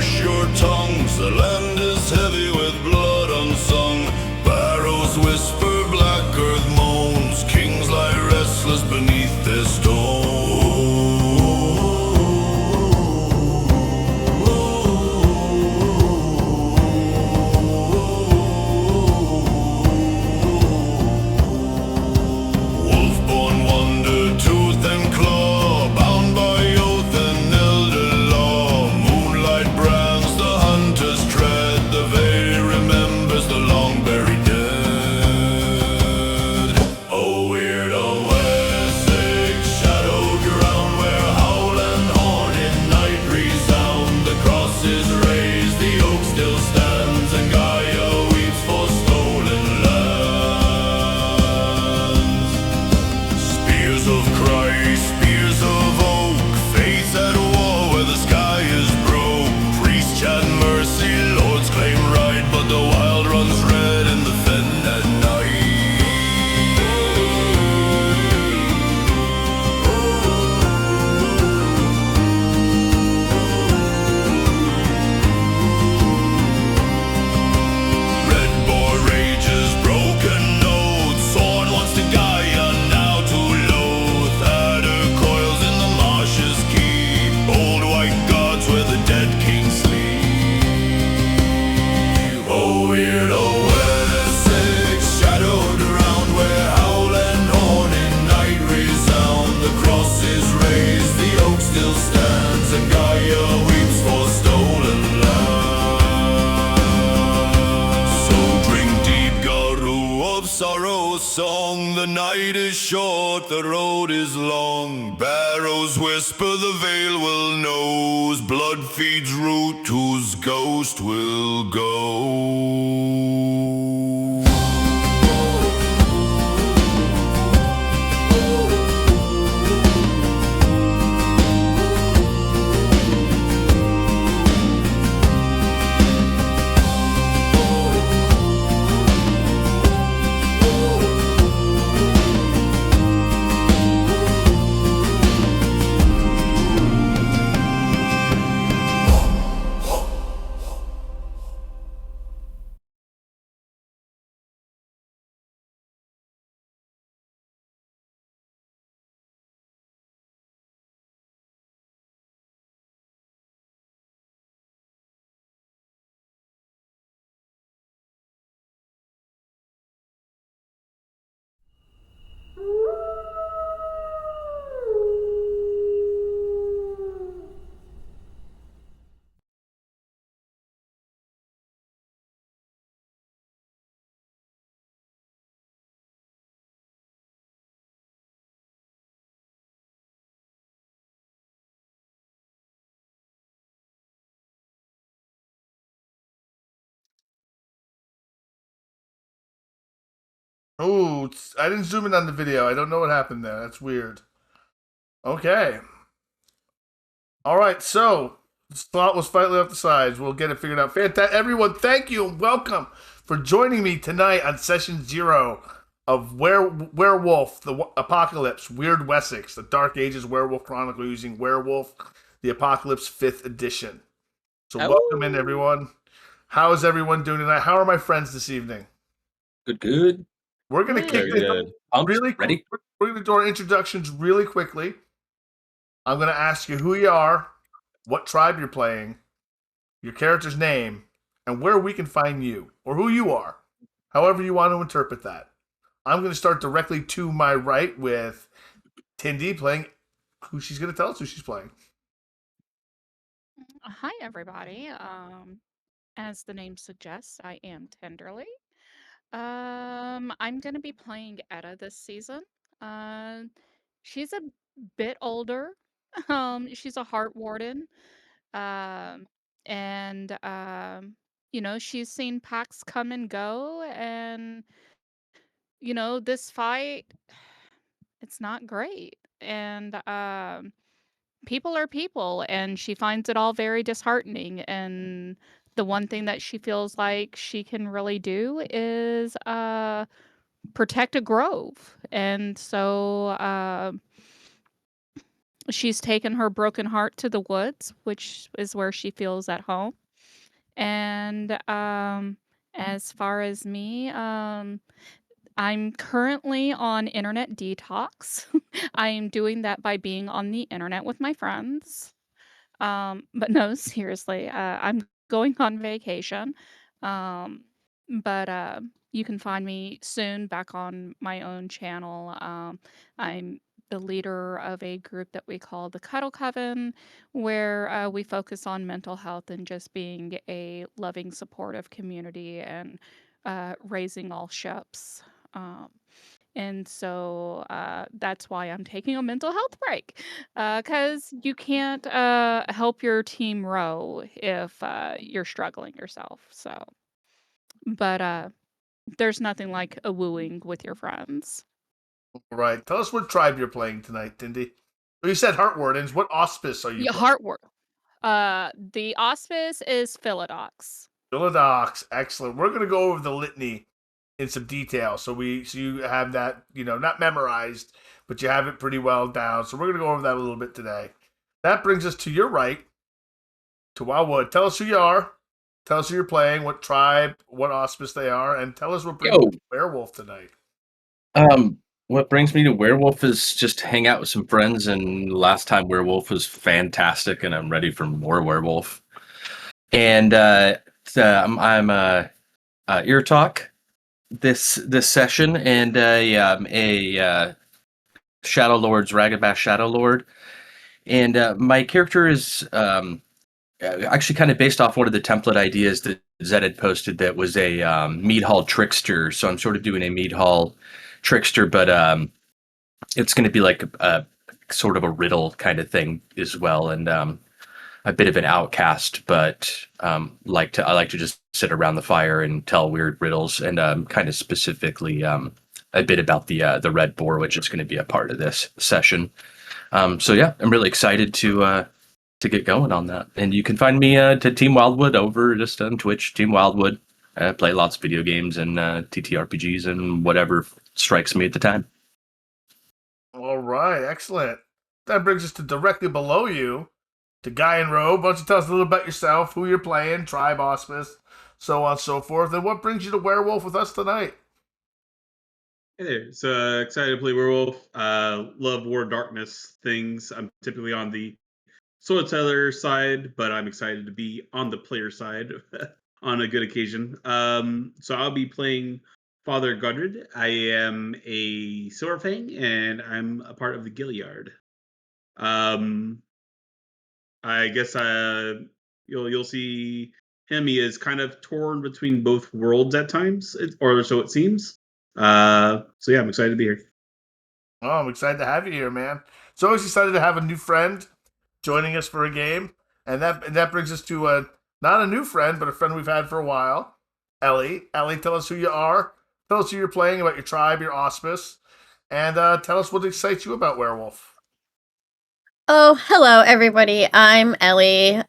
lash your tongues. The land is heavy with blood unsung. Barrows whisper, black earth moans. Kings lie restless beneath their Wolf-born wonder, tooth and claw, bound by oath and elder law. Moonlight brands the hunter's tread. The veil remembers the long buried dead. Oh, weird old Wessex, shadowed ground where howl and horn in night resound. The cross is raised, the oak still stands, and Gaia weeps for stolen lands. Spears of Christ, spears of oak, faith at war where the sky is broke. Priests chant mercy, lords claim right, but the wild runs red in the fen at night. Red boar rages, broken notes, sworn once to Gaia, now to loath. Adder coils in the marshes keep, old white gods where the dead kings sleep. Oh, weird old Wessex, shadowed around where howl and horn in night resound. The cross is raised, the oak still stands, and Gaia weeps for stolen land. So drink deep, Garu of sorrow's song. The night is short, the road is long. Barrows whisper, the veil will knows. Blood feeds root, whose ghost will go. Oh, I didn't zoom in on the video. I don't know what happened there. That's weird. Okay. All right. So, Slot was slightly off the sides. We'll get it figured out. Fantastic. Everyone, thank you and welcome for joining me tonight on Session 0 of Werewolf, the Apocalypse, Weird Wessex, the Dark Ages Werewolf Chronicle using Werewolf, the Apocalypse 5th edition. So, welcome in, everyone. How is everyone doing tonight? How are my friends this evening? Good. We're going to kick Very this good. Pumped? really Ready? We're going to do our introductions really quickly. I'm going to ask you who you are, what tribe you're playing, your character's name, and where we can find you, or who you are, however you want to interpret that. I'm going to start directly to my right with Tindy playing who she's going to tell us who she's playing. Hi, everybody. As the name suggests, I am Tenderly. I'm going to be playing Etta this season. She's a bit older. She's a heart warden. Um, and she's seen packs come and go, and this fight, it's not great. And people are people, and she finds it all very disheartening. And the one thing that she feels like she can really do is protect a grove. And so She's taken her broken heart to the woods, which is where she feels at home. And as far as me, I'm currently on internet detox. I'm doing that by being on the internet with my friends. But no, seriously, I'm going on vacation. Um, but you can find me soon back on my own channel. I'm the leader of a group that we call the Cuddle Coven, where we focus on mental health and just being a loving, supportive community and raising all ships. Um, and so that's why I'm taking a mental health break, because you can't help your team row if you're struggling yourself. So, but there's nothing like a wooing with your friends. All right. Tell us what tribe you're playing tonight, Tindy. Well, you said Heart Wardens. What auspice are you Yeah, playing? Heartwork. The auspice is Philodox. Philodox. Excellent. We're going to go over the litany in some detail, so you have that, not memorized, but you have it pretty well down. So we're going to go over that a little bit today. That brings us to your right, to Wildwood. Tell us who you are. Tell us who you're playing, what tribe, what auspice they are, and tell us what brings Yo, you to Werewolf tonight. what brings me to Werewolf is just to hang out with some friends, and last time Werewolf was fantastic, and I'm ready for more Werewolf. And I'm Ear Talk this session, and a Shadow Lord's Ragabash Shadow Lord, and my character is actually kind of based off one of the template ideas that Zed had posted that was a mead hall trickster. So I'm sort of doing a mead hall trickster, but it's going to be like a sort of a riddle kind of thing as well, and a bit of an outcast, but I like to just sit around the fire and tell weird riddles, and kind of specifically a bit about the red boar, which is going to be a part of this session. So yeah, I'm really excited to get going on that. And you can find me to Team Wildwood over just on Twitch, Team Wildwood. I play lots of video games and TTRPGs and whatever strikes me at the time. All right, excellent. That brings us to directly below you, to Guy in Robe. Why don't you tell us a little about yourself, who you're playing, tribe, auspice, so on and so forth, and what brings you to Werewolf with us tonight? Hey there. So excited to play Werewolf. Love War Darkness things. I'm typically on the storyteller side, but I'm excited to be on the player side on a good occasion. So I'll be playing Father Godred. I am a Silverfang, and I'm a part of the Gilliard. Um, I guess you'll see him. He is kind of torn between both worlds at times, or so it seems. So yeah, I'm excited to be here. Oh, I'm excited to have you here, man. It's always excited to have a new friend joining us for a game, and that brings us to not a new friend, but a friend we've had for a while, Ellie. Ellie, tell us who you are. Tell us who you're playing, about your tribe, your auspice, and tell us what excites you about Werewolf. Oh, hello, everybody. I'm Ellie.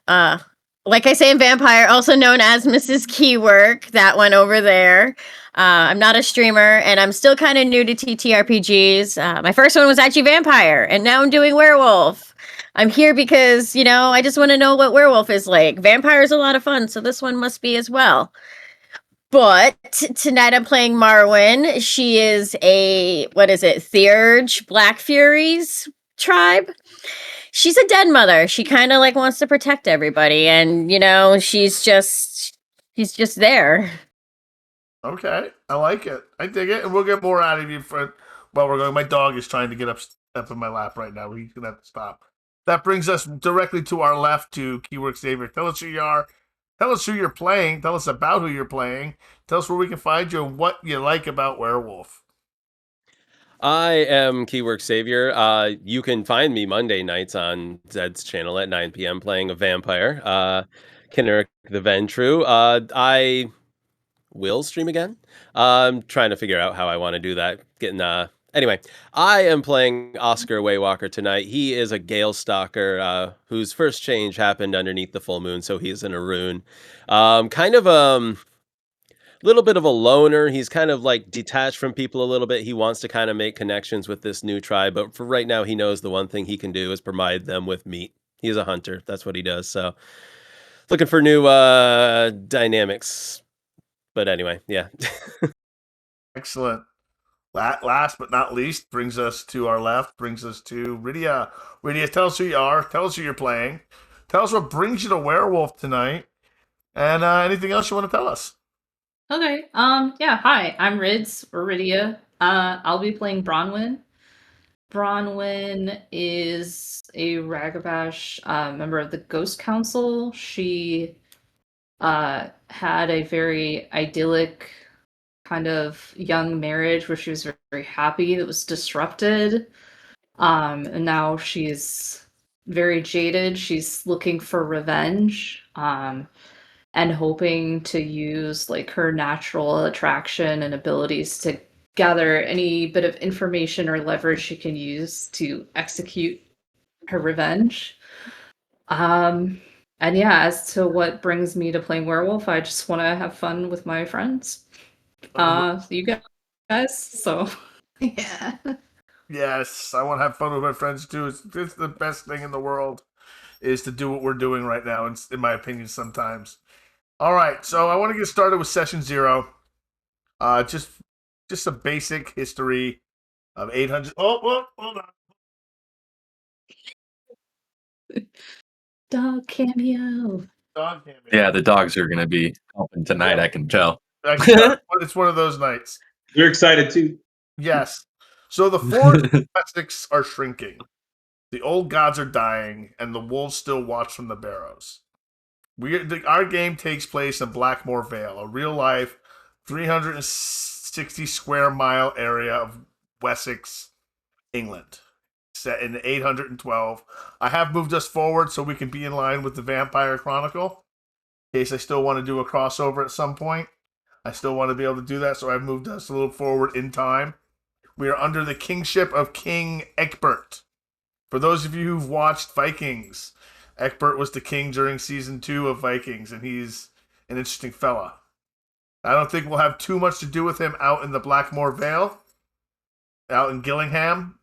Like I say in Vampire, also known as Mrs. Keywork, that one over there. I'm not a streamer, and I'm still kind of new to TTRPGs. My first one was actually Vampire, and now I'm doing Werewolf. I'm here because, I just want to know what Werewolf is like. Vampire is a lot of fun, so this one must be as well. But tonight I'm playing Marwyn. She is Theurge Black Furies tribe. She's a dead mother. She kind of wants to protect everybody, and she's just there. Okay, I like it. I dig it, and we'll get more out of you for while we're going. My dog is trying to get up in my lap right now. He's gonna have to stop. That brings us directly to our left to Keyword Xavier. Tell us who you are. Tell us who you're playing. Tell us about who you're playing. Tell us where we can find you and what you like about Werewolf. I am Keywork Savior. You can find me Monday nights on Zed's channel at 9 p.m. playing a vampire, Kinneric the Ventru. I will stream again. I'm trying to figure out how I want to do that. Anyway, I am playing Oscar Waywalker tonight. He is a Gale Stalker whose first change happened underneath the full moon, so he's in a rune. Kind of little bit of a loner. He's kind of like detached from people a little bit. He wants to kind of make connections with this new tribe, but for right now, he knows the one thing he can do is provide them with meat. He's a hunter. That's what he does. So looking for new dynamics. But anyway, yeah. Excellent. Last but not least, brings us to our left, brings us to Rydia. Rydia, tell us who you are, tell us who you're playing, tell us what brings you to Werewolf tonight, and anything else you want to tell us. Okay. Yeah. Hi, I'm Rids or Rydia. I'll be playing Bronwyn. Bronwyn is a Ragabash member of the Ghost Council. She had a very idyllic kind of young marriage where she was very happy that was disrupted. And now she's very jaded. She's looking for revenge. And hoping to use like her natural attraction and abilities to gather any bit of information or leverage she can use to execute her revenge. And yeah, as to what brings me to playing werewolf, I just want to have fun with my friends. You guys. So yeah. Yes, I want to have fun with my friends too. It's the best thing in the world is to do what we're doing right now, in my opinion, sometimes. All right, so I want to get started with session 0. Just a basic history of 800. Oh, hold on. Dog cameo. Dog cameo. Yeah, the dogs are going to be helping tonight, Yeah. I can tell. It's one of those nights. You're excited too. Yes. So the forests of Wessex are shrinking. The old gods are dying, and the wolves still watch from the barrows. Our game takes place in Blackmore Vale, a real-life 360 square mile area of Wessex, England, set in 812. I have moved us forward so we can be in line with the Vampire Chronicle, in case I still want to do a crossover at some point. I still want to be able to do that, so I've moved us a little forward in time. We are under the kingship of King Egbert. For those of you who've watched Vikings, Egbert was the king during season 2 of Vikings, and he's an interesting fella. I don't think we'll have too much to do with him out in the Blackmore Vale, out in Gillingham,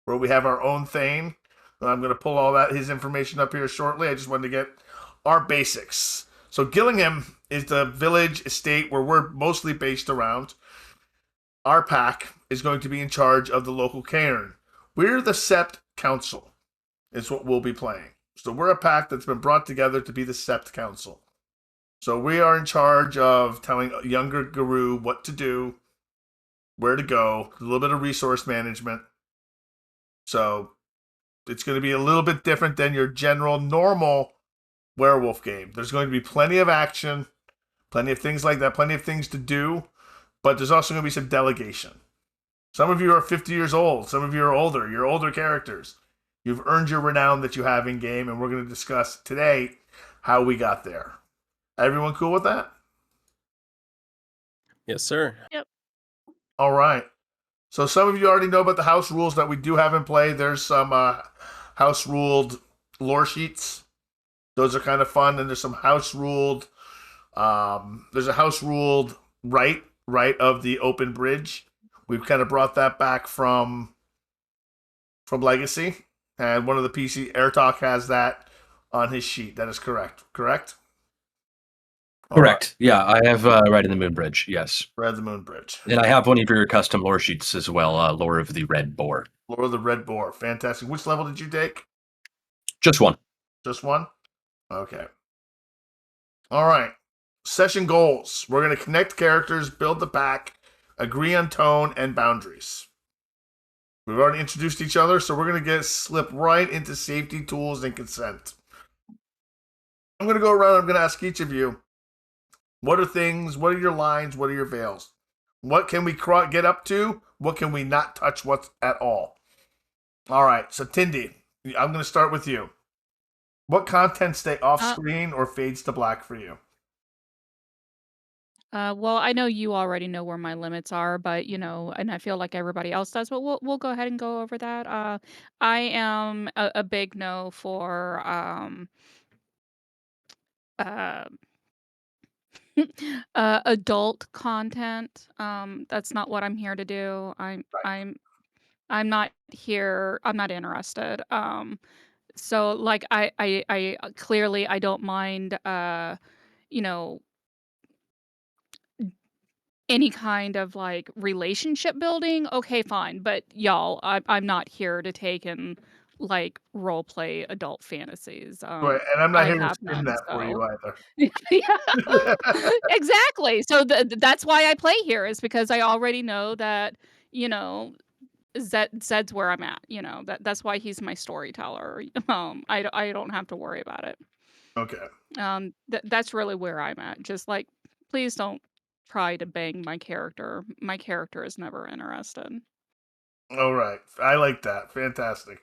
where we have our own Thane. I'm going to pull all his information up here shortly. I just wanted to get our basics. So Gillingham is the village estate where we're mostly based around. Our pack is going to be in charge of the local cairn. We're the Sept Council, is what we'll be playing. So we're a pack that's been brought together to be the Sept Council. So we are in charge of telling younger Guru what to do, where to go, a little bit of resource management. So it's going to be a little bit different than your general normal werewolf game. There's going to be plenty of action, plenty of things like that, plenty of things to do, but there's also going to be some delegation. Some of you are 50 years old. Some of you are older. You're older characters. You've earned your renown that you have in game, and we're going to discuss today how we got there. Everyone cool with that? Yes, sir. Yep. All right. So some of you already know about the house rules that we do have in play. There's some house ruled lore sheets. Those are kind of fun. And there's some house ruled. There's a house ruled right of the open bridge. We've kind of brought that back from Legacy, and one of the PC Airtalk has that on his sheet. That is correct. Correct. Correct. Yeah, I have Red in the Moon Bridge. Yes, Red the Moon Bridge. and I have one of your custom lore sheets as well. Lore of the Red Boar. Lore of the Red Boar. Fantastic. Which level did you take? Just one. Just one? Okay. All right. Session goals. We're going to connect characters, build the pack, agree on tone and boundaries. We've already introduced each other, so we're going to slip right into safety, tools, and consent. I'm going to go around. I'm going to ask each of you, what are things, what are your lines, what are your veils? What can we get up to? What can we not touch at all? All right, so Tindy, I'm going to start with you. What content stay off screen or fades to black for you? Well, I know you already know where my limits are, but and I feel like everybody else does, but we'll go ahead and go over that. I am a big no for adult content. That's not what I'm here to do. I'm not here. I'm not interested. So like I clearly I don't mind you know any kind of like relationship building. Okay, fine. But y'all, I'm not here to take and like role play adult fantasies. Right, and I'm not I here to have spin none. that for you So either. yeah, exactly. So that's why I play here is because I already know that you know Zed's where I'm at. That's why he's my storyteller. I don't have to worry about it. Okay. That's really where I'm at. Just like, please don't try to bang my character. My character is never interested. All right. I like that. Fantastic.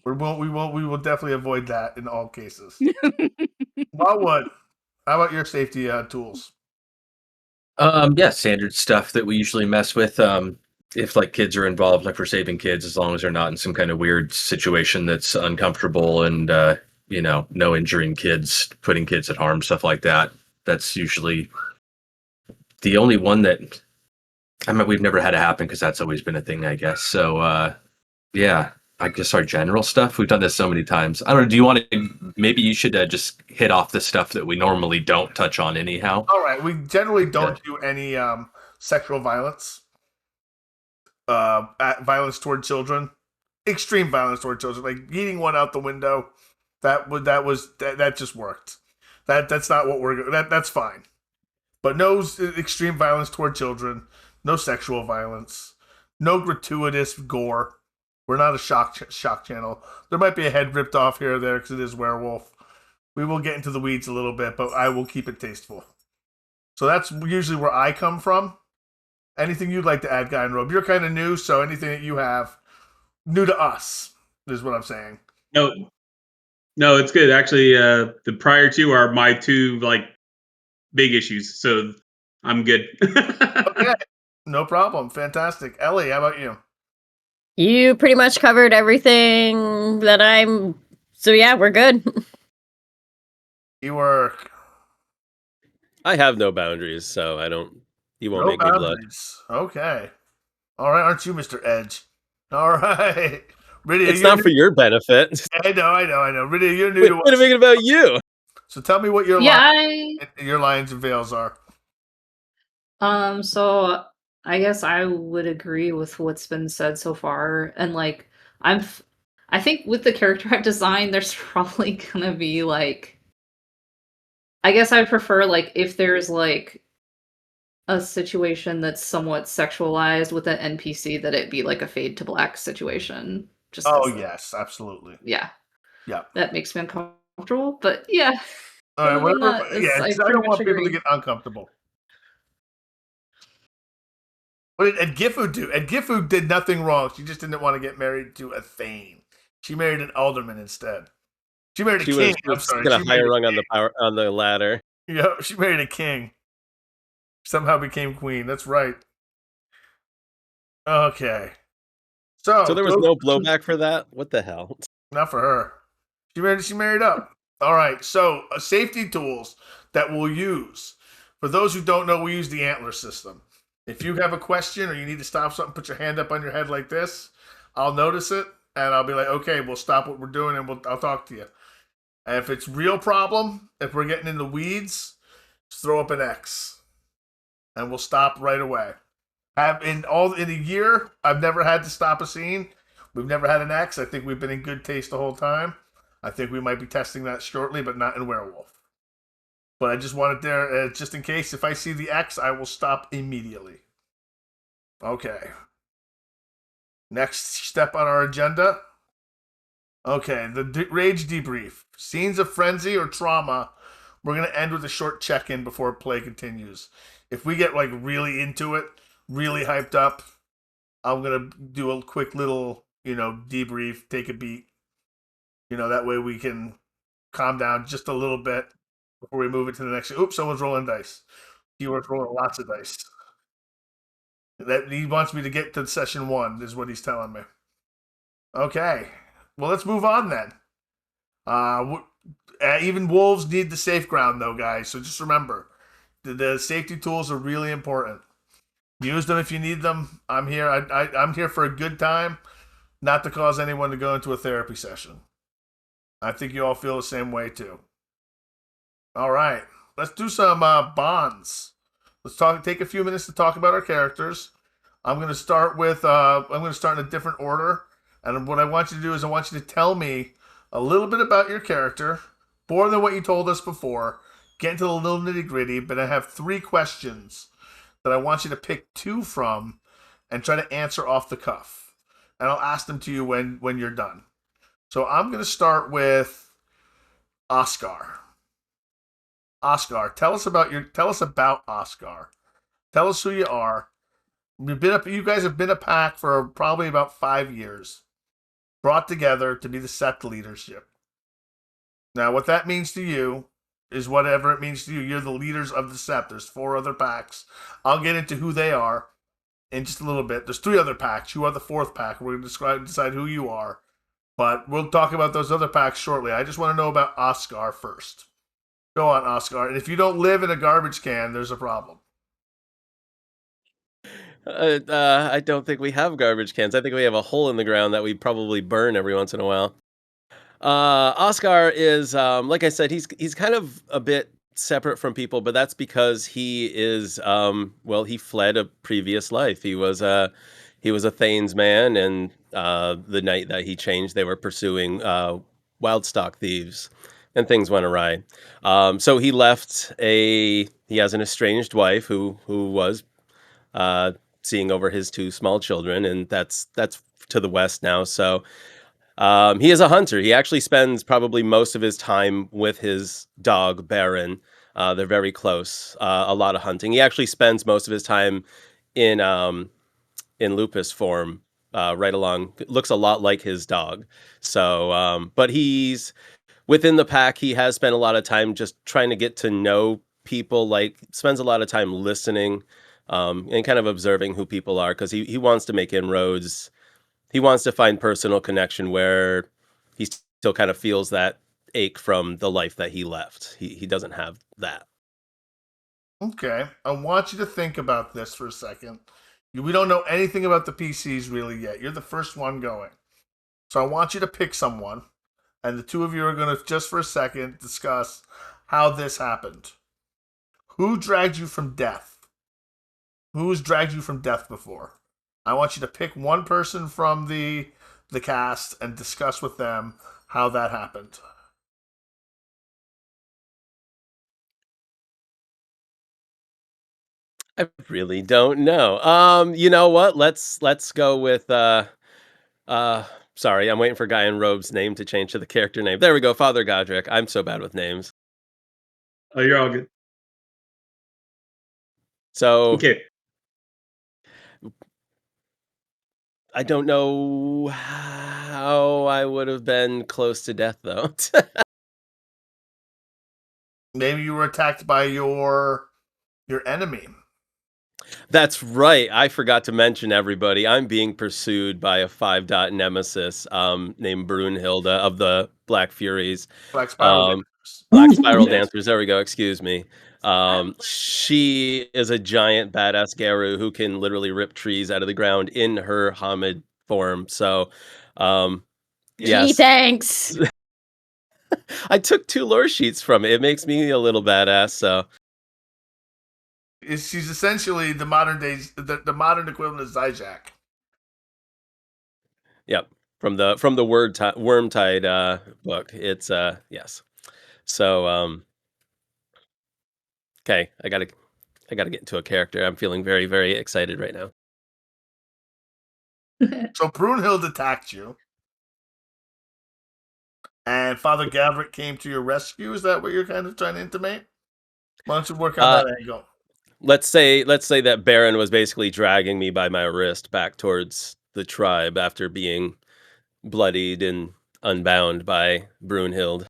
We will definitely avoid that in all cases. Wildwood, how about your safety tools? Yeah, standard stuff that we usually mess with. If like kids are involved, like for saving kids, as long as they're not in some kind of weird situation that's uncomfortable and no injuring kids, putting kids at harm, stuff like that. That's usually the only one that we've never had it happen because that's always been a thing, I guess. So yeah, I guess our general stuff. We've done this so many times. I don't know. Do you want to? Maybe you should just hit off the stuff that we normally don't touch on anyhow. All right. We generally don't Good. do any sexual violence, violence toward children, extreme violence toward children, like eating one out the window. That just worked. That's not what that's fine. But no extreme violence toward children, no sexual violence, no gratuitous gore. We're not a shock channel. There might be a head ripped off here or there because it is werewolf. We will get into the weeds a little bit, but I will keep it tasteful. So that's usually where I come from. Anything you'd like to add, Guy and Robe? You're kind of new, so anything that you have new to us is what I'm saying. No, it's good. Actually, the prior two are my two like big issues, so I'm good. Okay, no problem. Fantastic. Ellie, how about you? You pretty much covered everything that I'm. So yeah, we're good. You were I have no boundaries, so I don't. You won't no make me blood. boundaries. Okay. All right, aren't you Mr. Edge? All right. Rydia, It's not for your benefit. I know. Rydia, you're new Wait, to wait a us. minute about you. So tell me what your Yeah, lines and veils are. so I guess I would agree with what's been said so far, and like I think with the character I've designed, there's probably gonna be like, I guess I prefer like if there's like a situation that's somewhat sexualized with an NPC, that it be like a fade to black situation. Just Oh 'cause, yes, absolutely. yeah, Yeah. that makes me uncomfortable. But yeah, All right. other than Whatever. that, Yeah, I 'cause I pretty don't much want people to agree. get uncomfortable. What did Ed Gifu do? Ed Gifu did nothing wrong. She just didn't want to get married to a Thane. She married an alderman instead. She married a She king. was I'm sorry. gonna She higher married rung on the ladder. yeah, she married a king. Somehow became queen. That's right. Okay. So So there was no blowback for that. What the hell? not for her. She married up. All right. So safety tools that we'll use. For those who don't know, we use the antler system. If you have a question or you need to stop something, put your hand up on your head like this. I'll notice it and I'll be like, okay, we'll stop what we're doing and I'll talk to you. And if it's real problem, if we're getting in the weeds, just throw up an X, and we'll stop right away. In a year, I've never had to stop a scene. We've never had an X. I think we've been in good taste the whole time. I think we might be testing that shortly, but not in Werewolf. But I just wanted there, just in case, if I see the X, I will stop immediately. Okay. Next step on our agenda. Okay, the rage debrief. Scenes of frenzy or trauma. We're going to end with a short check-in before play continues. If we get like really into it, really hyped up, I'm going to do a quick little, debrief, take a beat. That way we can calm down just a little bit before we move it to the next. Oops, someone's rolling dice. Keyword's rolling lots of dice. That he wants me to get to session 1 is what he's telling me. Okay. Well, let's move on then. Even wolves need the safe ground, though, guys. So just remember, The safety tools are really important. Use them if you need them. I'm here. I'm here for a good time, not to cause anyone to go into a therapy session. I think you all feel the same way too. All right, let's do some bonds. Let's take a few minutes to talk about our characters. I'm going to start with. I'm going to start in a different order, and what I want you to do is I want you to tell me a little bit about your character, more than what you told us before. Get into the little nitty gritty, but I have 3 questions that I want you to pick 2 from, and try to answer off the cuff. And I'll ask them to you when you're done. So I'm going to start with Oscar. Oscar, tell us about Oscar. Tell us who you are. You guys have been a pack for probably about 5 years, brought together to be the Sept leadership. Now, what that means to you is whatever it means to you. You're the leaders of the Sept. There's 4 other packs. I'll get into who they are in just a little bit. There's 3 other packs. You are the 4th pack. We're going to decide who you are. But we'll talk about those other packs shortly. I just want to know about Oscar first. Go on, Oscar. And if you don't live in a garbage can, there's a problem. I don't think we have garbage cans. I think we have a hole in the ground that we probably burn every once in a while. Oscar is, like I said, he's kind of a bit separate from people, but that's because he is, well, he fled a previous life. He was a Thanes man, and the night that he changed, they were pursuing wild stock thieves, and things went awry. So he left he has an estranged wife who was uh, seeing over his 2 small children, and that's to the west now. So he is a hunter. He actually spends probably most of his time with his dog, Baron. They're very close. A lot of hunting. He actually spends most of his time in lupus form, right along. Looks a lot like his dog. So, but he's within the pack. He has spent a lot of time just trying to get to know people. Like spends a lot of time listening, and kind of observing who people are, because he wants to make inroads. He wants to find personal connection where he still kind of feels that ache from the life that he left. He doesn't have that. Okay. I want you to think about this for a second. We don't know anything about the PCs really yet. You're the first one going. So I want you to pick someone, and the 2 of you are going to, just for a second, discuss how this happened. Who dragged you from death? Who's dragged you from death before? I want you to pick one person from the cast and discuss with them how that happened. I really don't know. You know what? Let's go with uh sorry, I'm waiting for Guy in Robe's name to change to the character name. There we go, Father Godric. I'm so bad with names. Oh, you're all good. So Okay. I don't know how I would have been close to death though. Maybe you were attacked by your enemy. That's right. I forgot to mention, everybody. I'm being pursued by a 5-dot nemesis named Brunhilde of the Black Furies. Black Spiral Um, Dancers. Black Spiral Dancers. There we go. Excuse me. She is a giant badass Garu who can literally rip trees out of the ground in her Hamid form. So, Gee, yes, thanks. I took 2 lore sheets from it. It makes me a little badass. So, She's essentially the modern equivalent of Zyjak. yep. From the Wormtide book. It's yes. So, okay, I gotta get into a character. I'm feeling very, very excited right now. So Brunhild attacked you, and Father Gavric came to your rescue. Is that what you're kind of trying to intimate? Why don't you work on that angle? Let's say that Baron was basically dragging me by my wrist back towards the tribe after being bloodied and unbound by Brunhild.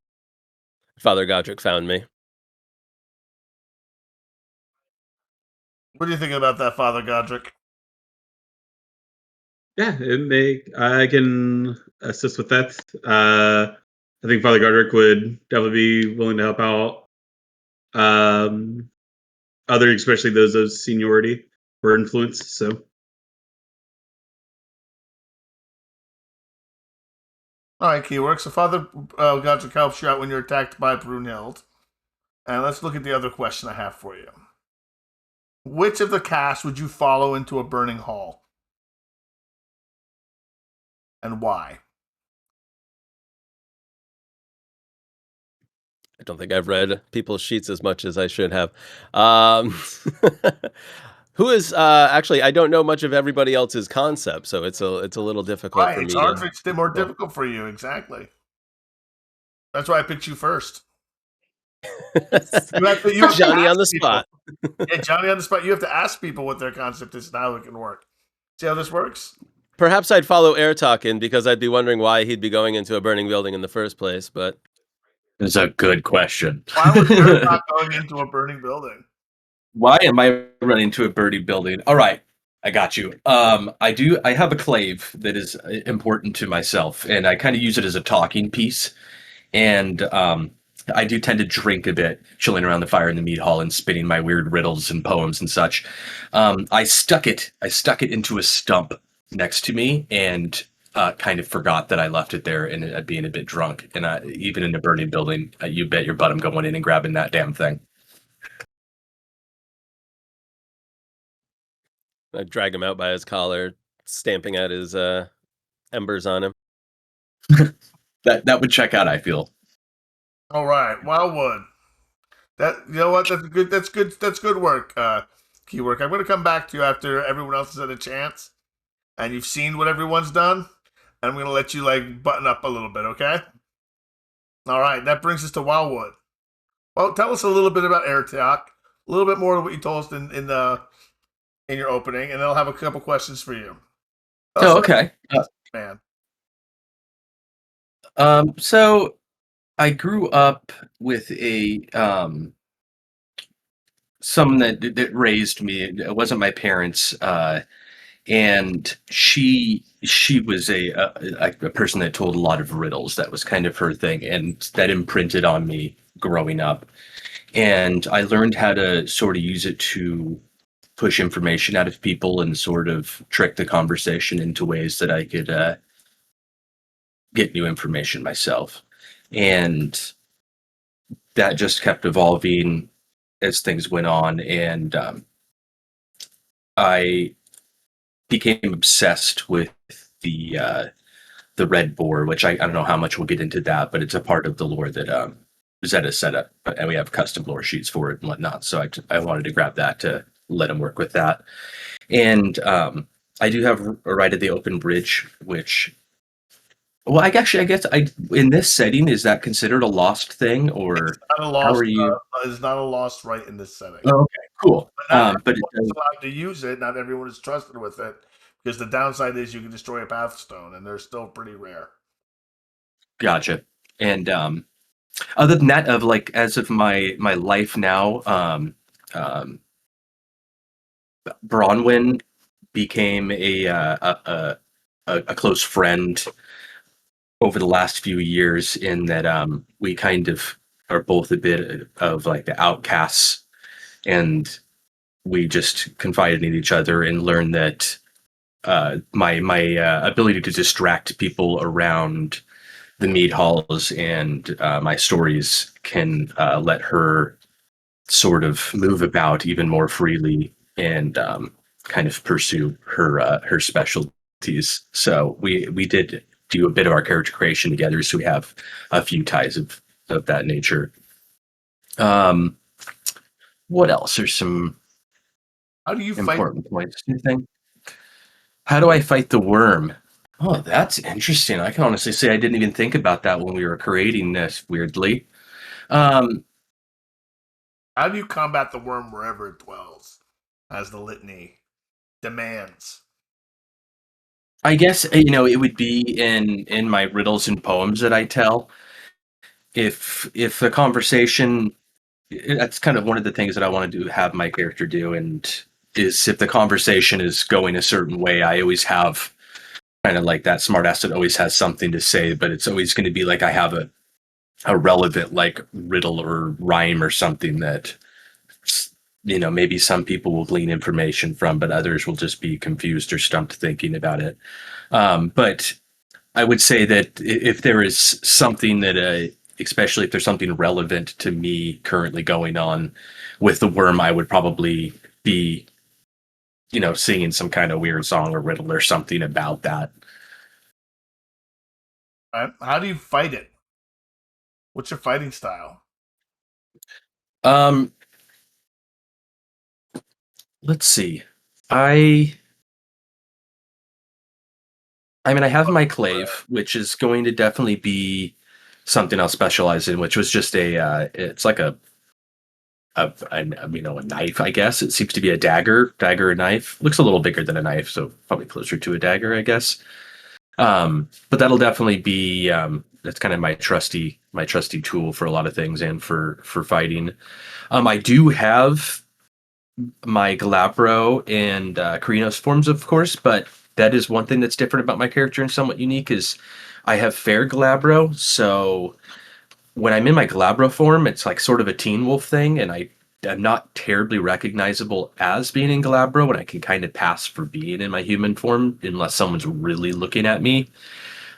Father Godric found me. What do you think about that, Father Godric? Yeah, I can assist with that. I think Father Godric would definitely be willing to help out. other, especially those of seniority or influence. So All right, Keywork. So Father Godric helps you out when you're attacked by Brunhild. And let's look at the other question I have for you. Which of the cast would you follow into a burning hall? And why? I don't think I've read people's sheets as much as I should have. Um, who is actually? I don't know much of everybody else's concept, so it's a little difficult Right, for it's me hard to. for it's more difficult for you, exactly. That's why I picked you first. You have to Johnny on ask the people. spot. Yeah, Johnny on the spot. You have to ask people what their concept is and how it can work. See how this works? Perhaps I'd follow Airtalkin because I'd be wondering why he'd be going into a burning building in the first place. But It's a good question. Why was Eric not going into a burning building? Why am I running into a burning building? All right, I got you. I have a clave that is important to myself, and I kind of use it as a talking piece. And I do tend to drink a bit, chilling around the fire in the mead hall and spinning my weird riddles and poems and such. I stuck it into a stump next to me, and kind of forgot that I left it there, and being a bit drunk. And even in a burning building, you bet your butt I'm going in and grabbing that damn thing. I'd drag him out by his collar, stamping out his embers on him. That would check out, I feel. All right, Wildwood. That you know what? That's good. That's good work. Key work. I'm going to come back to you after everyone else has had a chance, and you've seen what everyone's done. And I'm going to let you button up a little bit, okay? All right. That brings us to Wildwood. Well, tell us a little bit about Airtalk. A little bit more of what you told us in your opening, and then I'll have a couple questions for you. Oh, okay. Man. So I grew up with someone that raised me. It wasn't my parents, and she was a person that told a lot of riddles. That was kind of her thing, and that imprinted on me growing up. And I learned how to sort of use it to push information out of people and sort of trick the conversation into ways that I could get new information myself. And that just kept evolving as things went on. And I became obsessed with the red boar, which I don't know how much we'll get into that, but it's a part of the lore that Zeta set up, and we have custom lore sheets for it and whatnot. So I wanted to grab that to let him work with that. And I do have a right of the open bridge, which, well, I guess in this setting, is that considered a lost thing, or how are you? It's not a lost right in this setting. Oh, okay, cool. But it Everyone's does. allowed to use it. Not everyone is trusted with it because the downside is you can destroy a pathstone, and they're still pretty rare. Gotcha. And other than that, as of my life now, Bronwyn became a close friend over the last few years, in that we kind of are both a bit of like the outcasts, and we just confided in each other and learned that my ability to distract people around the mead halls and my stories can let her sort of move about even more freely and kind of pursue her specialties. So we did do a bit of our character creation together, so we have a few ties of that nature. What else? There's some How do you important points. Do you think? How do I fight the worm? Oh, that's interesting. I can honestly say I didn't even think about that when we were creating this, weirdly. Um, How do you combat the worm wherever it dwells, as the litany demands? I guess it would be in my riddles and poems that I tell. If the conversation, that's kind of one of the things that I want to do, have my character do, and is if the conversation is going a certain way, I always have kind of like that smartass that always has something to say, but it's always going to be like I have a relevant like riddle or rhyme or something that maybe some people will glean information from, but others will just be confused or stumped thinking about it. But I would say that if there is something that, especially if there's something relevant to me currently going on with the worm, I would probably be, singing some kind of weird song or riddle or something about that. Right? How do you fight it? What's your fighting style? Um, let's see. I mean, I have my clave, which is going to definitely be something I'll specialize in, which was just it's like a knife, I guess. It seems to be a dagger or knife. Looks a little bigger than a knife, so probably closer to a dagger, I guess. But that'll definitely be that's kind of my trusty tool for a lot of things and for fighting. I do have my Galabro and Karinos forms, of course, but that is one thing that's different about my character and somewhat unique is I have fair Galabro, so when I'm in my Galabro form, it's like sort of a Teen Wolf thing, and I'm not terribly recognizable as being in Galabro, and I can kind of pass for being in my human form unless someone's really looking at me.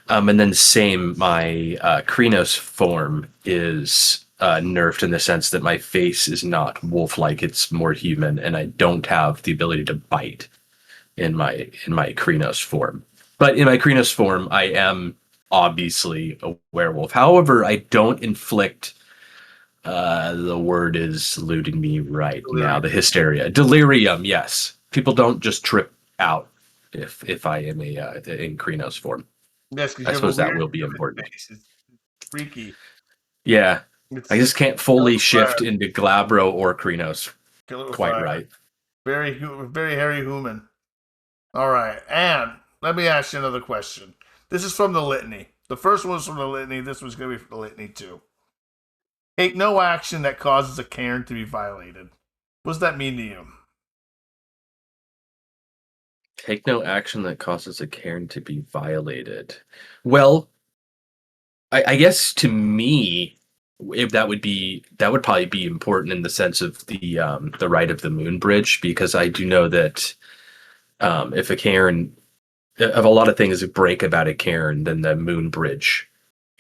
And then same, my Krynos form is nerfed in the sense that my face is not wolf-like; it's more human, and I don't have the ability to bite in my Krynos form. But in my Krynos form, I am obviously a werewolf. However, I don't inflict. The word is eluding me right now. The hysteria, delirium. Yes, people don't just trip out if I am in Krynos form. Yes, because I suppose that will be important. Face. It's freaky. Yeah, It's I just can't fully shift into Glabro or Krynos quite right. Very hairy human. All right, and let me ask you another question. This is from the litany. The first one was from the litany. This one's going to be from the litany too. Take no action that causes a cairn to be violated. What does that mean to you? Take no action that causes a cairn to be violated. Well, I guess to me, if that would probably be important in the sense of the right of the moon bridge, because I do know that if a cairn, if a lot of things break about a cairn, then the moon bridge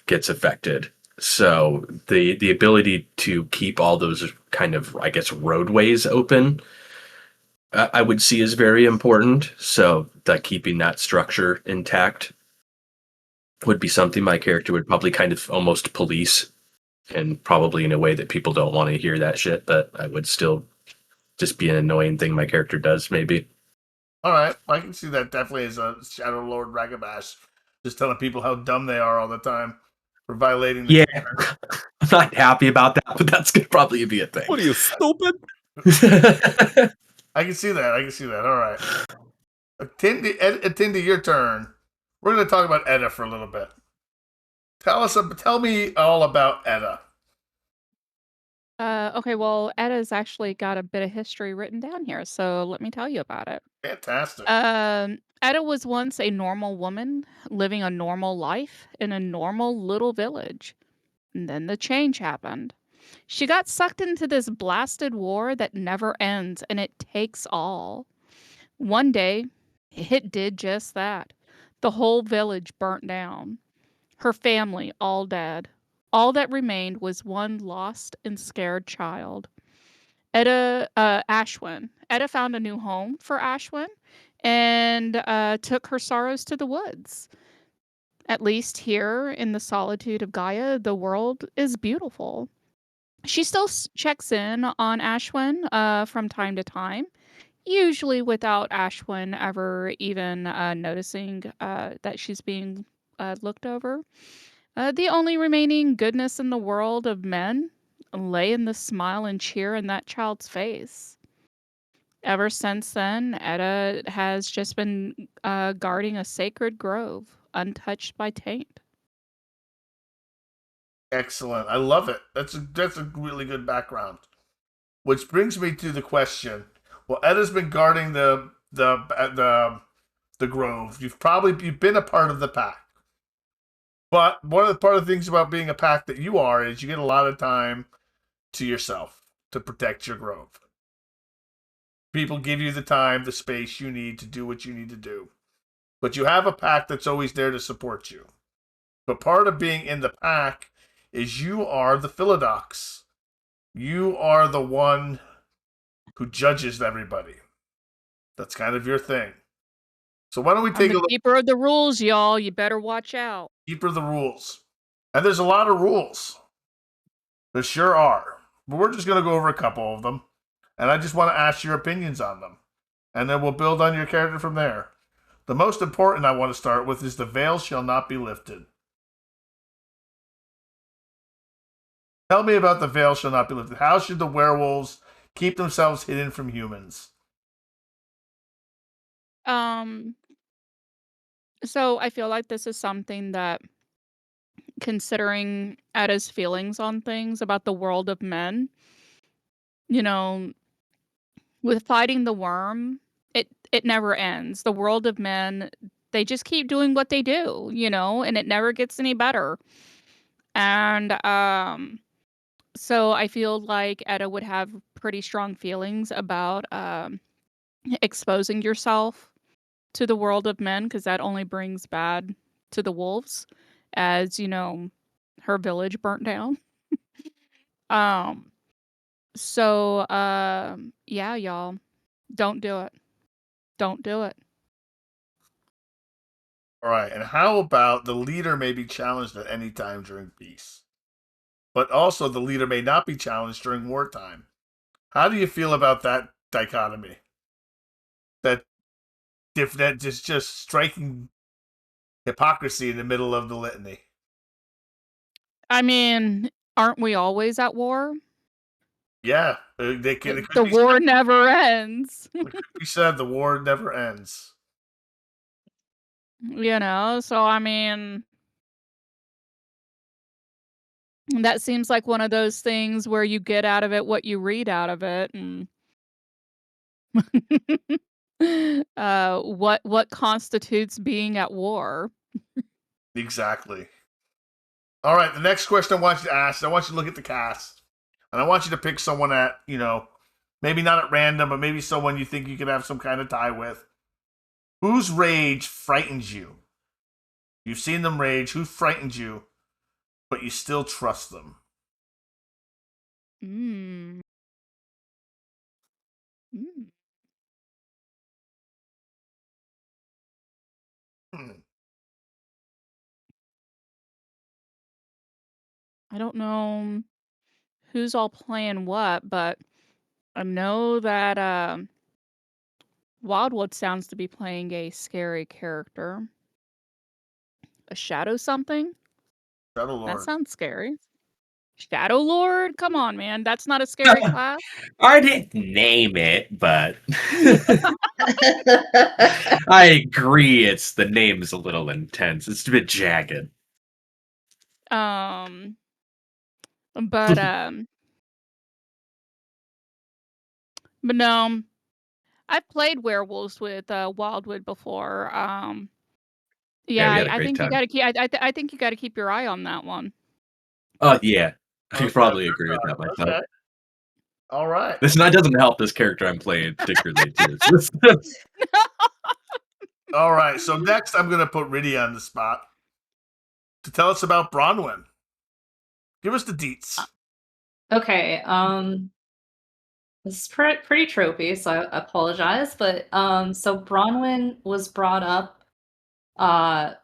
gets affected. So the ability to keep all those kind of, I guess, roadways open, I would see as very important. So that keeping that structure intact would be something my character would probably kind of almost police, and probably in a way that people don't want to hear that shit, but I would still just be an annoying thing my character does, maybe. All right, I can see that definitely as a Shadow Lord Ragabash, just telling people how dumb they are all the time for violating the Yeah, I'm not happy about that, but that's gonna probably be a thing. What are you, stupid? I can see that. All right. Tindy, your turn. We're going to talk about Edda for a little bit. Tell me all about Edda. Okay, well, Edda's actually got a bit of history written down here, so let me tell you about it. Fantastic. Edda was once a normal woman living a normal life in a normal little village. And then the change happened. She got sucked into this blasted war that never ends, and it takes all. One day, it did just that. The whole village burnt down. Her family all dead. All that remained was one lost and scared child. Ashwin. Edda found a new home for Ashwin and took her sorrows to the woods. At least here in the solitude of Gaia, the world is beautiful. She still checks in on Ashwin from time to time, usually without Ashwin ever even noticing that she's being looked over. The only remaining goodness in the world of men lay in the smile and cheer in that child's face. Ever since then, Edda has just been guarding a sacred grove, untouched by taint. Excellent. I love it. That's a really good background. Which brings me to the question. Well, Edda's been guarding the grove. You've been a part of the pack. But one of the part of the things about being a pack that you are is you get a lot of time to yourself to protect your grove. People give you the time, the space you need to do what you need to do. But you have a pack that's always there to support you. But part of being in the pack is you are the Philodox. You are the one who judges everybody. That's kind of your thing. So why don't we take a the look keeper of the rules, y'all. You better watch out. deeper the rules? And there's a lot of rules. There sure are. But we're just going to go over a couple of them. And I just want to ask your opinions on them. And then we'll build on your character from there. The most important I want to start with is the veil shall not be lifted. Tell me about the veil shall not be lifted. How should the werewolves keep themselves hidden from humans? So I feel like this is something that, considering Etta's feelings on things about the world of men, you know, with fighting the worm, it never ends. The world of men, they just keep doing what they do, and it never gets any better. And so I feel like Etta would have pretty strong feelings about exposing yourself to the world of men, because that only brings bad to the wolves, as her village burnt down. um so yeah, y'all, don't do it. Don't do it. All right, and how about the leader may be challenged at any time during peace, but also the leader may not be challenged during wartime? How do you feel about that dichotomy? That just striking hypocrisy in the middle of the litany. I mean, aren't we always at war? Yeah, it could The be war never ends. said the war never ends. So I mean, that seems like one of those things where you get out of it what you read out of it. And what constitutes being at war? Exactly. All right, the next question I want you to ask, I want you to look at the cast. And I want you to pick someone at, maybe not at random, but maybe someone you think you could have some kind of tie with. Whose rage frightens you? You've seen them rage. Who frightens you, but you still trust them? Mm. Mm. Hmm. I don't know who's all playing what, but I know that Wildwood sounds to be playing a scary character. A shadow something? Shadow That Lord. sounds scary. Shadow Lord? Come on, man. That's not a scary class. I didn't name it, but I agree. The name is a little intense. It's a bit jagged. But but no, I've played werewolves with Wildwood before. Yeah, Yeah, we I, had a I great think you time. gotta keep. I think you gotta keep your eye on that one. Oh yeah, I Okay, probably agree with that myself. Okay. All right. This doesn't help this character I'm playing particularly too. All right. So next, I'm going to put Riddy on the spot to tell us about Bronwyn. Give us the deets. Okay, this is pretty tropey, so I apologize, but so Bronwyn was brought up by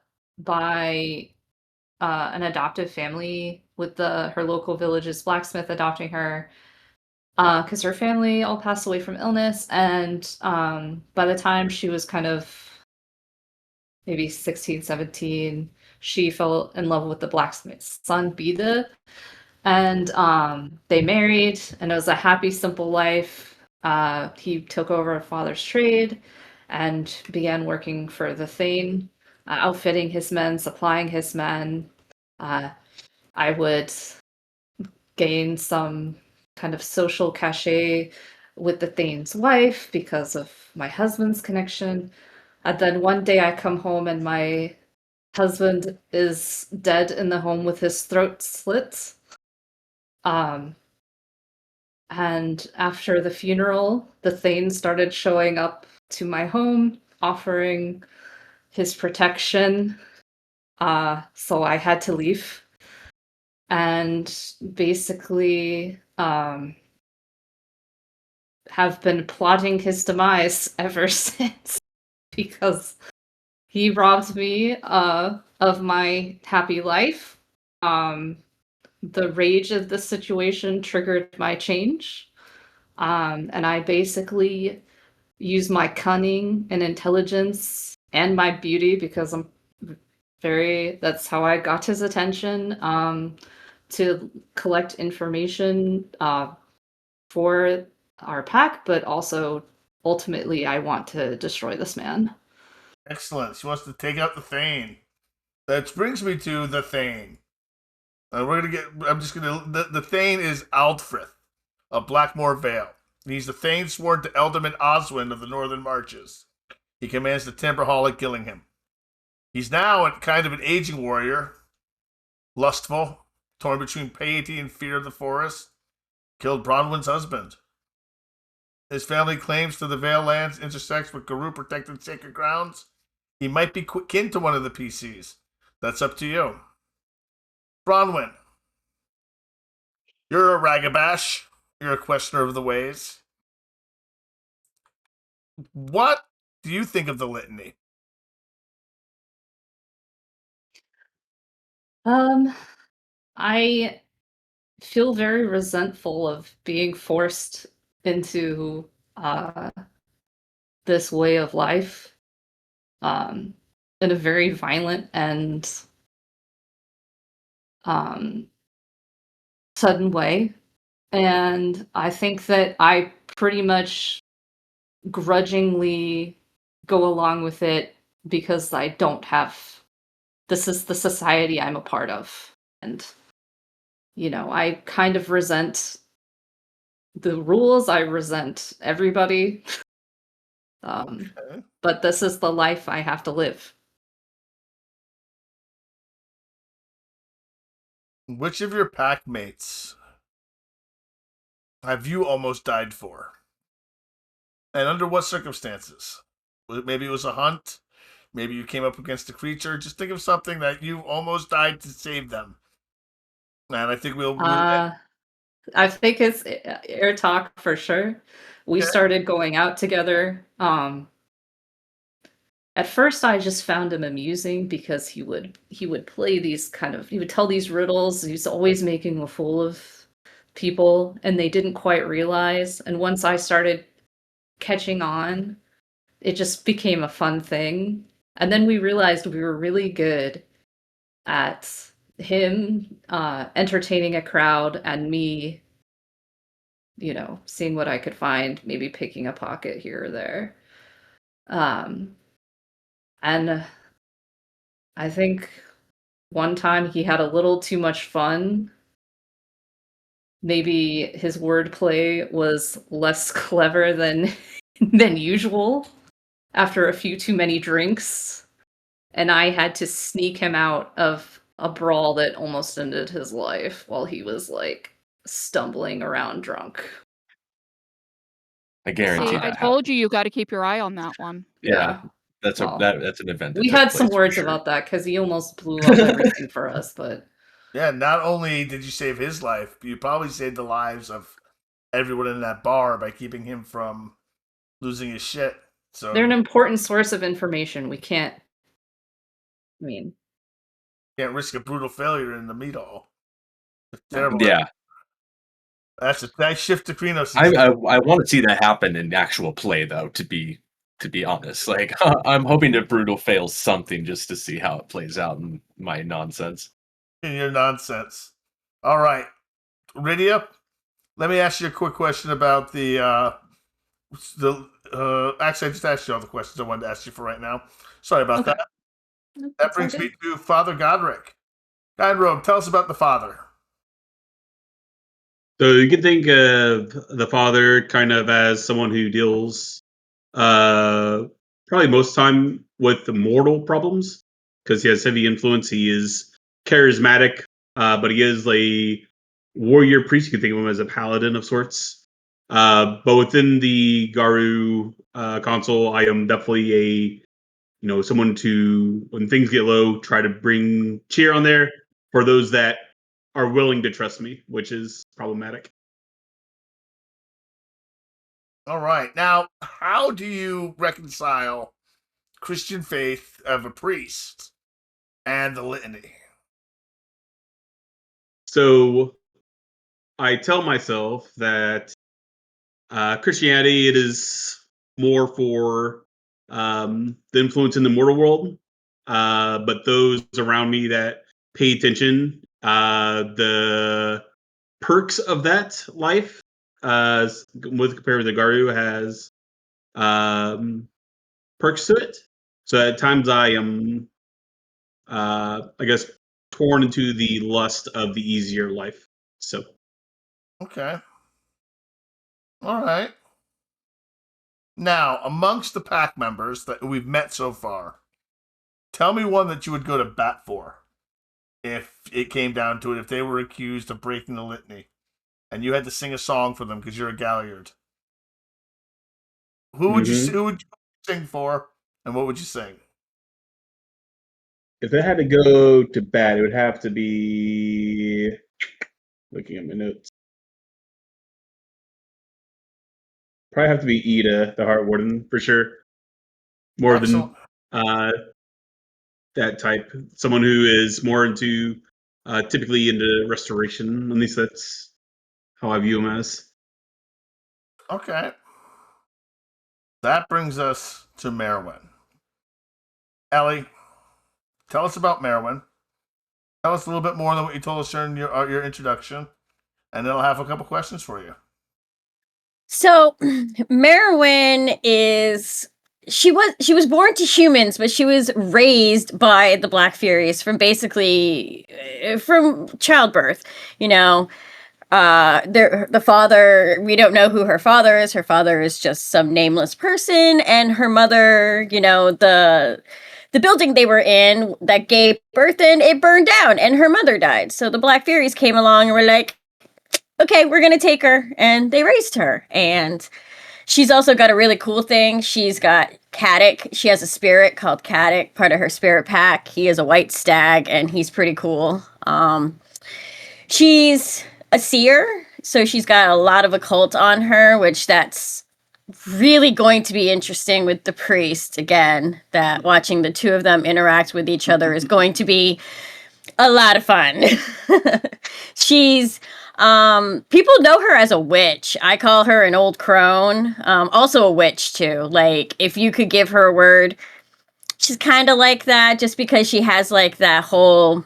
an adoptive family, with her local village's blacksmith adopting her because her family all passed away from illness, and by the time she was kind of maybe 16, 17, she fell in love with the blacksmith's son, Bida, and they married, and it was a happy, simple life. He took over her father's trade and began working for the Thane, outfitting his men, supplying his men. I would gain some kind of social cachet with the Thane's wife because of my husband's connection. And then one day I come home and my husband is dead in the home with his throat slit. And after the funeral, the Thane started showing up to my home, offering his protection. So I had to leave. And basically, have been plotting his demise ever since, because he robbed me of my happy life. The rage of the situation triggered my change. And I basically use my cunning and intelligence and my beauty, because that's how I got his attention, to collect information for our pack, but also ultimately I want to destroy this man. Excellent. She wants to take out the Thane. That brings me to the Thane. The Thane is Aldfrith of Blackmoor Vale. He's the Thane sworn to Elderman Oswin of the Northern Marches. He commands the Timber Hall at Gillingham. He's now kind of an aging warrior, lustful, torn between piety and fear of the forest. Killed Bronwyn's husband. His family claims to the Vale lands intersects with Garou protected sacred grounds. He might be kin to one of the PCs. That's up to you. Bronwyn, you're a Ragabash. You're a questioner of the ways. What do you think of the litany? I feel very resentful of being forced into this way of life, in a very violent and sudden way. And I think that I pretty much grudgingly go along with it because I don't have, this is the society I'm a part of. And, I kind of resent the rules, I resent everybody. Okay. But this is the life I have to live. Which of your pack mates have you almost died for? And under what circumstances? Maybe it was a hunt. Maybe you came up against a creature. Just think of something that you almost died to save them. And I think we'll I think it's air talk for sure. We Okay. started going out together. At first I just found him amusing because he would play these he would tell these riddles. He's always making a fool of people, and they didn't quite realize. And once I started catching on, it just became a fun thing. And then we realized we were really good at him entertaining a crowd, and me, seeing what I could find, maybe picking a pocket here or there. And I think one time he had a little too much fun. Maybe his wordplay was less clever than usual after a few too many drinks, and I had to sneak him out of a brawl that almost ended his life while he was stumbling around drunk. I guarantee See, that I happened. told you got to keep your eye on that one. Yeah, that's Well, that's an event. That we took had some place for words sure. about that because he almost blew up everything for us, but Yeah, not only did you save his life, but you probably saved the lives of everyone in that bar by keeping him from losing his shit. So they're an important source of information. We can't, I mean, can't risk a brutal failure in the meat hall. It's No. terrible. Yeah, That's a nice shift to Krinos. I want to see that happen in actual play, though. To be honest, I'm hoping that Brutal fails something just to see how it plays out in my nonsense. In your nonsense. All right, Rydia, let me ask you a quick question about the. Actually, I just asked you all the questions I wanted to ask you for right now. Sorry about Okay. that. No, That that's all brings good. me to Father Godric. Guide tell us about the father. So you can think of the father kind of as someone who deals probably most time with the mortal problems because he has heavy influence. He is charismatic, but he is a warrior priest. You can think of him as a paladin of sorts. But within the Garu console, I am definitely someone to, when things get low, try to bring cheer on there for those that are willing to trust me, which is problematic. All right. Now, how do you reconcile Christian faith of a priest and the litany? So I tell myself that Christianity, it is more for the influence in the mortal world, but those around me that pay attention, the perks of that life, with compared with the Garu, has perks to it. So at times I am, I guess, torn into the lust of the easier life. So Okay. All right. Now, amongst the pack members that we've met so far, tell me one that you would go to bat for if it came down to it, if they were accused of breaking the litany and you had to sing a song for them because you're a Galliard. Who would mhm. who would you sing for, and what would you sing? If it had to go to bat, it would have to be, looking at my notes. Probably have to be Ida, the Heart Warden, for sure. More Excellent. than that type. Someone who is more into, typically into restoration. At least that's how I view him as. Okay. That brings us to Merwin. Ellie, tell us about Merwin. Tell us a little bit more than what you told us during your introduction, and then I'll have a couple questions for you. So, Merwin is she was born to humans, but she was raised by the Black Furies from basically from childbirth. You know, the father, we don't know who her father is. Her father is just some nameless person, and her mother, the building they were in that gave birth in, it burned down, and her mother died. So the Black Furies came along and were like, okay, we're gonna take her, and they raised her. And she's also got a really cool thing. She's got Caddick. She has a spirit called Caddick, part of her spirit pack. He is a white stag, and he's pretty cool. She's a seer, so she's got a lot of occult on her, which that's really going to be interesting with the priest. Again, that watching the two of them interact with each other is going to be a lot of fun. She's people know her as a witch. I call her an old crone. Also a witch too. Like if you could give her a word, she's kind of like that just because she has like that whole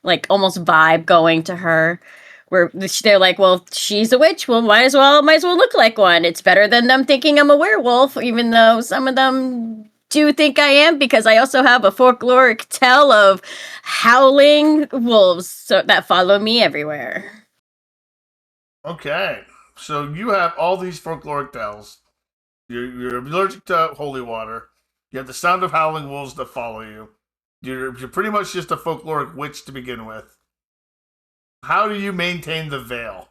like almost vibe going to her where they're like, well, she's a witch. Well, might as well look like one. It's better than them thinking I'm a werewolf, even though some of them do think I am, because I also have a folkloric tale of howling wolves that follow me everywhere. Okay. So you have all these folkloric tales. You're allergic to holy water. You have the sound of howling wolves that follow you. You're pretty much just a folkloric witch to begin with. How do you maintain the veil?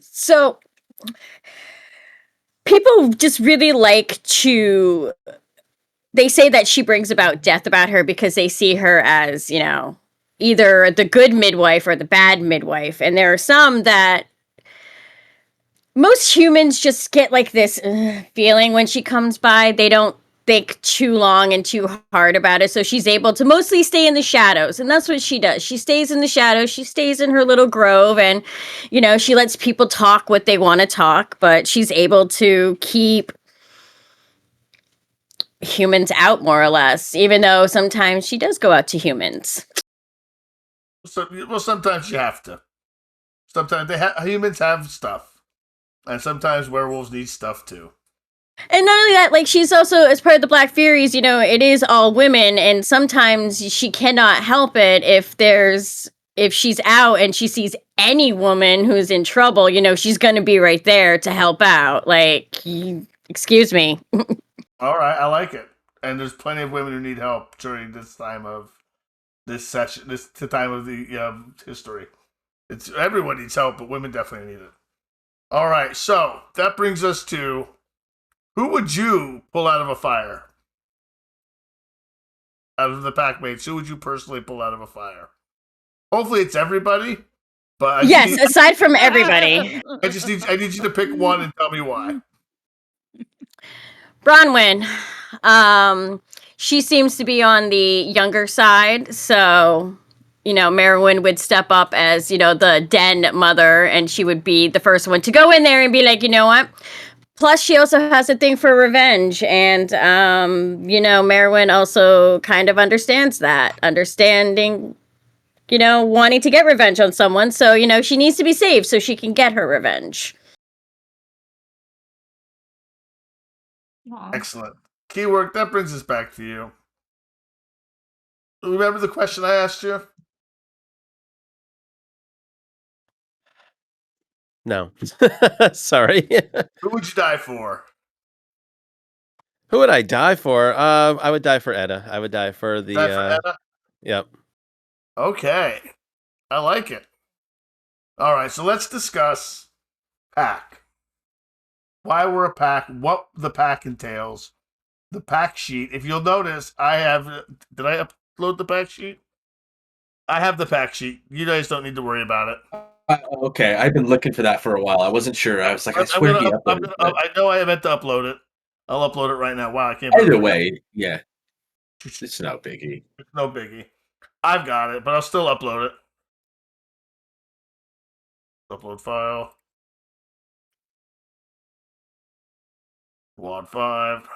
So people just really like to, they say that she brings about death about her because they see her as, either the good midwife or the bad midwife. And there are some that most humans just get like this feeling when she comes by. They don't think too long and too hard about it. So she's able to mostly stay in the shadows. And that's what she does. She stays in the shadows. She stays in her little grove and, she lets people talk what they want to talk, but she's able to keep humans out more or less, even though sometimes she does go out to humans. So, well, sometimes you have to. Sometimes humans have stuff, and sometimes werewolves need stuff too. And not only that, like she's also, as part of the Black Furies, it is all women, and sometimes she cannot help it if she's out and she sees any woman who's in trouble, she's going to be right there to help out. Like, excuse me. All right, I like it. And there's plenty of women who need help during this time of this session, this time of the history. It's everyone needs help, but women definitely need it. All right, so that brings us to who would you pull out of a fire? Out of the pack mates, who would you personally pull out of a fire? Hopefully, it's everybody. But Yes, aside from everybody. I need you to pick one and tell me why. Bronwyn. She seems to be on the younger side, so Merwin would step up as, the den mother, and she would be the first one to go in there and be like, you know what? Plus, she also has a thing for revenge, and Merwin also kind of understands that, understanding, wanting to get revenge on someone. So, she needs to be saved so she can get her revenge. Aw. Excellent. Keyword, that brings us back to you. Remember the question I asked you? No. Sorry. Who would you die for? Who would I die for? I would die for Edda. I would die for the. Die for Edda? Yep. Okay. I like it. All right, so let's discuss pack. Why we're a pack, what the pack entails, the pack sheet. If you'll notice, I have. Did I upload the pack sheet? I have the pack sheet. You guys don't need to worry about it. Okay, I've been looking for that for a while. I wasn't sure. I was like, I swear he uploaded it. I know I meant to upload it. I'll upload it right now. Wow, I can't. Either way, yeah, it's no biggie. It's no biggie. I've got it, but I'll still upload it. Upload file. WAD 5.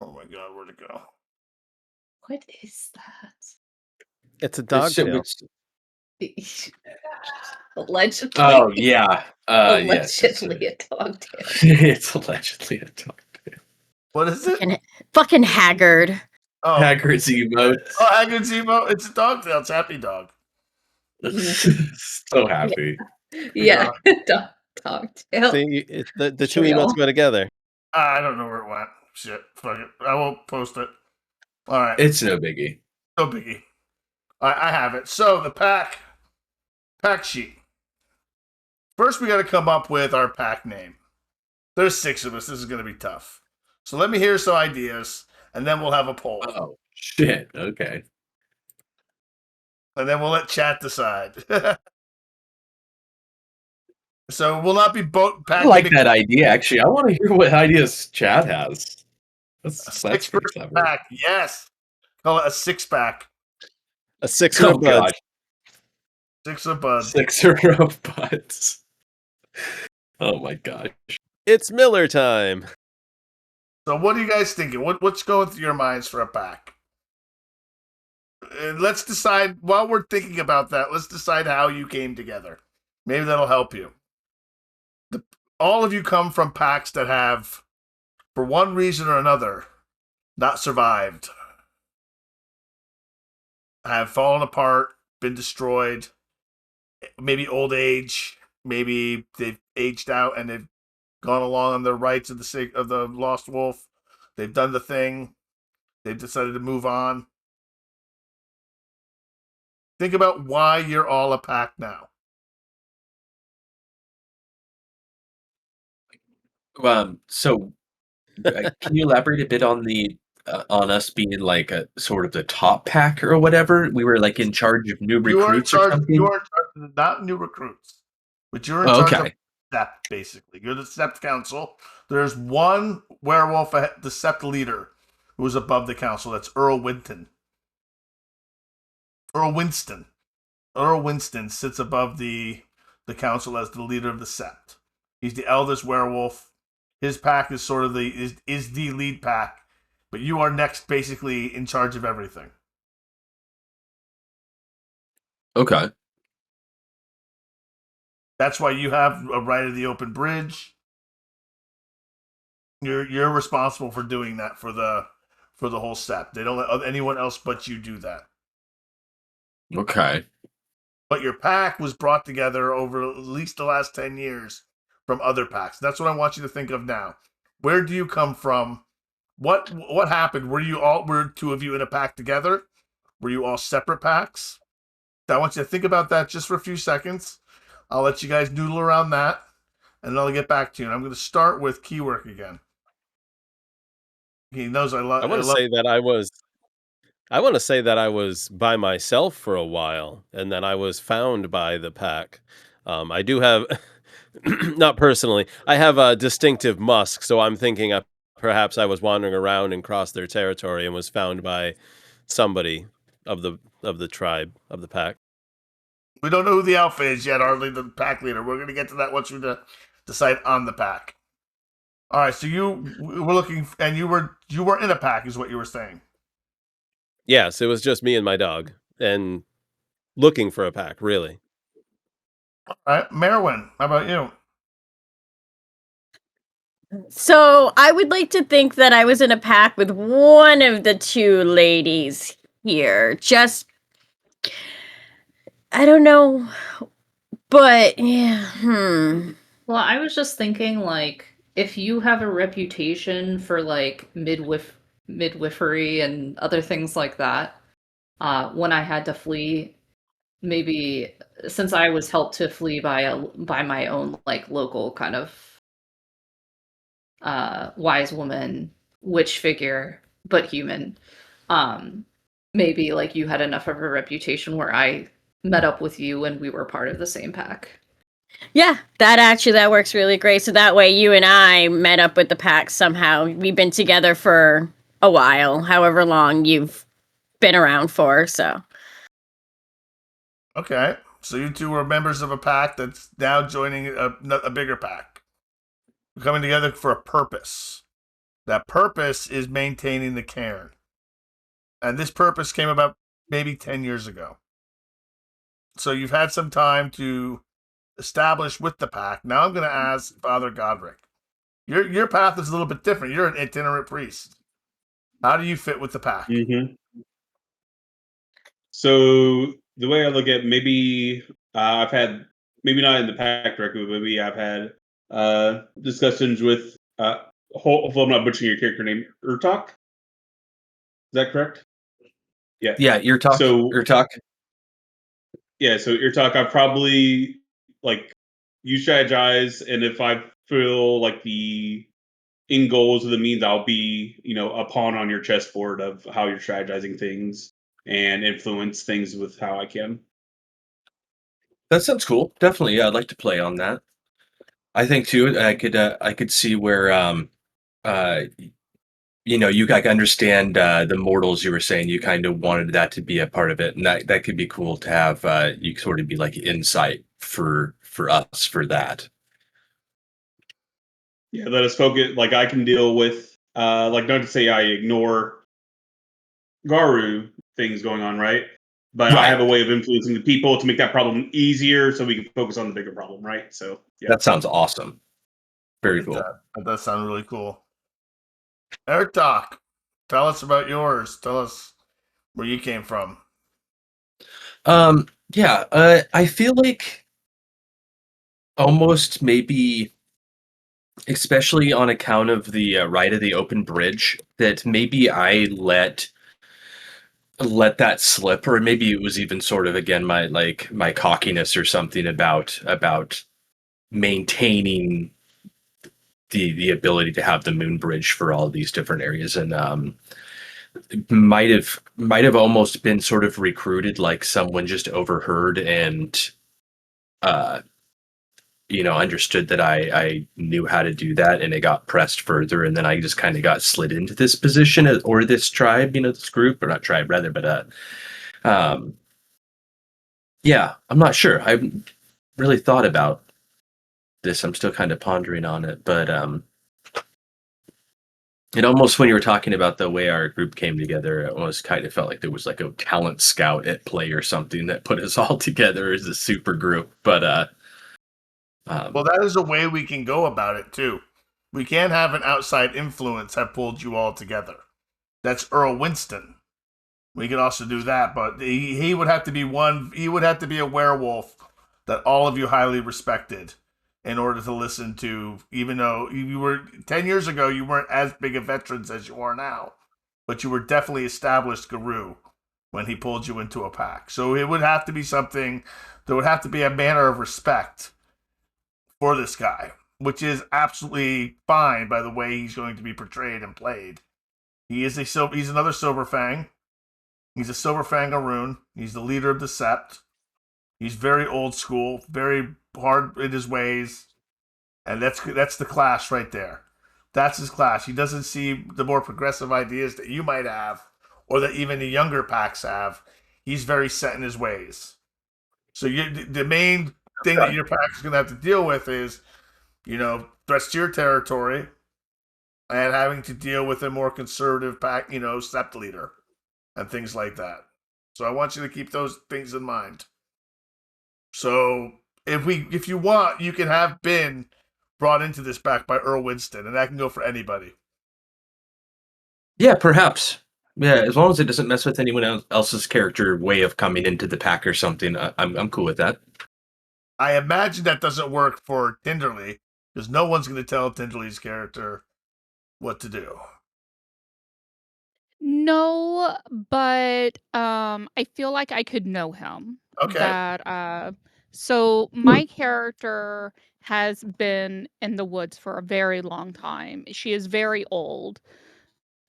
Oh my god, where'd it go? What is that? It's a dog tail. Allegedly. Oh yeah. Allegedly a dog tail. It's allegedly a dog tail. What is it? Fucking Haggard. Oh, Haggard's emote. Oh, Haggard's emote. It's a dog tail. It's Happy Dog. So happy. Yeah, dog tail. See, the two emotes go together. I don't know where it went. Shit, fuck it. I won't post it. All right. It's no biggie. No biggie. I have it. So the pack sheet. First, we got to come up with our pack name. There's 6 of us. This is going to be tough. So let me hear some ideas, and then we'll have a poll. Oh shit. Okay. And then we'll let chat decide. So we'll not be both pack. I like that idea. Actually, I want to hear what ideas Chad has. That's pretty clever. Pack. Yes. Call it a 6-pack. A 6er of buds. 6 of buds. 6er of buds. Oh my gosh. It's Miller time. So what are you guys thinking? What's going through your minds for a pack? Let's decide, while we're thinking about that, let's decide how you came together. Maybe that'll help you. All of you come from packs that have, for one reason or another, not survived. Have fallen apart, been destroyed, maybe old age, maybe they've aged out and they've gone along on the rights of the lost wolf. They've done the thing. They've decided to move on. Think about why you're all a pack now. So can you elaborate a bit on the on us being like a sort of the top pack or whatever? We were like in charge of new recruits or something. You are in charge of not new recruits, but you're in charge of Sept, basically. You're the Sept Council. There's one werewolf, the Sept leader, who is above the council. That's Earl Winston. Earl Winston sits above the council as the leader of the Sept. He's the eldest werewolf. His pack is sort of the lead pack, but you are next, basically in charge of everything. Okay. That's why you have a right of the open bridge. You're responsible for doing that for the whole Sept. They don't let anyone else but you do that. Okay. But your pack was brought together over at least the last 10 years from other packs. That's what I want you to think of now. Where do you come from? What happened? Were 2 of you in a pack together? Were you all separate packs? I want you to think about that just for a few seconds. I'll let you guys noodle around that, and then I'll get back to you. And I'm going to start with Keywork again. He knows I love. I want to say that I was by myself for a while, and then I was found by the pack. I do have, not personally, I have a distinctive musk, so I'm thinking perhaps I was wandering around and crossed their territory and was found by somebody of the tribe of the pack. We don't know who the alpha is yet, hardly the pack leader. We're going to get to that once we decide on the pack. All right, so you were looking, and you were in a pack, is what you were saying. Yes, it was just me and my dog, and looking for a pack, really. All right, Merwin, how about you? So I would like to think that I was in a pack with one of the two ladies here. Just, I don't know, but yeah, Well, I was just thinking, like, if you have a reputation for like midwifery and other things like that, when I had to flee, maybe since I was helped to flee by my own like local kind of wise woman, witch figure, but human, maybe like you had enough of a reputation where I met up with you and we were part of the same pack. yeah, that works really great. So that way you and I met up with the pack somehow. We've been together for a while, however long you've been around for, so. Okay, so you two were members of a pack that's now joining a bigger pack. We're coming together for a purpose. That purpose is maintaining the cairn. And this purpose came about maybe 10 years ago. So you've had some time to establish with the pack. Now I'm going to ask Father Godric. Your path is a little bit different. You're an itinerant priest. How do you fit with the pack? Mm-hmm. So the way I look at maybe I've had, maybe not in the pack directly, but maybe I've had discussions with hopefully I'm not butchering your character name, Urtok. Is that correct? Yeah. Yeah, your talk. So Yeah, so Urtok, I've probably like you strategize, and if I feel like the end goals or the means, I'll be a pawn on your chessboard of how you're strategizing things and influence things with how I can. that sounds cool. Definitely, yeah, I'd like to play on that. I think too. I could see where you like understand the mortals you were saying. You kind of wanted that to be a part of it, and that could be cool to have. You sort of be like insight for us for that. Yeah, let us focus. Like I can deal with, like not to say I ignore Garu things going on, right? But I have a way of influencing the people to make that problem easier, so we can focus on the bigger problem, right? So yeah, That sounds awesome. Very Like cool. that does sound really cool. Eric Doc, tell us about yours. Tell us where you came from. Yeah, I feel like almost maybe, especially on account of the right of the open bridge, that maybe I let that slip, or maybe it was even sort of again my cockiness or something about maintaining the ability to have the moon bridge for all these different areas, and might have almost been sort of recruited, like someone just overheard and understood that I knew how to do that, and it got pressed further, and then I just kind of got slid into this position or this tribe, this group, or not tribe rather, but yeah, I'm not sure. I haven't really thought about this. I'm still kind of pondering on it, but it almost, when you were talking about the way our group came together, it almost kind of felt like there was like a talent scout at play or something that put us all together as a super group. But Well, that is a way we can go about it too. We can have an outside influence have pulled you all together. That's Earl Winston. We could also do that, but he would have to be one. He would have to be a werewolf that all of you highly respected in order to listen to. Even though you were 10 years ago, you weren't as big a veterans as you are now, but you were definitely established guru when he pulled you into a pack. So it would have to be something, there would have to be a manner of respect for this guy, which is absolutely fine by the way he's going to be portrayed and played. He's another Silverfang. He's a Silverfang Arun. He's the leader of the Sept. He's very old school, very hard in his ways, and that's the clash right there. That's his clash. He doesn't see the more progressive ideas that you might have, or that even the younger packs have. He's very set in his ways. So the main thing that your pack is going to have to deal with is, threats to your territory, and having to deal with a more conservative pack, Sept leader, and things like that. So I want you to keep those things in mind. So if you want, you can have been brought into this pack by Earl Winston, and that can go for anybody. Yeah, perhaps. Yeah, as long as it doesn't mess with anyone else's character way of coming into the pack or something, I'm cool with that. I imagine that doesn't work for Tinderly, because no one's going to tell Tinderly's character what to do. No, but I feel like I could know him. Okay. So my character has been in the woods for a very long time. She is very old.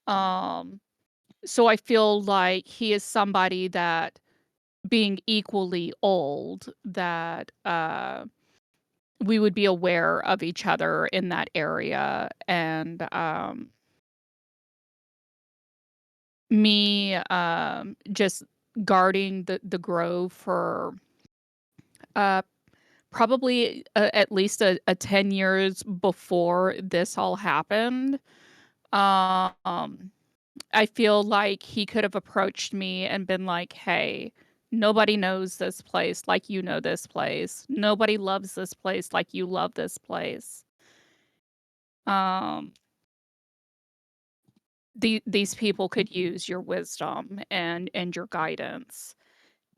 So I feel like he is somebody that, being equally old, that we would be aware of each other in that area, and me just guarding the grove for probably at least a 10 years before this all happened. I feel like he could have approached me and been like, hey, nobody knows this place like you know this place. Nobody loves this place like you love this place. These people could use your wisdom and your guidance.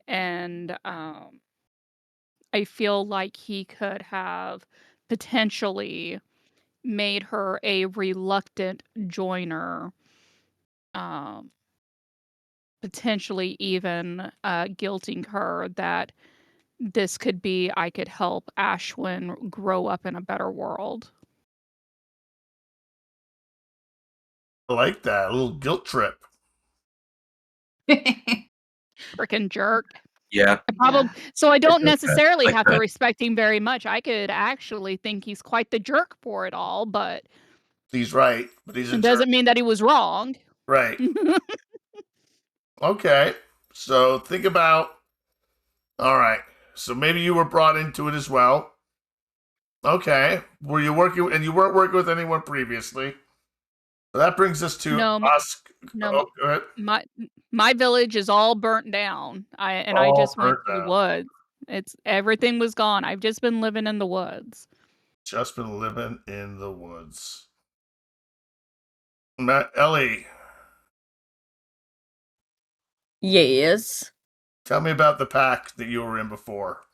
And I feel like he could have potentially made her a reluctant joiner, potentially even guilting her that this could be, I could help Ashwin grow up in a better world. I like that. A little guilt trip. Frickin' jerk. Yeah. So I don't Yeah, necessarily like have to that. respect him very much. I could actually think he's quite the jerk for it all, but He's right, but he's a it jerk. doesn't mean that he was wrong. Right. Okay. So think about. All right. So maybe you were brought into it as well. Okay. Were you working, and you weren't working with anyone previously? So that brings us to No, us. no, Go ahead. my village is all burnt down. I All just went burnt to the down. woods. Everything was gone. I've just been living in the woods. Just been living in the woods. Ellie, Yes. tell me about the pack that you were in before,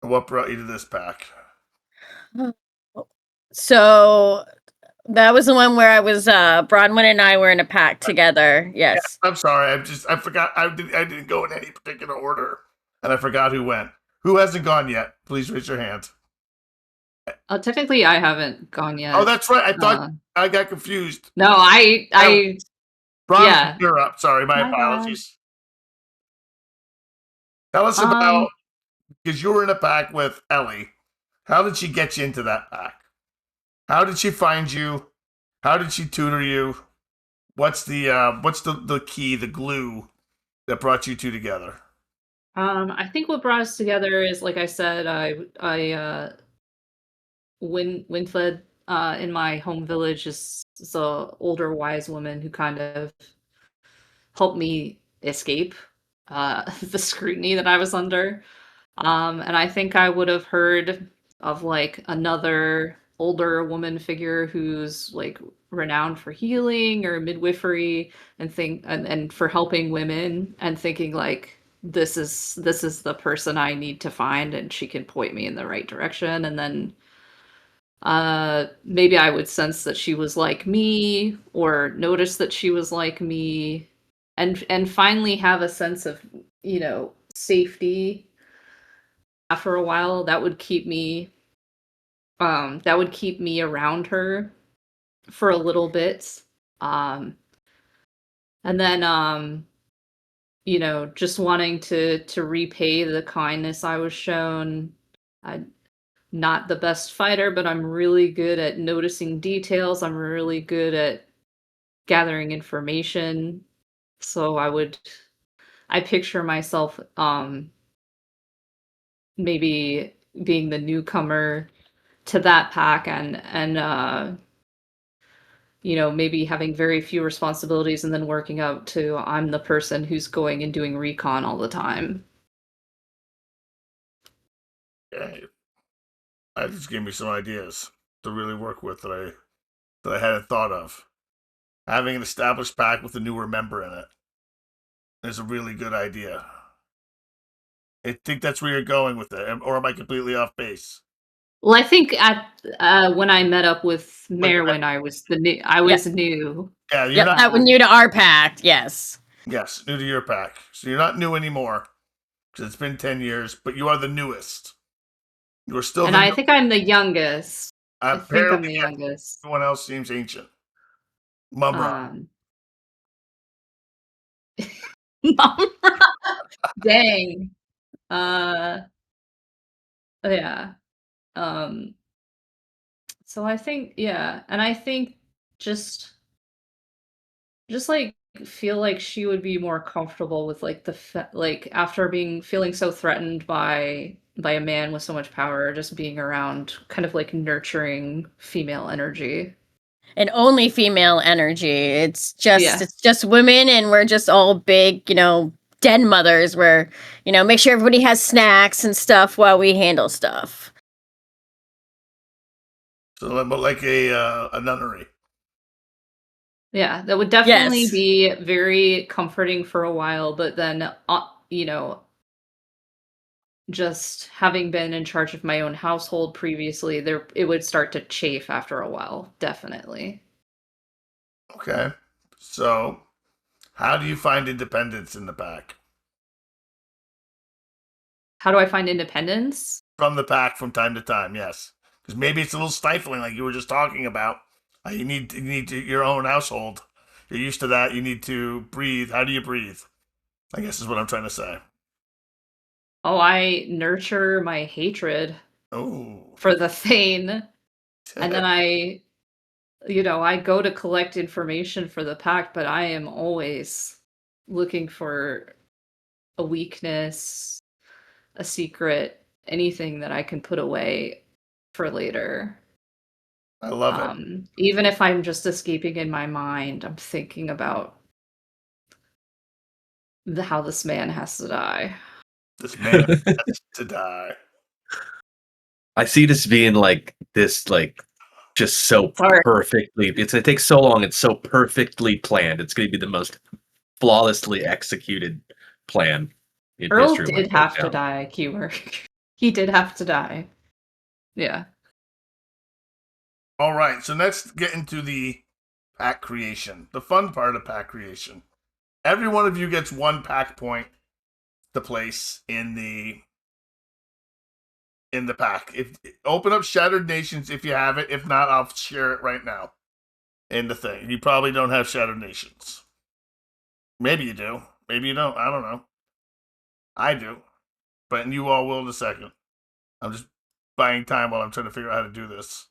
and what brought you to this pack. So that was the one where I was Bronwyn and I were in a pack together. Yes. I'm sorry. I forgot. I didn't go in any particular order, and I forgot who went. Who hasn't gone yet? Please raise your hand. Technically, I haven't gone yet. Oh, that's right. I thought I got confused. No, I Bronze, yeah. you're up. Sorry, my My bad. apologies. Tell us about, because you were in a pack with Ellie. How did she get you into that pack? How did she find you? How did she tutor you? What's the key, the glue that brought you two together? I think what brought us together is, like I said, Winfled in my home village is an older wise woman who kind of helped me escape the scrutiny that I was under. And I think I would have heard of like another older woman figure who's like renowned for healing or midwifery and for helping women, and thinking like this is the person I need to find and she can point me in the right direction. And then maybe I would sense that she was like me or notice that she was like me. and finally have a sense of, safety after a while. That would keep me around her for a little bit. And then just wanting to repay the kindness I was shown. I'm not the best fighter, but I'm really good at noticing details. I'm really good at gathering information. So I picture myself maybe being the newcomer to that pack, and maybe having very few responsibilities and then working up to I'm the person who's going and doing recon all the time. Okay. That just gave me some ideas to really work with that I hadn't thought of. Having an established pack with a newer member in it is a really good idea. I think that's where you're going with it, or am I completely off base? Well, I think at when I met up with Merwin, I was new. Yeah, you're Yep, not. that was new to our pact. Yes. Yes, new to your pack. So you're not new anymore because it's been 10 years, but you are the newest. You are still And the I think I'm the youngest. I think I'm apparently the youngest. everyone else seems ancient. Mumra. Dang. Yeah. So I think, yeah, and I think just like feel like she would be more comfortable with like like after feeling so threatened by a man with so much power, just being around kind of like nurturing female energy. And only female energy. It's Yeah. just women, and we're just all big, den mothers where, make sure everybody has snacks and stuff while we handle stuff. So, but like a nunnery. Yeah, that would definitely Yes. be very comforting for a while, but then, just having been in charge of my own household previously, it would start to chafe after a while, definitely. Okay. So, how do you find independence in the pack? How do I find independence? From the pack from time to time, yes. Because maybe it's a little stifling, like you were just talking about. You need your own household. You're used to that. You need to breathe. How do you breathe? I guess is what I'm trying to say. Oh, I nurture my hatred Oh. for the Thane, and then I go to collect information for the pack, but I am always looking for a weakness, a secret, anything that I can put away for later. I love it. Even if I'm just escaping in my mind, I'm thinking about how this man has to die. This man has to die. I see this being like this, like just so Sorry. perfectly. It's gonna take so long. It's so perfectly planned. It's gonna be the most flawlessly executed plan in Earl history. when it did goes have to down. die, keyword. He did have to die. Yeah. All right, so let's get into the pack creation. The fun part of pack creation. Every one of you gets one pack point to place in the pack. If open up Shattered Nations if you have it. If not, I'll share it right now in the thing. You probably don't have Shattered Nations. Maybe you do. Maybe you don't. I don't know. I do. But you all will in a second. I'm just buying time while I'm trying to figure out how to do this.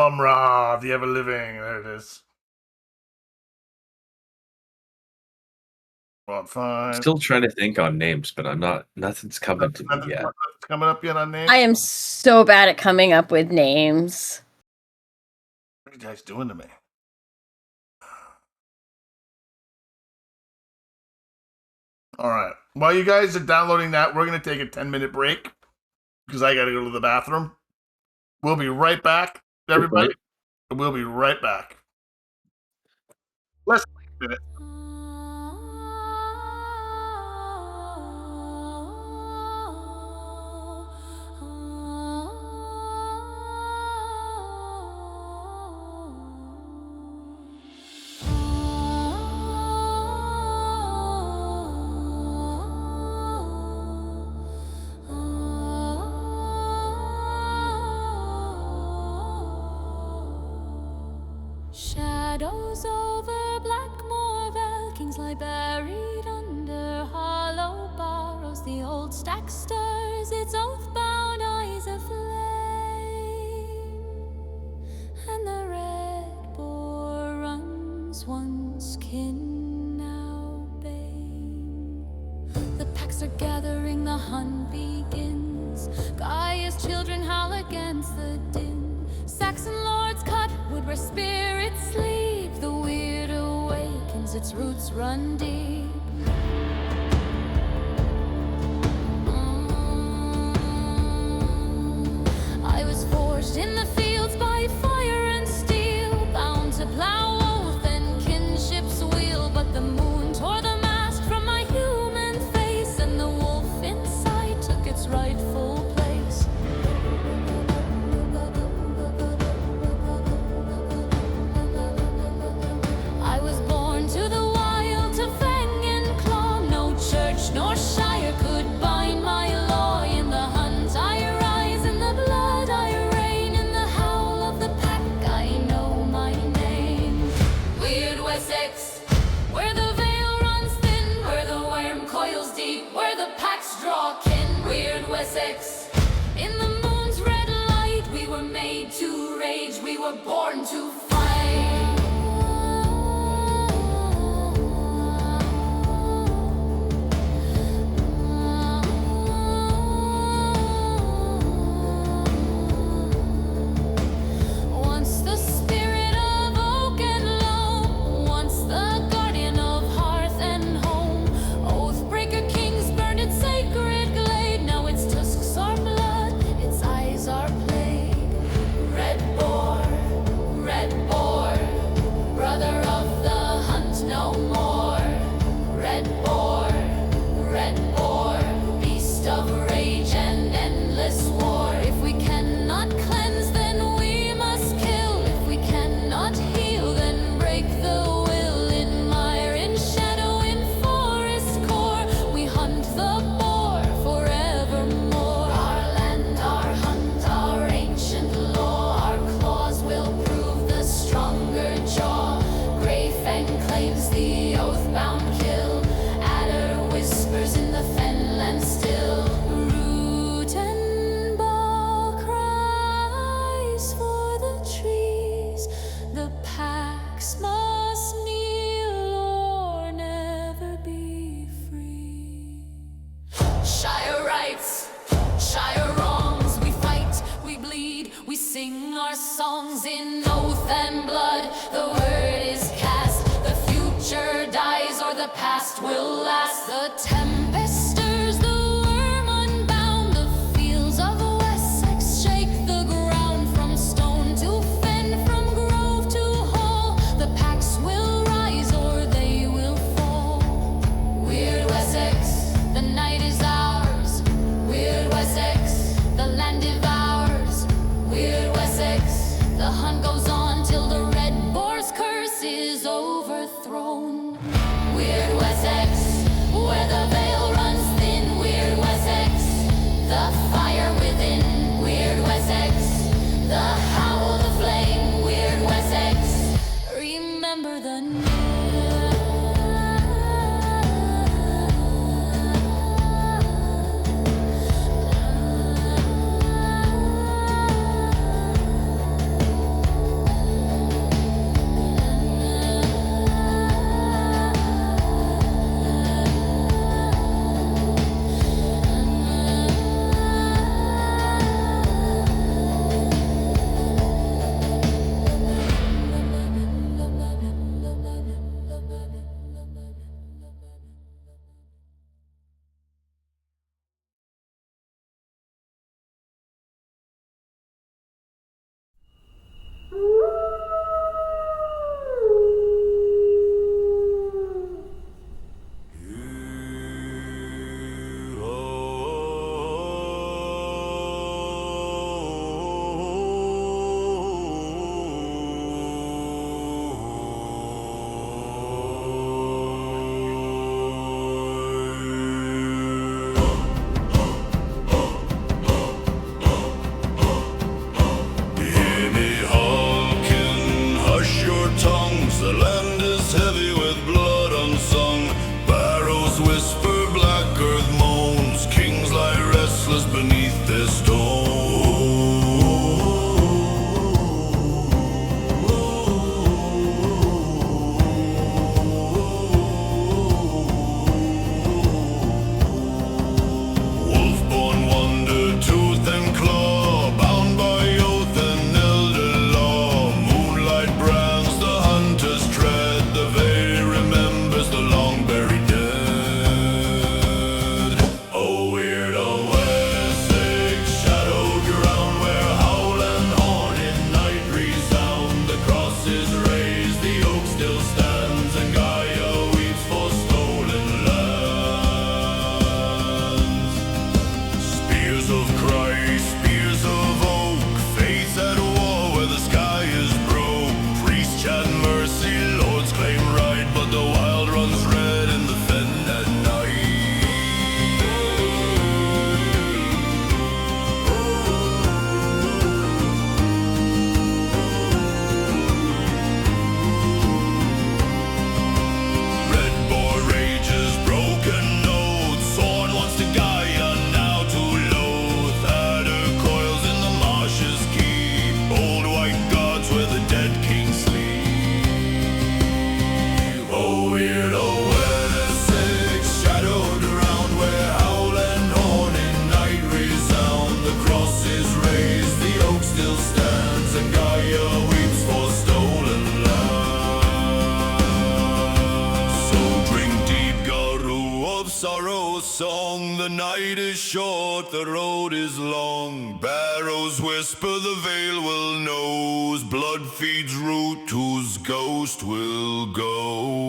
Mumra, the ever living. There it is. Well, fine. Still trying to think on names, but I'm not. Nothing's coming to me yet. Nothing's coming up yet on names? I am so bad at coming up with names. What are you guys doing to me? All right. While you guys are downloading that, we're going to take a 10-minute break because I got to go to the bathroom. We'll be right back, everybody. We'll be right back. Less than a minute. shadows over Blackmore Vale. Kings lie buried under hollow barrows. The old stack stirs its oath-bound eyes aflame, and the red boar runs once kin, now bane. The packs are gathering, the hunt begins. Gaia's children howl against the din. Saxon lords cut wood where spirits sleep. The weird awakens, its roots run deep. I was forged in the fields by fire and steel, bound to plow oath and kinship's wheel. But the moon tore the mask from my human face, and the wolf inside took its rightful place. I was born to the wild, to fang and claw. No church nor shire could bind my law. In the hunt I rise, in the blood I reign. In the howl of the pack I know my name. Weird Wessex, where the veil runs thin, where the worm coils deep, where the packs draw kin. Weird Wessex, in the moon's red light, we were made to rage, we were born to fight. Once the spirit of oak and loam, once the guardian of hearth and home. Oathbreaker kings burned its sacred glade. Now its tusks are blood, its eyes are plague. Red boar, brother of the hunt no more. Red boar, beast of rage and endless war. If we cannot cleanse, then we must kill. If we cannot heal, then break the will. In mire, in shadow, in forest core, we hunt the boar forevermore. Our land, our hunt, our ancient law. Our claws will prove the stronger jaw. Grey Fang claims the oath-bound kill. Adder whispers in the fenland still. Root and ball cries for the trees. The packs must kneel or never be free. Shire rights, Shire wrongs, we fight, we bleed, we sing our songs in oath and blood. The word is cast, the future dies or the past will last. The tempest stirs, the worm unbound. The fields of Wessex shake the ground. From stone to fen, from grove to hall, the packs will rise or they will fall. Weird Wessex, the night is ours. Weird Wessex, the land devours. Weird Wessex, the hunt goes on till the red boar's curse is overthrown. Weird Wessex, where the veil whisper, black earth moans. Kings lie restless beneath their Wolf-born wonder, tooth and claw, bound by oath and elder law. Moonlight brands the hunter's tread, the veil remembers the long buried dead. Oh, weird old Wessex, shadowed ground where howl and horn in night resound. The cross is raised, the oak still stands, and Gaia weeps for stolen lands. Spears of Christ, spears of oak, faith at war where the sky is broke. Priests chant mercy, lords claim right, but the wild runs red in the fen at Red boar rages, broken notes. Sworn once to Gaia, now to Loath. Adder coils in the marshes keep. Old white gods where the dead kings sleep. Oh, weird old Wessex, shadowed around where howl and horn in night resound. The cross is raised, the oak still stands, and Gaia weeps for stolen land. So drink deep, Garu of sorrow song. The night is short, the road is long. Barrows whisper, the veil will knows. Blood feeds root, whose ghost will go.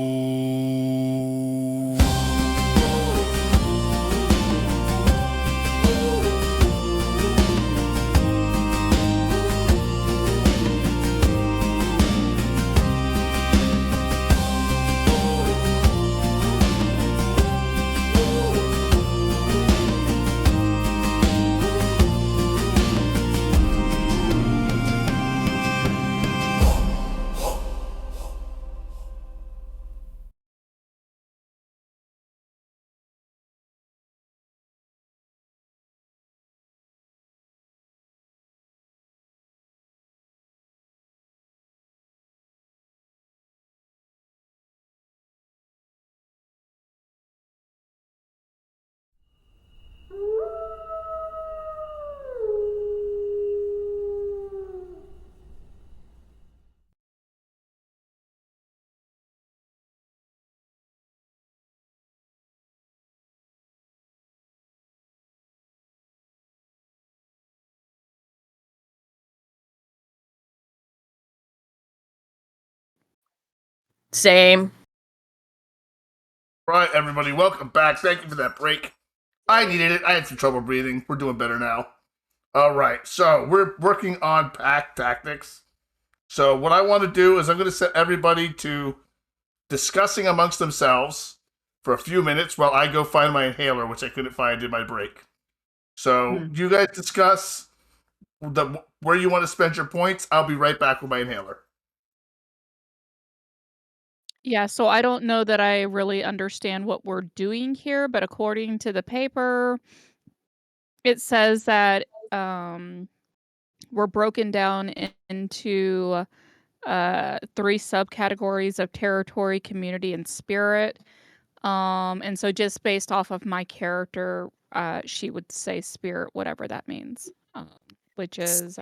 Same. Right, everybody, welcome back. Thank you for that break. I needed it. I had some trouble breathing. We're doing better now. All right, so we're working on pack tactics. So what I want to do is I'm going to set everybody to discussing amongst themselves for a few minutes while I go find my inhaler, which I couldn't find in my break. So you guys discuss where you want to spend your points. I'll be right back with my inhaler. Yeah, so I don't know that I really understand what we're doing here, but according to the paper, it says that we're broken down into 3 subcategories of territory, community, and spirit. And so just based off of my character, she would say spirit, whatever that means, which is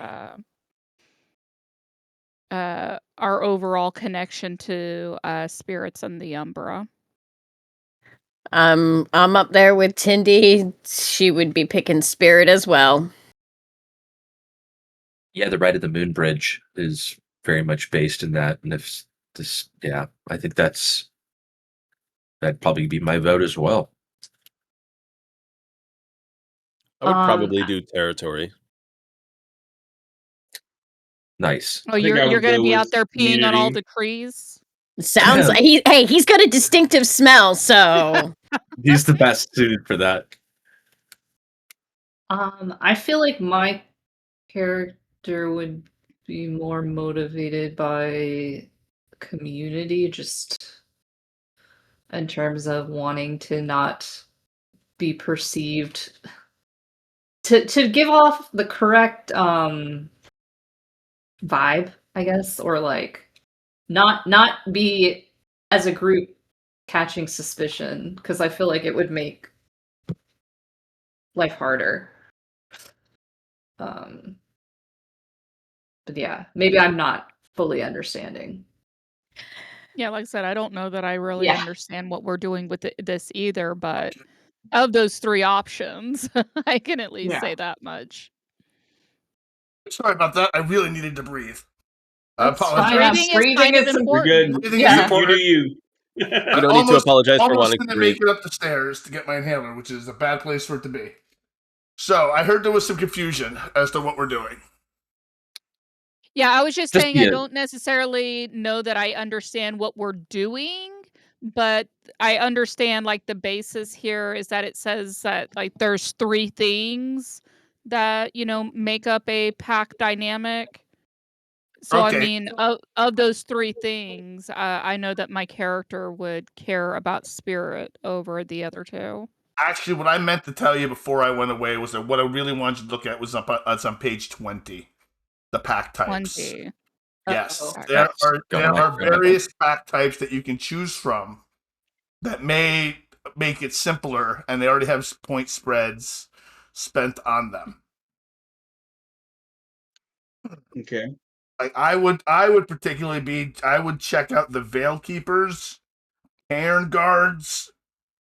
our overall connection to spirits and the Umbra. I'm up there with Tindy. She would be picking spirit as well. Yeah, the Rite of the Moon Bridge is very much based in that, and if this, yeah, I think that'd probably be my vote as well. I would probably do territory. Nice. Oh, you're going to be out there peeing on all the trees? Sounds like he's got a distinctive smell, so He's the best suited for that. I feel like my character would be more motivated by community, just in terms of wanting to not be perceived to give off the correct vibe, I guess, or like not be as a group catching suspicion, because I feel like it would make life harder. But yeah, maybe I'm not fully understanding. Yeah, like I said, I don't know that I really Yeah. understand what we're doing with this either, but of those 3 options, I can at least Yeah. say that much. Sorry about that. I really needed to breathe. I That's apologize. fine. Breathing is Breathing kind of is You're important. good. Breathing is Yeah. You do important. you. You don't need to apologize for wanting to Gonna breathe. make it up the stairs to get my inhaler, which is a bad place for it to be. So I heard there was some confusion as to what we're doing. Yeah, I was just Just saying I be a- don't necessarily know that I understand what we're doing, but I understand, like, the basis here is that it says that, like, there's 3 things that, make up a pack dynamic. So, I Okay. mean, of those 3 things, I know that my character would care about spirit over the other 2. Actually, what I meant to tell you before I went away was that what I really wanted you to look at was on page 20, the pack types. 20. Yes, Uh-oh. there Going are like that. various pack types that you can choose from that may make it simpler, and they already have point spreads spent on them. Okay. Like I would particularly I would check out the Veil Keepers, Cairn Guards,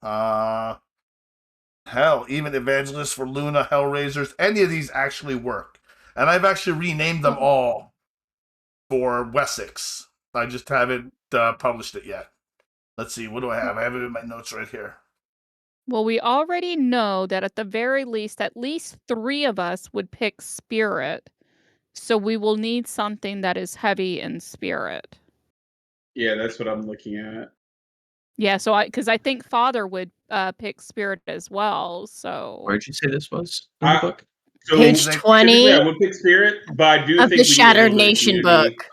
hell, even Evangelists for Luna, Hellraisers. Any of these actually work, and I've actually renamed them all for Wessex. I just haven't published it yet. Let's see, what do I have? I have it in my notes right here. Well, we already know that at the very least, at least 3 of us would pick spirit. So we will need something that is heavy in spirit. Yeah, that's what I'm looking at. Yeah, so because I think Father would pick spirit as well. So Where'd you say this was in the I- book? So Page they- 20 typically I would pick spirit, but I do of think the we need a Shattered little bit of Nation community. book.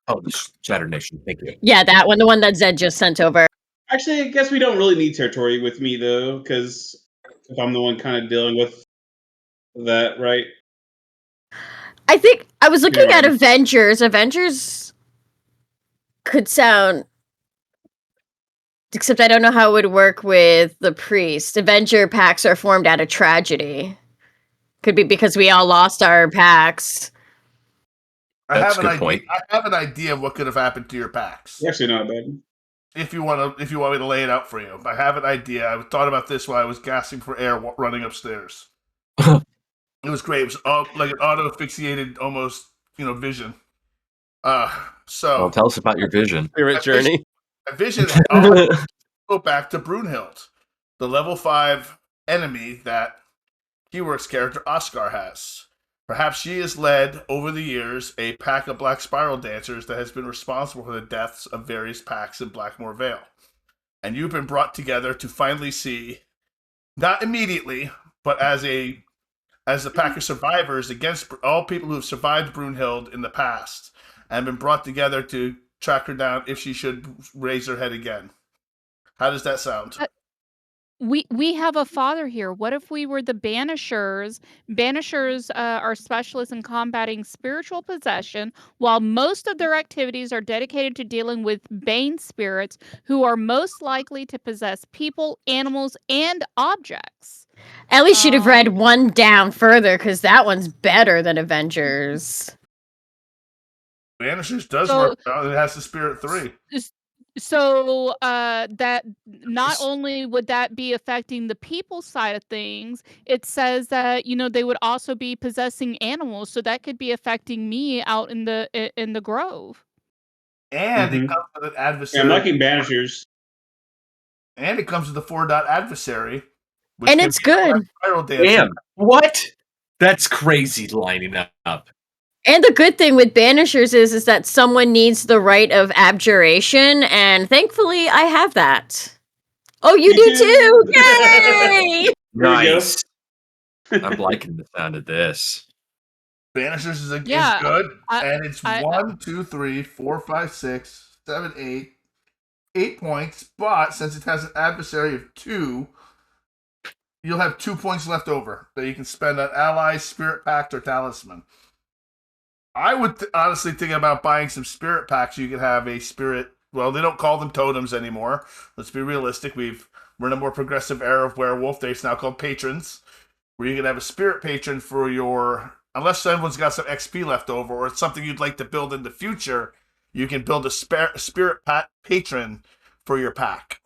Oh, the Shattered Nation. Thank you. Yeah, that one, the one that Zed just sent over. Actually, I guess we don't really need territory with me though, because if I'm the one kind of dealing with that, right? I think I was looking You're at right. Avengers. Avengers could sound, except I don't know how it would work with the priest. Avenger packs are formed out of tragedy. Could be because we all lost our packs. That's a good point. I have an idea of what could have happened to your packs. Actually, not bad. If you want me to lay it out for you, I have an idea. I thought about this while I was gasping for air running upstairs. It was great. It was like an auto asphyxiated almost vision. So Well, tell us about your vision. Spirit journey. a vision. Go back to Brunhild, the level 5 enemy that Keyworks character Oscar has. Perhaps she has led, over the years, a pack of Black Spiral Dancers that has been responsible for the deaths of various packs in Blackmoor Vale. And you've been brought together to finally see, not immediately, but as the pack of survivors against all people who have survived Brunhild in the past, and been brought together to track her down if she should raise her head again. How does that sound? we have a father here. What if we were the Banishers? Banishers are specialists in combating spiritual possession, while most of their activities are dedicated to dealing with Bane spirits who are most likely to possess people, animals, and objects. Ellie should have read one down further because that one's better than Avengers. Banishers does work. It has the Spirit 3. So that not only would that be affecting the people side of things, it says that they would also be possessing animals, so that could be affecting me out in the grove. And it comes with an adversary. Yeah, I'm liking Banishers. And it comes with a 4-dot adversary. And it's good. Damn. What? That's crazy lining up. And the good thing with Banishers is that someone needs the rite of abjuration, and thankfully I have that. Oh, you do too! Yay! Nice. I'm liking the sound of this. Banishers is good, and it's 1, 2, 3, 4, 5, 6, 7, 8, 8 points, but since it has an adversary of 2, you'll have 2 points left over that you can spend on allies, spirit pact, or talisman. I would honestly think about buying some spirit packs. You could have a spirit. Well, they don't call them totems anymore. Let's be realistic. We're in a more progressive era of werewolf. They're now called patrons, where you can have a spirit patron for your. Unless someone's got some XP left over, or it's something you'd like to build in the future, you can build a spirit patron for your pack.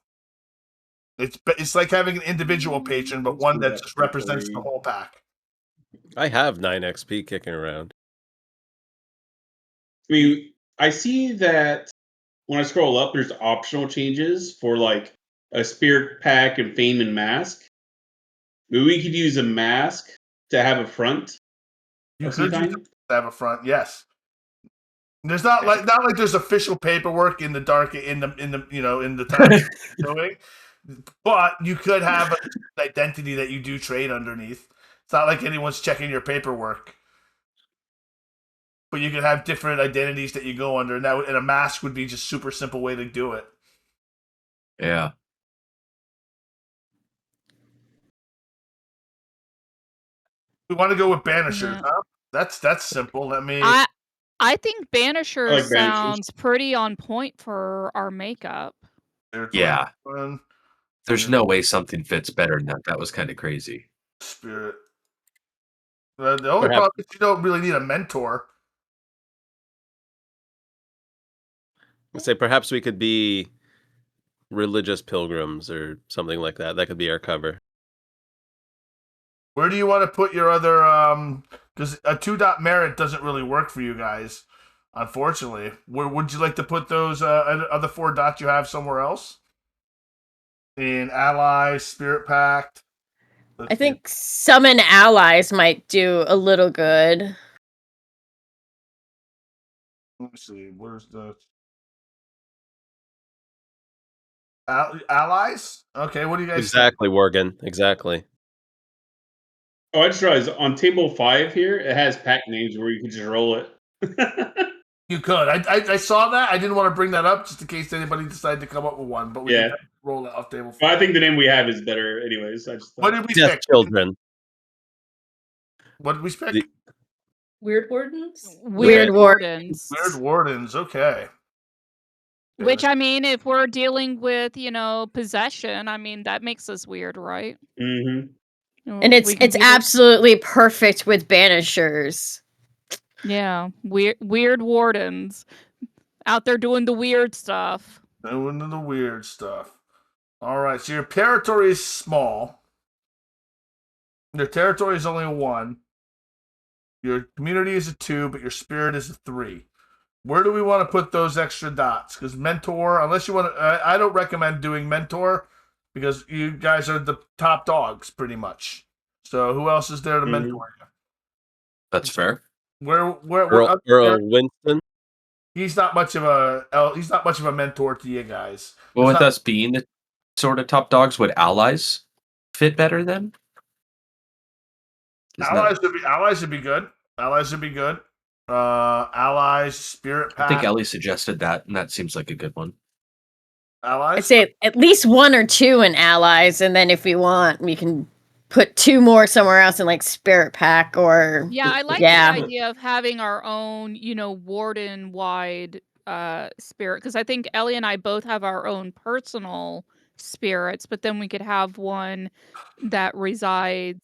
It's like having an individual patron, but one that just represents the whole pack. I have 9 XP kicking around. I mean, I see that when I scroll up, there's optional changes for like a spirit pack and fame and mask. Maybe we could use a mask to have a front. You of some could use kind. it to have a front, yes. There's not like there's official paperwork in the dark in the time doing, but you could have an identity that you do trade underneath. It's not like anyone's checking your paperwork, but you could have different identities that you go under, and a mask would be just super simple way to do it. Yeah. We want to go with banishers, Yeah. huh? That's simple. Let me. I think Banisher I like Banishers. sounds pretty on point for our makeup. Yeah. One, There's no way something fits better than that. That was kind of crazy. spirit. The only Perhaps- problem is you don't really need a mentor. I say perhaps we could be religious pilgrims or something like that. That could be our cover. Where do you want to put your other because a 2-dot merit doesn't really work for you guys, unfortunately. Where would you like to put those other 4 dots you have somewhere else? In allies, spirit pact. I think summon allies might do a little good. Let me see. Where's the allies? Okay, what do you guys Exactly, Worgen. Exactly. Oh, I just realized on table 5 here, it has pack names where you can just roll it. You could. I saw that. I didn't want to bring that up just in case anybody decided to come up with one, but we Yeah. can roll it off table 5. But I think the name we have is better, anyways. I just What thought. did we Death pick? children. What did we pick? The- Weird Wardens? Weird Wardens. Weird Wardens. Okay. Which, I mean, if we're dealing with, possession, I mean, that makes us weird, right? Mm-hmm. And it's We can be absolutely perfect with banishers. Yeah, weird wardens out there doing the weird stuff. Doing the weird stuff. All right, so your territory is small. Your territory is only a 1. Your community is a 2, but your spirit is a 3. Where do we want to put those extra dots? Because mentor, unless you want to, I don't recommend doing mentor because you guys are the top dogs pretty much. So who else is there to mentor you? That's fair. Where Earl Winston. he's not much of a mentor to you guys. Well, It's with not- us being the sort of top dogs, would allies fit better then? Isn't that- allies would be good. Allies would be good. Allies, spirit I pack. think Ellie suggested that, and that seems like a good one. Allies. I'd say at least 1 or 2 in allies, and then if we want, we can put 2 more somewhere else in like spirit pack or Yeah, I like yeah. the idea of having our own, warden wide spirit, because I think Ellie and I both have our own personal spirits, but then we could have one that resides,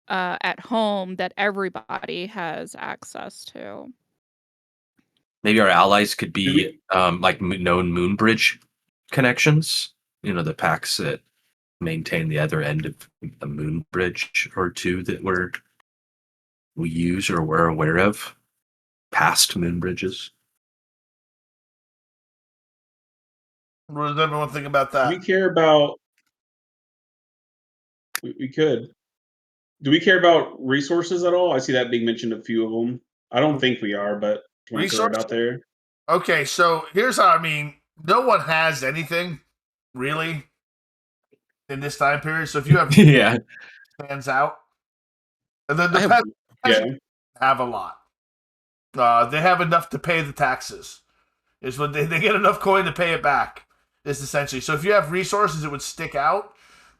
at home that everybody has access to. Maybe our allies could be like known Moonbridge connections. The packs that maintain the other end of a Moonbridge or 2 that we use or we're aware of. Past Moonbridges. What does everyone think about Do that? we care about? We could. Do we care about resources at all? I see that being mentioned a few of them. I don't think we are, but just want to throw it out there. Okay, so here's how no one has anything really in this time period. So if you have Yeah. stands out, and then the I have- peasants have a lot. They have enough to pay the taxes. Is when they get enough coin to pay it back. Is essentially. So if you have resources, it would stick out,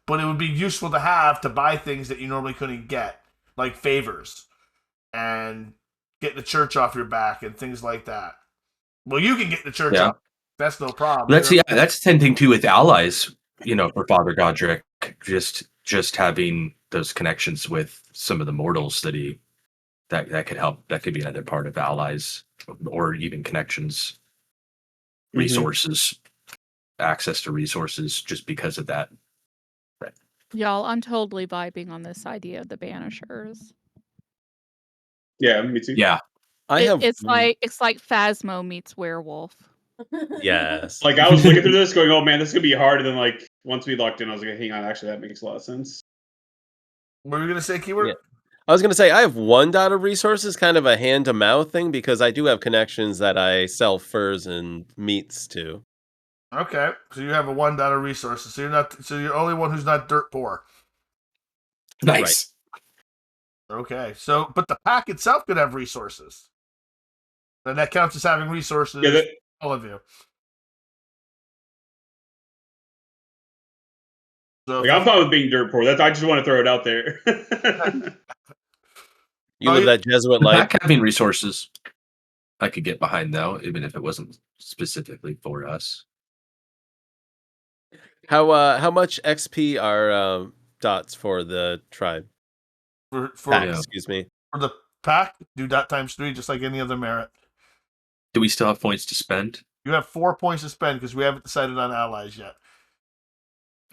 but it would be useful to have to buy things that you normally couldn't get, like favors and get the church off your back and things like that. Well, you can get the church off. That's no problem. That's that's the same thing too with allies. For Father Godric, just having those connections with some of the mortals that could help. That could be another part of allies, or even connections, resources, access to resources, just because of that. Y'all, I'm totally vibing on this idea of the Banishers. Yeah, me too. Yeah, It's like Phasmo meets werewolf. Yes. Like I was looking through this, going, "Oh man, this is gonna be hard." And then, like, once we locked in, I was like, "Hang on, actually, that makes a lot of sense." What were you gonna say, keyword? Yeah. I was going to say, I have 1 dot of resources, kind of a hand-to-mouth thing, because I do have connections that I sell furs and meats to. Okay, so you have a 1 dot of resources. So you're only one who's not dirt poor. nice. Okay, so but the pack itself could have resources, and that counts as having resources. Yeah, all of you. So like, I'm fine with being dirt poor. I just want to throw it out there. You live that Jesuit The life. pack having resources, I could get behind though, even if it wasn't specifically for us. How much XP are dots for the tribe? for Pack, excuse me. for the pack, do dot times 3, just like any other merit. Do we still have points to spend? You have 4 points to spend because we haven't decided on allies yet.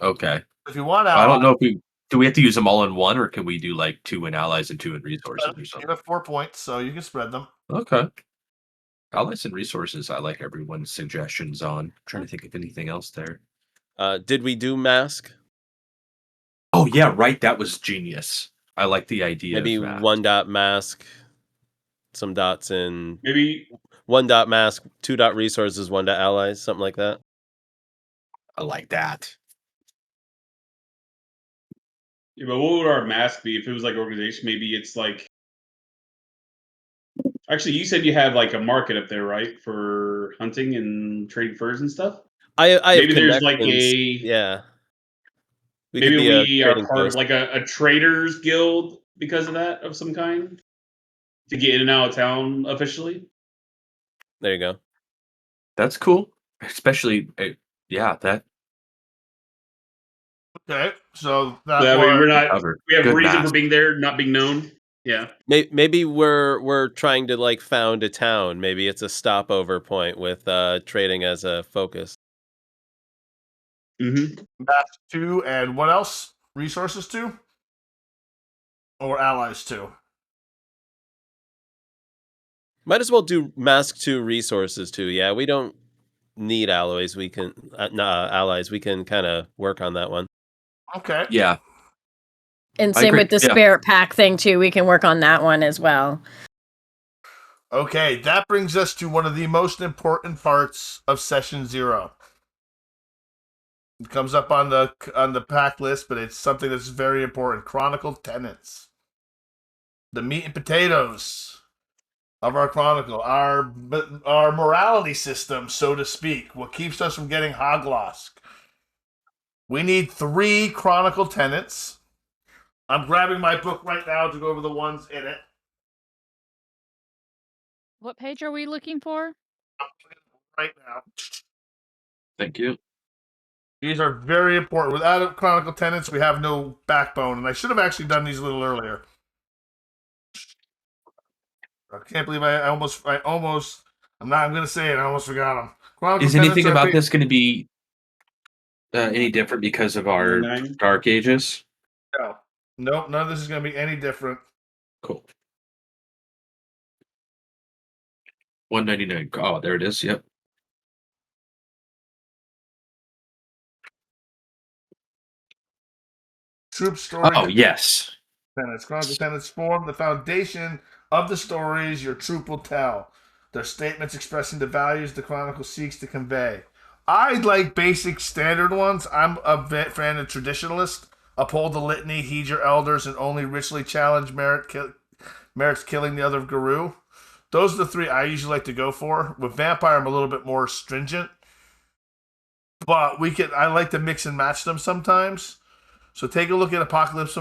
Okay. If you want allies, I don't know if do we have to use them all in one, or can we do like 2 in allies and 2 in resources or you something? have 4 points, so you can spread them. Okay. Allies and resources, I like everyone's suggestions on. I'm trying to think of anything else there. Did we do mask? Oh yeah, right. That was genius. I like the idea. Maybe of mask. 1 dot mask, some dots in. Maybe 1 dot mask, 2 dot resources, 1 dot allies, something like that. I like that. Yeah, but what would our mask be if it was like organization? Maybe it's like. Actually, you said you have like a market up there, right, for hunting and trading furs and stuff. I Maybe have there's like connections. Yeah. Maybe could be a we are trading part of post. like a traders guild because of that, of some kind, to get in and out of town officially. There you go. That's cool. Especially, yeah, that Okay, so So that way we're not. covered. We have Good reason for mask. being there, not being known. Yeah. Maybe we're trying to like found a town. Maybe it's a stopover point with trading as a focus. Mm-hmm. mask 2 and what else? Resources 2? Or allies 2? Might as well do mask 2 resources too. Yeah, we don't need alloys. We can allies. We can kind of work on that one. Okay. Yeah. And I same agree, with the yeah. spirit pack thing too. We can work on that one as well. Okay, that brings us to one of the most important parts of session 0. It comes up on the pack list, but it's something that's very important. Chronicle tenets. The meat and potatoes of our chronicle, our morality system, so to speak. What keeps us from getting hoglosk. We need 3 chronicle tenets. I'm grabbing my book right now to go over the ones in it. What page are we looking for? Right now. Thank you. These are very important. Without chronicle tenets, we have no backbone. And I should have actually done these a little earlier. I can't believe I'm going to say it. I almost forgot them. Chronicle Is anything tenets are about this going to be any different because of our 99? Dark Ages? No. Nope, none of this is going to be any different. Cool. 199. Oh, there it is. Yep. Troop story Oh, yes. tenets. Chronicle tenets form the foundation of the stories your troop will tell. They're statements expressing the values the chronicle seeks to convey. I like basic standard ones. I'm a fan of traditionalist. Uphold the litany, heed your elders, and only richly challenge merits killing the other guru. Those are the three I usually like to go for. With vampire, I'm a little bit more stringent, but I like to mix and match them sometimes. So take a look at apocalypse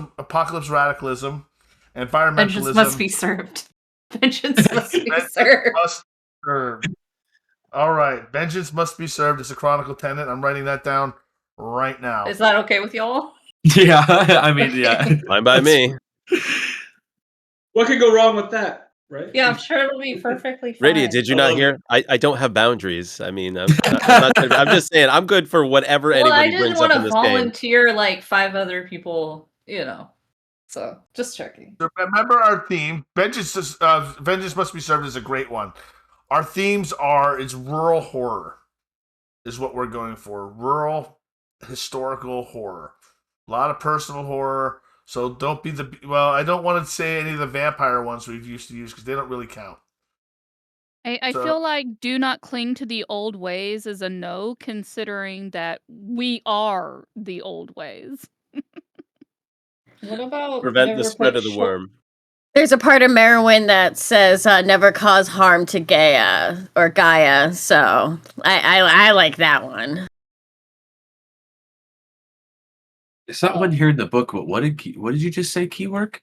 radicalism, environmentalism. Vengeance must be served. Vengeance must be served. Must serve. All right, vengeance must be served. It's a chronicle tenet. I'm writing that down right now. Is that okay with y'all? Yeah, I mean, yeah. Fine by me. What could go wrong with that, right? Yeah, I'm sure it'll be perfectly fine. Radia, did you I not love hear? I don't have boundaries. I mean, I'm just saying, I'm good for whatever Well, I anybody didn't brings up want in to this game. volunteer like 5 other people, you know. So just checking. So remember our theme. Vengeance must be served is a great one. Our themes it's rural horror, is what we're going for. Rural historical horror. A lot of personal horror. So don't be I don't want to say any of the vampire ones we've used to use because they don't really count. I So- feel like do not cling to the old ways is a no, considering that we are the old ways. What about Prevent the never spread put of the short- worm. There's a part of Merowyn that says never cause harm to Gaia, so I like that one. It's not one here in the book, but what did you just say, Keywork?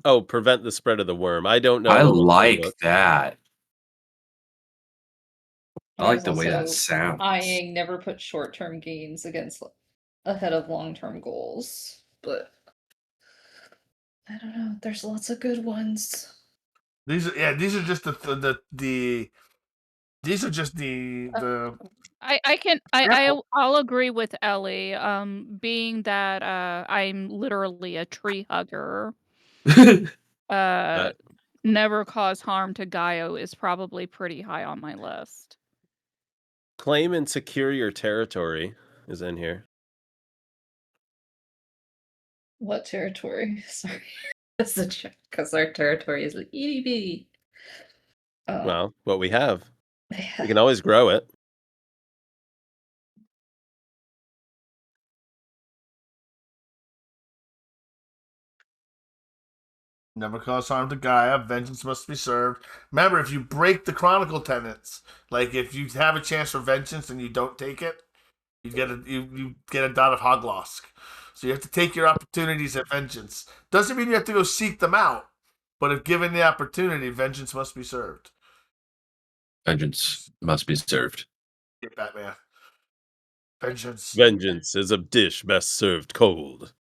Oh, prevent the spread of the worm. I don't know. I what was in the like book. that. I like was the way that also sounds. Eyeing never put short-term gains ahead of long-term goals, but I don't know. There's lots of good ones. These are just the I'll agree with Ellie. Being that I'm literally a tree hugger. Never cause harm to Gaio is probably pretty high on my list. Claim and secure your territory is in here. What territory? Sorry. That's a check, because our territory is like itty bitty. Well, what we have. Yeah. We can always grow it. never cause harm to Gaia. Vengeance must be served. Remember, if you break the chronicle tenets, like if you have a chance for vengeance and you don't take it, you get a dot of Hoglosk. So you have to take your opportunities at vengeance. Doesn't mean you have to go seek them out, but if given the opportunity, vengeance must be served. Vengeance must be served. Yeah, Batman. Vengeance. Vengeance is a dish best served cold.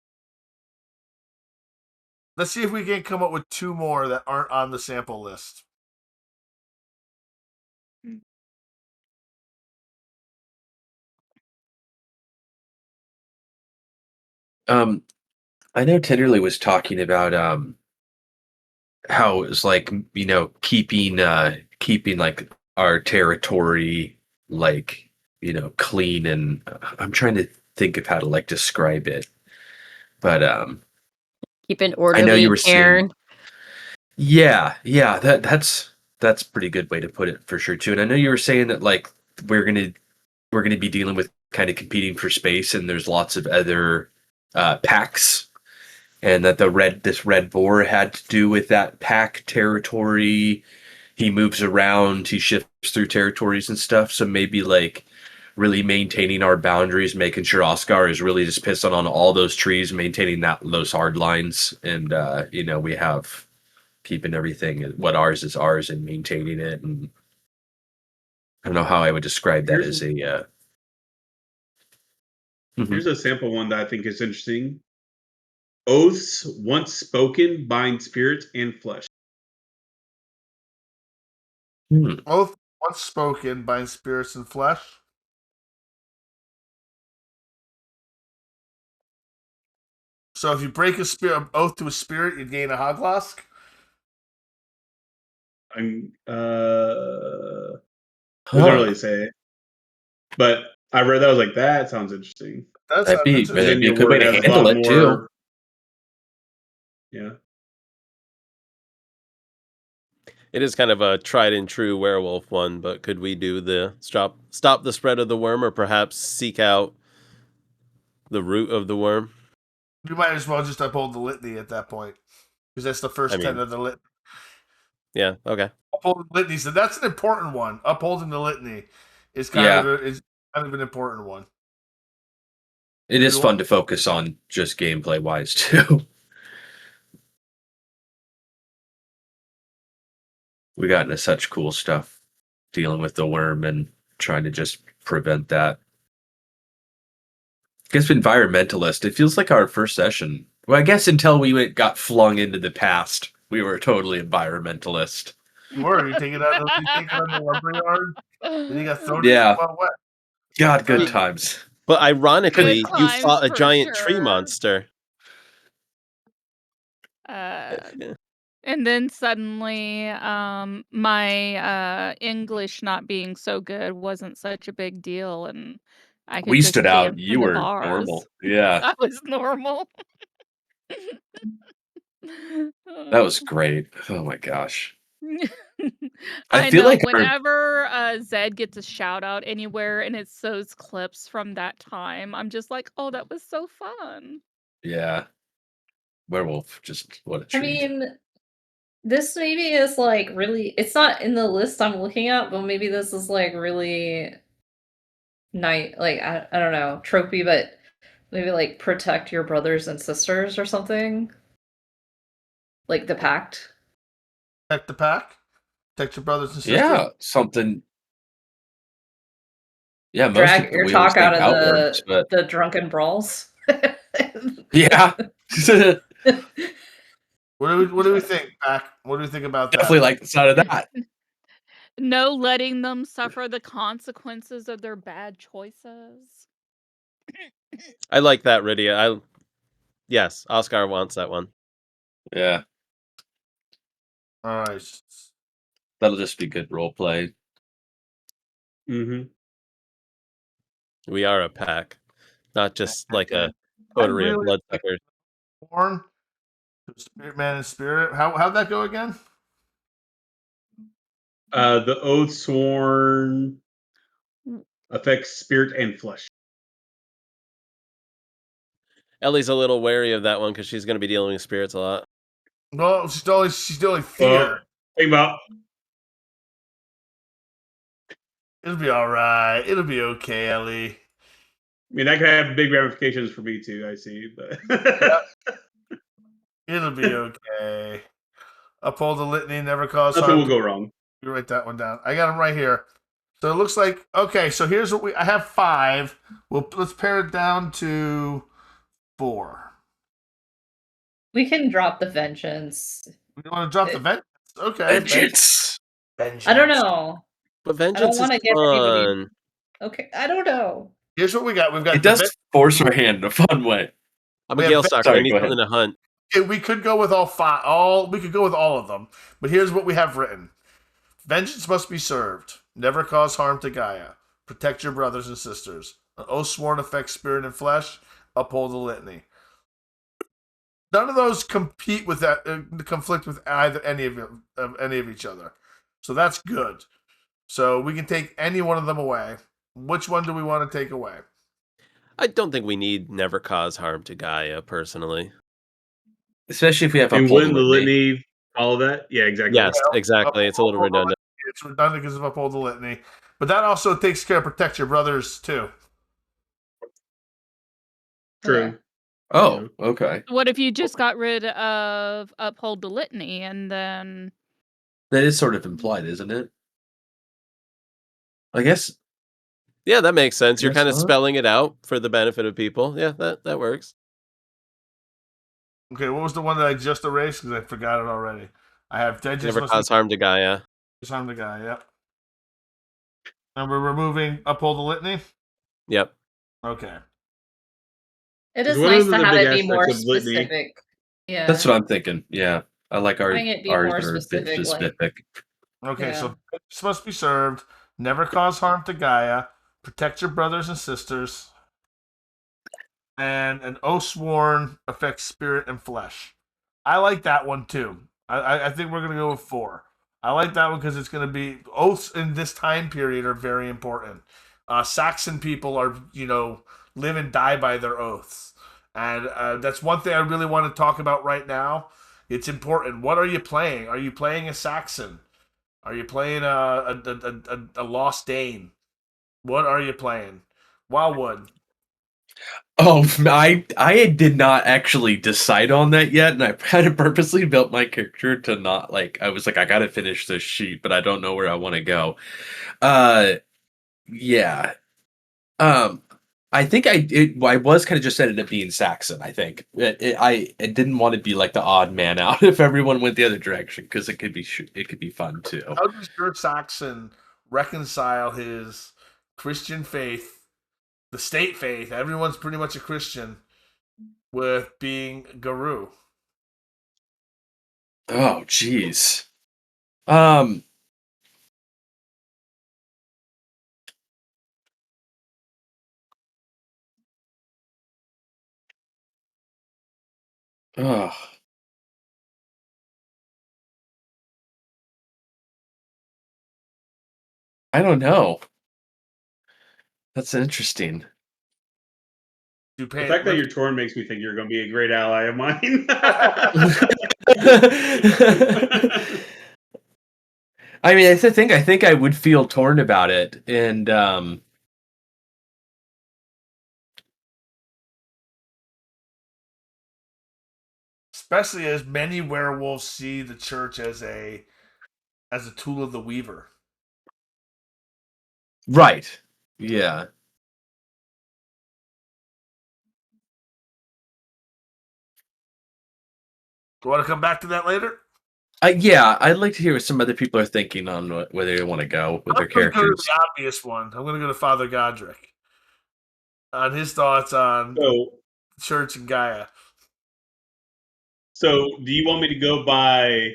Let's see if we can come up with 2 more that aren't on the sample list. I know Tenderly was talking about how it was like, you know, keeping like our territory like, you know, clean, and I'm trying to think of how to like describe it. But Keep an orderly I know you were cairn. saying, yeah, that's a pretty good way to put it for sure too. And I know you were saying that like we're gonna be dealing with kind of competing for space, and there's lots of other packs, and that this red boar had to do with that pack territory. He moves around, he shifts through territories and stuff. So maybe like really maintaining our boundaries, making sure Oscar is really just pissing on all those trees, maintaining those hard lines, and you know, we have keeping everything what ours is ours and maintaining it. And I don't know how I would describe that as a Here's a sample one that I think is interesting. Oaths once spoken bind spirits and flesh. Oath once spoken bind spirits and flesh. So if you break a oath to a spirit, you gain a Hoglosk. I'm doesn't really say, but I read that, I was like, that sounds interesting. That'd be And then a your good way word to has a handle lot it more. too. Yeah. It is kind of a tried and true werewolf one, but could we do the stop the spread of the worm, or perhaps seek out the root of the worm? You might as well just uphold the litany at that point, because that's the first I mean- tenet of the litany. Yeah. Okay. Upholding the litany. So that's an important one. Upholding the litany is kind of an important one. It is fun to focus on just gameplay wise too. We got into such cool stuff dealing with the worm and trying to just prevent that. I guess environmentalist. It feels like our first session. Well, I guess until we got flung into the past, we were totally environmentalist. You were. You take it out of the lumberyard, then you got thrown Yeah. into the Wild West. God, good times. But ironically, Good you times fought a for giant tree sure. monster. And then suddenly, my English not being so good wasn't such a big deal, and I could We just stood out. dance You in the were bars. normal. Yeah. I was normal. That was great. Oh my gosh. I feel know. like Whenever Zed gets a shout out anywhere and it's those clips from that time, I'm just like, oh, that was so fun. Yeah. Werewolf, just what a treat. I mean, this maybe is like really, it's not in the list I'm looking at, but maybe this is like really nice, like, I don't know, tropey, but maybe like protect your brothers and sisters or something. Like the pact. Protect the pack. Protect your brothers and sisters. Yeah, something. Yeah, most Drag of your we always talk out think of outwards, but the drunken brawls. yeah. What do we think, Pack? What do we think about that? Definitely like the sound of that. No letting them suffer the consequences of their bad choices. I like that, Rydia. Yes, Oscar wants that one. Yeah. All right. That'll just be good role play. Mm-hmm. We are a pack, not just like a coterie of bloodsuckers. Born, Spirit Man and Spirit. How'd that go again? The oath sworn affects spirit and flesh. Ellie's a little wary of that one because she's going to be dealing with spirits a lot. No, she's doing fear. Think about. It'll be all right. It'll be okay, Ellie. I mean, that could have big ramifications for me too. I see, but It'll be okay. Uphold the litany, never cause nothing harm. will go wrong. You write that one down. I got them right here. So it looks like okay. So here's what I have 5. Let's pare it down to 4. We can drop the vengeance. You want to drop the vengeance? Okay. Vengeance. Vengeance. I don't know. But vengeance wanna is get fun. anybody- Okay, I don't know. Here's what we got. We've got It does force our hand in a fun way. I'm We a have Gale ven- Stalker. Sorry, I need go ahead. something to hunt. We could go with we could go with all of them. But here's what we have written. Vengeance must be served. Never cause harm to Gaia. Protect your brothers and sisters. An oath sworn affects spirit and flesh. Uphold the litany. None of those compete with that. Conflict with any of each other. So that's good. So we can take any one of them away. Which one do we want to take away? I don't think we need never cause harm to Gaia, personally. Especially if we have And uphold wouldn't the litany all that? Yeah, exactly. Yes, exactly. It's a little redundant. It's redundant because of uphold the litany. But that also takes care of protect your brothers too. True. Oh, okay. What if you just got rid of uphold the litany and then That is sort of implied, isn't it? I guess. Yeah, that makes sense. You're Yes, kind of huh? spelling it out for the benefit of people. Yeah, that works. Okay, what was the one that I just erased because I forgot it already? I have vengeance Never must cause harm to Gaia. be harm the guy. Yep. And we're removing uphold the litany. Yep. Okay. It is One nice of to the have big it be more aspects of litany- specific. Yeah. That's what I'm thinking. Yeah. I like Having it be ours more that are a bit specific, like- specific. Okay, Yeah. so vengeance must be served. Never cause harm to Gaia. Protect your brothers and sisters. And an oath sworn affects spirit and flesh. I like that one too. I think we're gonna go with 4. I like that one because it's gonna be oaths in this time period are very important. Saxon people are live and die by their oaths, and that's one thing I really want to talk about right now. It's important. What are you playing? Are you playing a Saxon? Are you playing a Lost Dane? What are you playing? Wildwood. Oh, I did not actually decide on that yet, and I kind of purposely built my character to not like. I was like, I gotta finish this sheet, but I don't know where I want to go. Uh, yeah. Um, I think I was kind of just ended up being Saxon. I think I didn't want to be like the odd man out if everyone went the other direction because it could be fun too. How does your Saxon reconcile his Christian faith, the state faith? Everyone's pretty much a Christian, with being Guru. Oh, jeez. Um. Oh, I don't know. That's interesting. You The pay fact that you're torn makes me think you're going to be a great ally of mine. I mean, I think I would feel torn about it, and especially as many werewolves see the church as a tool of the weaver. right, yeah. You want to come back to that later? Yeah, I'd like to hear what some other people are thinking on where they want to go with their I'm going to go to characters. the obvious one. I'm going to go to Father Godric on his thoughts on so, church and Gaia. so do you want me to go by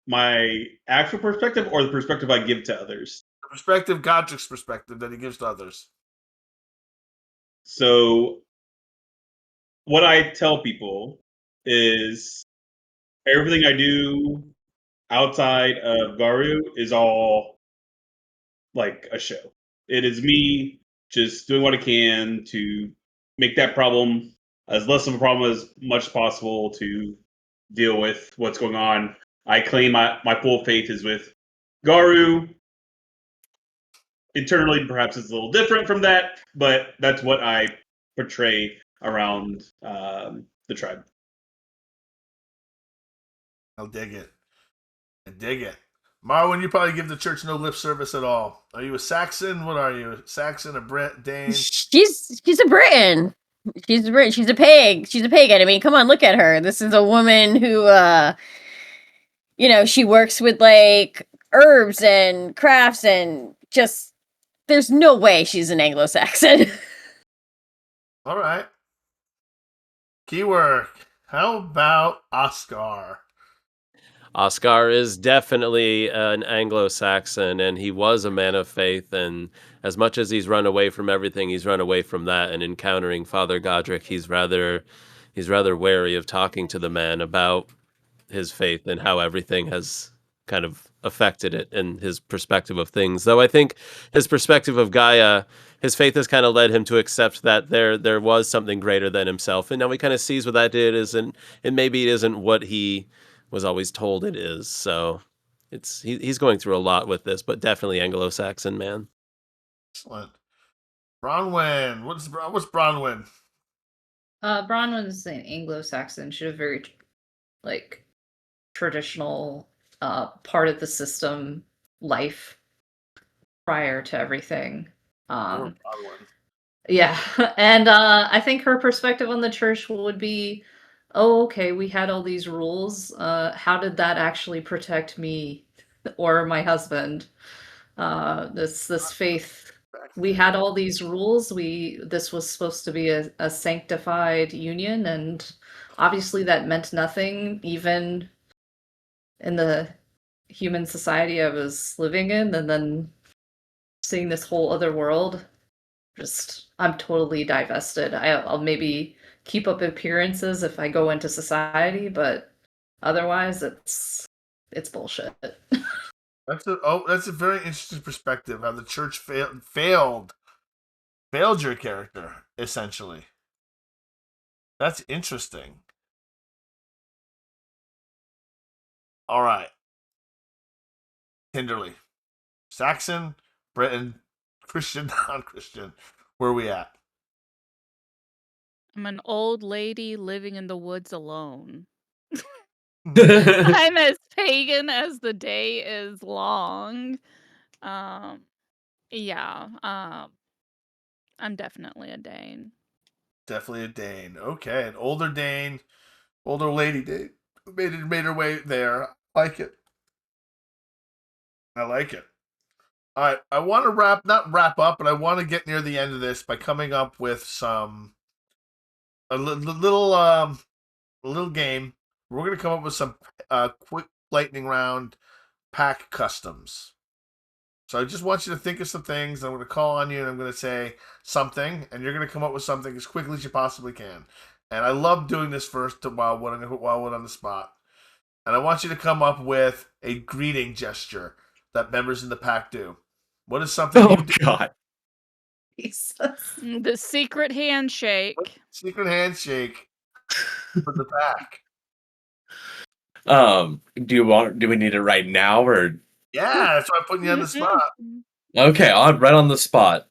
my actual perspective or the perspective I give to others? The perspective, Godric's perspective that he gives to others. So what I tell people is everything I do outside of Garu is all like a show. It is me just doing what I can to make that problem as less of a problem as much as possible to deal with what's going on. I claim my full faith is with Garu. Internally, perhaps it's a little different from that, but that's what I portray around the tribe. I'll dig it. I dig it. Marwin, you probably give the church no lip service at all. Are you a Saxon? What are you? A Saxon, a Brit, Dane? She's a Briton. She's a Brit. She's a pig. She's a pagan. I mean, come on, look at her. This is a woman who, she works with like herbs and crafts and just. There's no way she's an Anglo-Saxon. All right. Keyword. How about Oscar? Oscar is definitely an Anglo-Saxon, and he was a man of faith. And as much as he's run away from everything, he's run away from that. And encountering Father Godric, he's rather wary of talking to the man about his faith and how everything has kind of affected it and his perspective of things. Though I think his perspective of Gaia, his faith has kind of led him to accept that there was something greater than himself, and now he kind of sees what that is, and maybe it isn't what he was always told it is. So he's going through a lot with this, but definitely Anglo-Saxon man. Excellent. Bronwyn. What's Bronwyn? Bronwyn's an Anglo-Saxon. She's a very like traditional part of the system life prior to everything. Bronwyn. Yeah, and I think her perspective on the church would be, oh, okay, we had all these rules. How did that actually protect me or my husband? This faith. We had all these rules. This was supposed to be a sanctified union, and obviously that meant nothing, even in the human society I was living in, and then seeing this whole other world. Just, I'm totally divested. I'll maybe keep up appearances if I go into society, but otherwise it's bullshit. That's a very interesting perspective. How the church failed your character essentially. That's interesting. All right. Kinderly. Saxon, Britain, Christian, non-Christian. Where are we at? I'm an old lady living in the woods alone. I'm I'm as pagan as the day is long. Yeah, I'm definitely a Dane. Definitely a Dane. Okay, an older Dane, older lady Dane. Made her way there. I like it. I like it. All right, I want to not wrap up, but I want to get near the end of this by coming up with a little game. We're gonna come up with some quick lightning round pack customs. So I just want you to think of some things. I'm going to call on you, and I'm going to say something, and you're going to come up with something as quickly as you possibly can. And I love doing this first while we're on the spot. And I want you to come up with a greeting gesture that members in the pack do. What is something Oh you do? God. Jesus. The secret handshake. Secret handshake for the pack. Do we need it right now or Yeah, that's why I'm putting you on the spot. okay, right on the spot.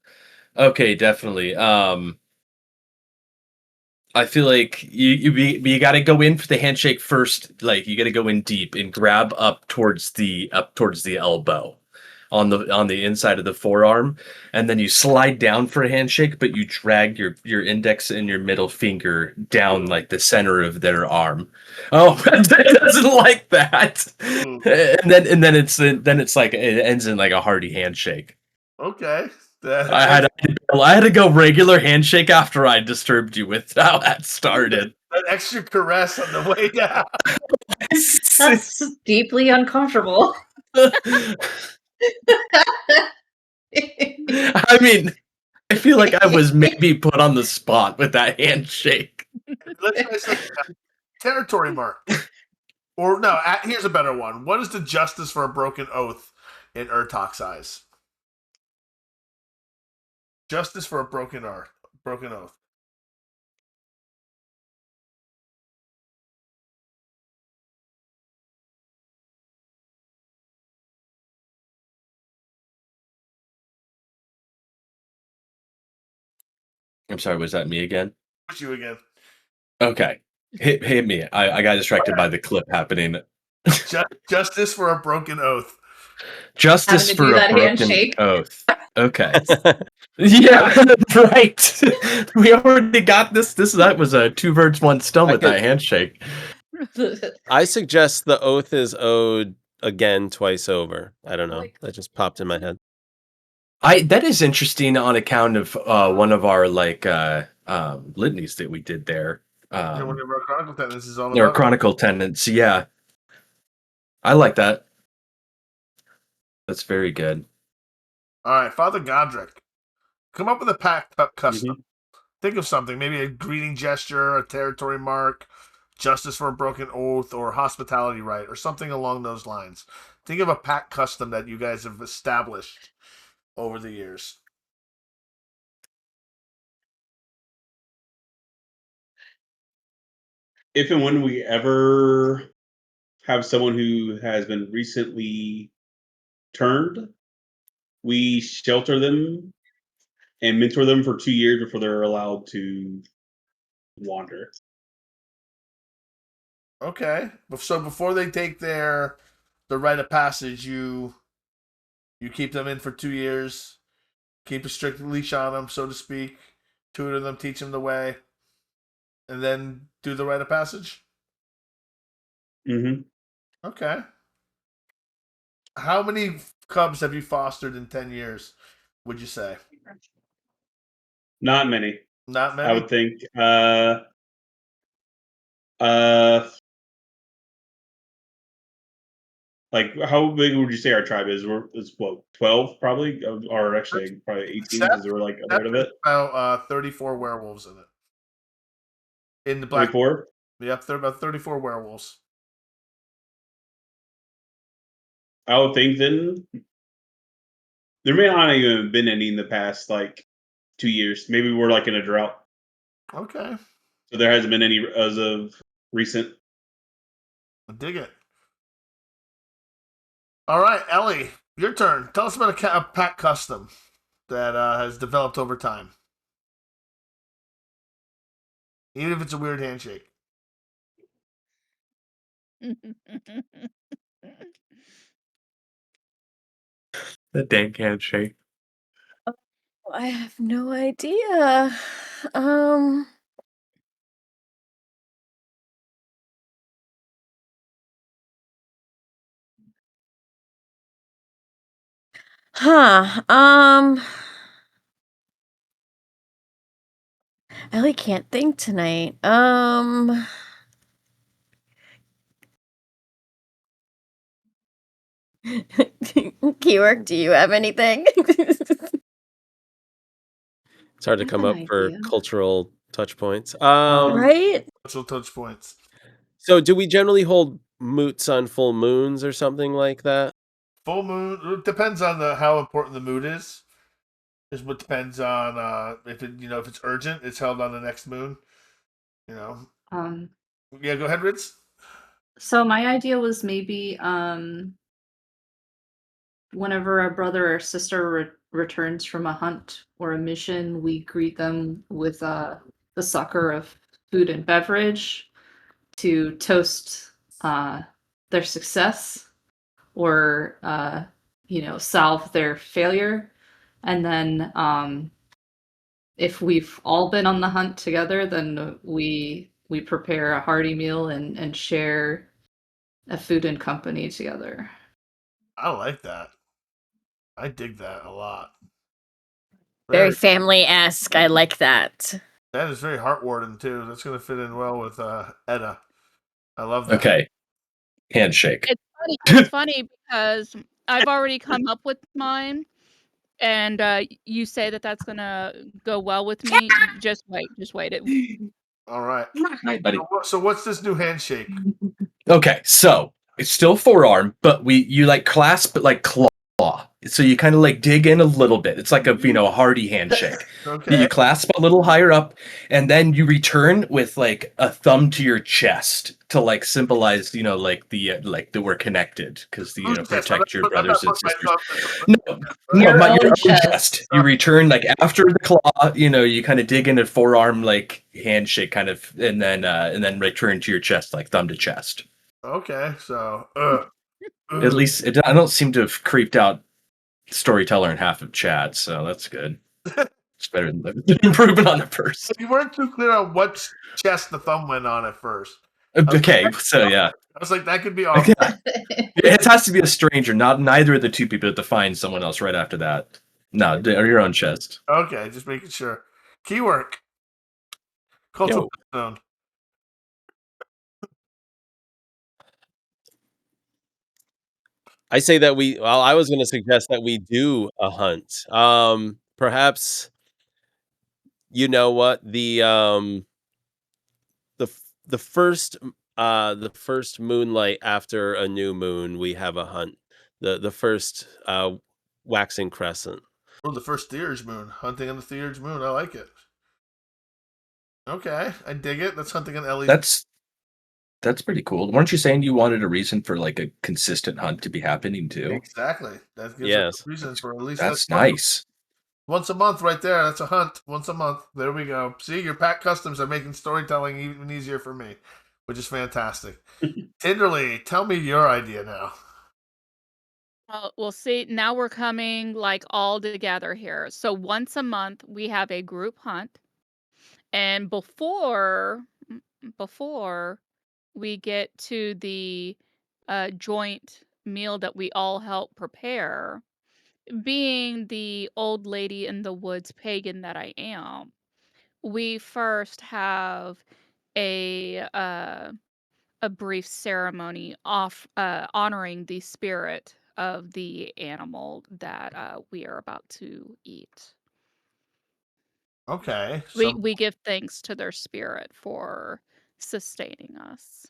Okay, definitely. I feel like you got to go in for the handshake first. Like you got to go in deep and grab up towards the elbow, on the inside of the forearm, and then you slide down for a handshake. But you drag your index and your middle finger down like the center of their arm. Oh, it doesn't like that. And then it's like it ends in like a hearty handshake. Okay. I had to go regular handshake after I disturbed you with how that started. An extra caress on the way down. That's deeply uncomfortable. I mean, I feel like I was maybe put on the spot with that handshake. Let's try something else. Territory mark. Or no, here's a better one. What is the justice for a broken oath in Urtok's eyes? Justice for a broken oath. I'm sorry, was that me again? Push you again. Okay. Hit me. I got distracted by the clip happening. Justice for a broken oath. Justice Having to for do a that broken handshake. oath. Okay. Yeah, right. We already got this. That was a two birds, one stone I with could- that handshake. I suggest the oath is owed again twice over. I don't know. That just popped in my head. That is interesting on account of one of our litanies that we did there. One of our chronicle tenants is all Their about. chronicle tenants, yeah. I like that. That's very good. All right, Father Godric. Come up with a pack custom. Think of something, maybe a greeting gesture, a territory mark, justice for a broken oath, or hospitality right, or something along those lines. Think of a pack custom that you guys have established over the years. If and when we ever have someone who has been recently turned, we shelter them and mentor them for 2 years before they're allowed to wander. Okay. So before they take the rite of passage, you keep them in for 2 years, keep a strict leash on them, so to speak, tutor them, teach them the way, and then do the rite of passage? Mm-hmm. Okay. How many cubs have you fostered in 10 years, would you say? Not many. Not many? I would think. Uh, like how big would you say our tribe is? It's what, 12 probably, or actually probably 18 because there were like a third of it. About 34 werewolves in it. In the black. 24. Yep, there are about 34 werewolves. I would think then there may not even have been any in the past 2 years. Maybe we're in a drought, Okay, so there hasn't been any as of recent. I dig it. All right, Ellie, your turn. Tell us about a pack custom that has developed over time. Even if it's a weird handshake. The dank handshake. I have no idea. Um. Huh. Ellie can't think tonight. Keyword, do you have anything? It's hard to I have come an up for idea. cultural touch points. Right? Special touch points. So do we generally hold moots on full moons or something like that? Full moon, it depends on how important the mood is. Is what depends on if it's urgent, it's held on the next moon. You know. Um, Yeah, go ahead, Ritz. so my idea was maybe whenever a brother or sister returns from a hunt or a mission, we greet them with the sucker of food and beverage to toast their success or salve their failure. And then if we've all been on the hunt together, then we prepare a hearty meal and share a food and company together. I like that. I dig that a lot. Very family-esque. I like that. That is very heartwarming too. That's going to fit in well with Edda. I love that. Okay. Handshake. It's funny because I've already come up with mine, and you say that that's gonna go well with me. Just wait. All right. Hi, buddy. So what's this new handshake? Okay, so it's still forearm, but you like clasp it like claw. So you kind of like dig in a little bit. It's like a a hearty handshake. Okay. You clasp a little higher up, and then you return with like a thumb to your chest to like symbolize, like that we're connected because protect your brothers and sisters. No, Your your own own chest. chest. You return like after the claw. You kind of dig in a forearm like handshake kind of, and then return to your chest like thumb to chest. Okay, so At least I don't seem to have creeped out storyteller in half of chat, so that's good. It's better than the improvement on the first. you weren't too clear on what chest the thumb went on at first. Okay, so yeah. I was like, that could be awesome. It has to be a stranger, neither of the two people to find someone else right after that. No, or your own chest. Okay, just making sure. Keyword. Cultural zone. I say that I was going to suggest that we do a hunt. Perhaps, you know what, the first moonlight after a new moon, we have a hunt. The first waxing crescent. Oh, the first Theurge moon. Hunting on the Theurge moon. I like it. Okay, I dig it. That's hunting on Ellie's. That's pretty cool. Weren't you saying you wanted a reason for like a consistent hunt to be happening too? Exactly. That gives Yes. us a reason for at least That's nice. Once a month, right there. That's a hunt. Once a month. There we go. See, your pack customs are making storytelling even easier for me, which is fantastic. Tinderly, tell me your idea now. Well, see, now we're coming like all together here. So once a month we have a group hunt, and before we get to the joint meal that we all help prepare, being the old lady in the woods pagan that I am, we first have a brief ceremony honoring the spirit of the animal that we are about to eat. Okay. We give thanks to their spirit for sustaining us.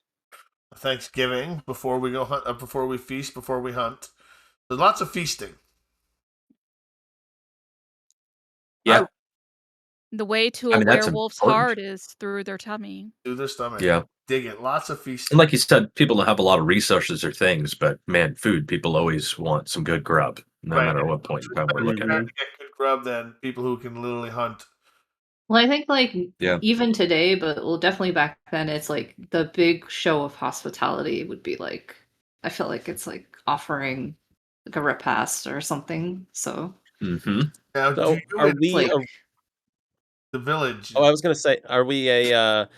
Thanksgiving before we go hunt, before we feast, before we hunt. There's lots of feasting. Yeah. The way to I a mean, that's werewolf's important. heart is through their tummy. Through their stomach. Yeah. Dig it. Lots of And feasting. like you said, people don't have a lot of resources or things, but man, food, people always want some good grub, no Right. matter what point in time we're It's looking better at. to get good grub than people who can literally hunt. Well, I think like Yeah. even today, but well, definitely back then, it's like the big show of hospitality would be like I feel like it's like offering like a repast or something. So Mm-hmm. Now, do So you are in we? like the village? Oh, I was gonna say, are we a?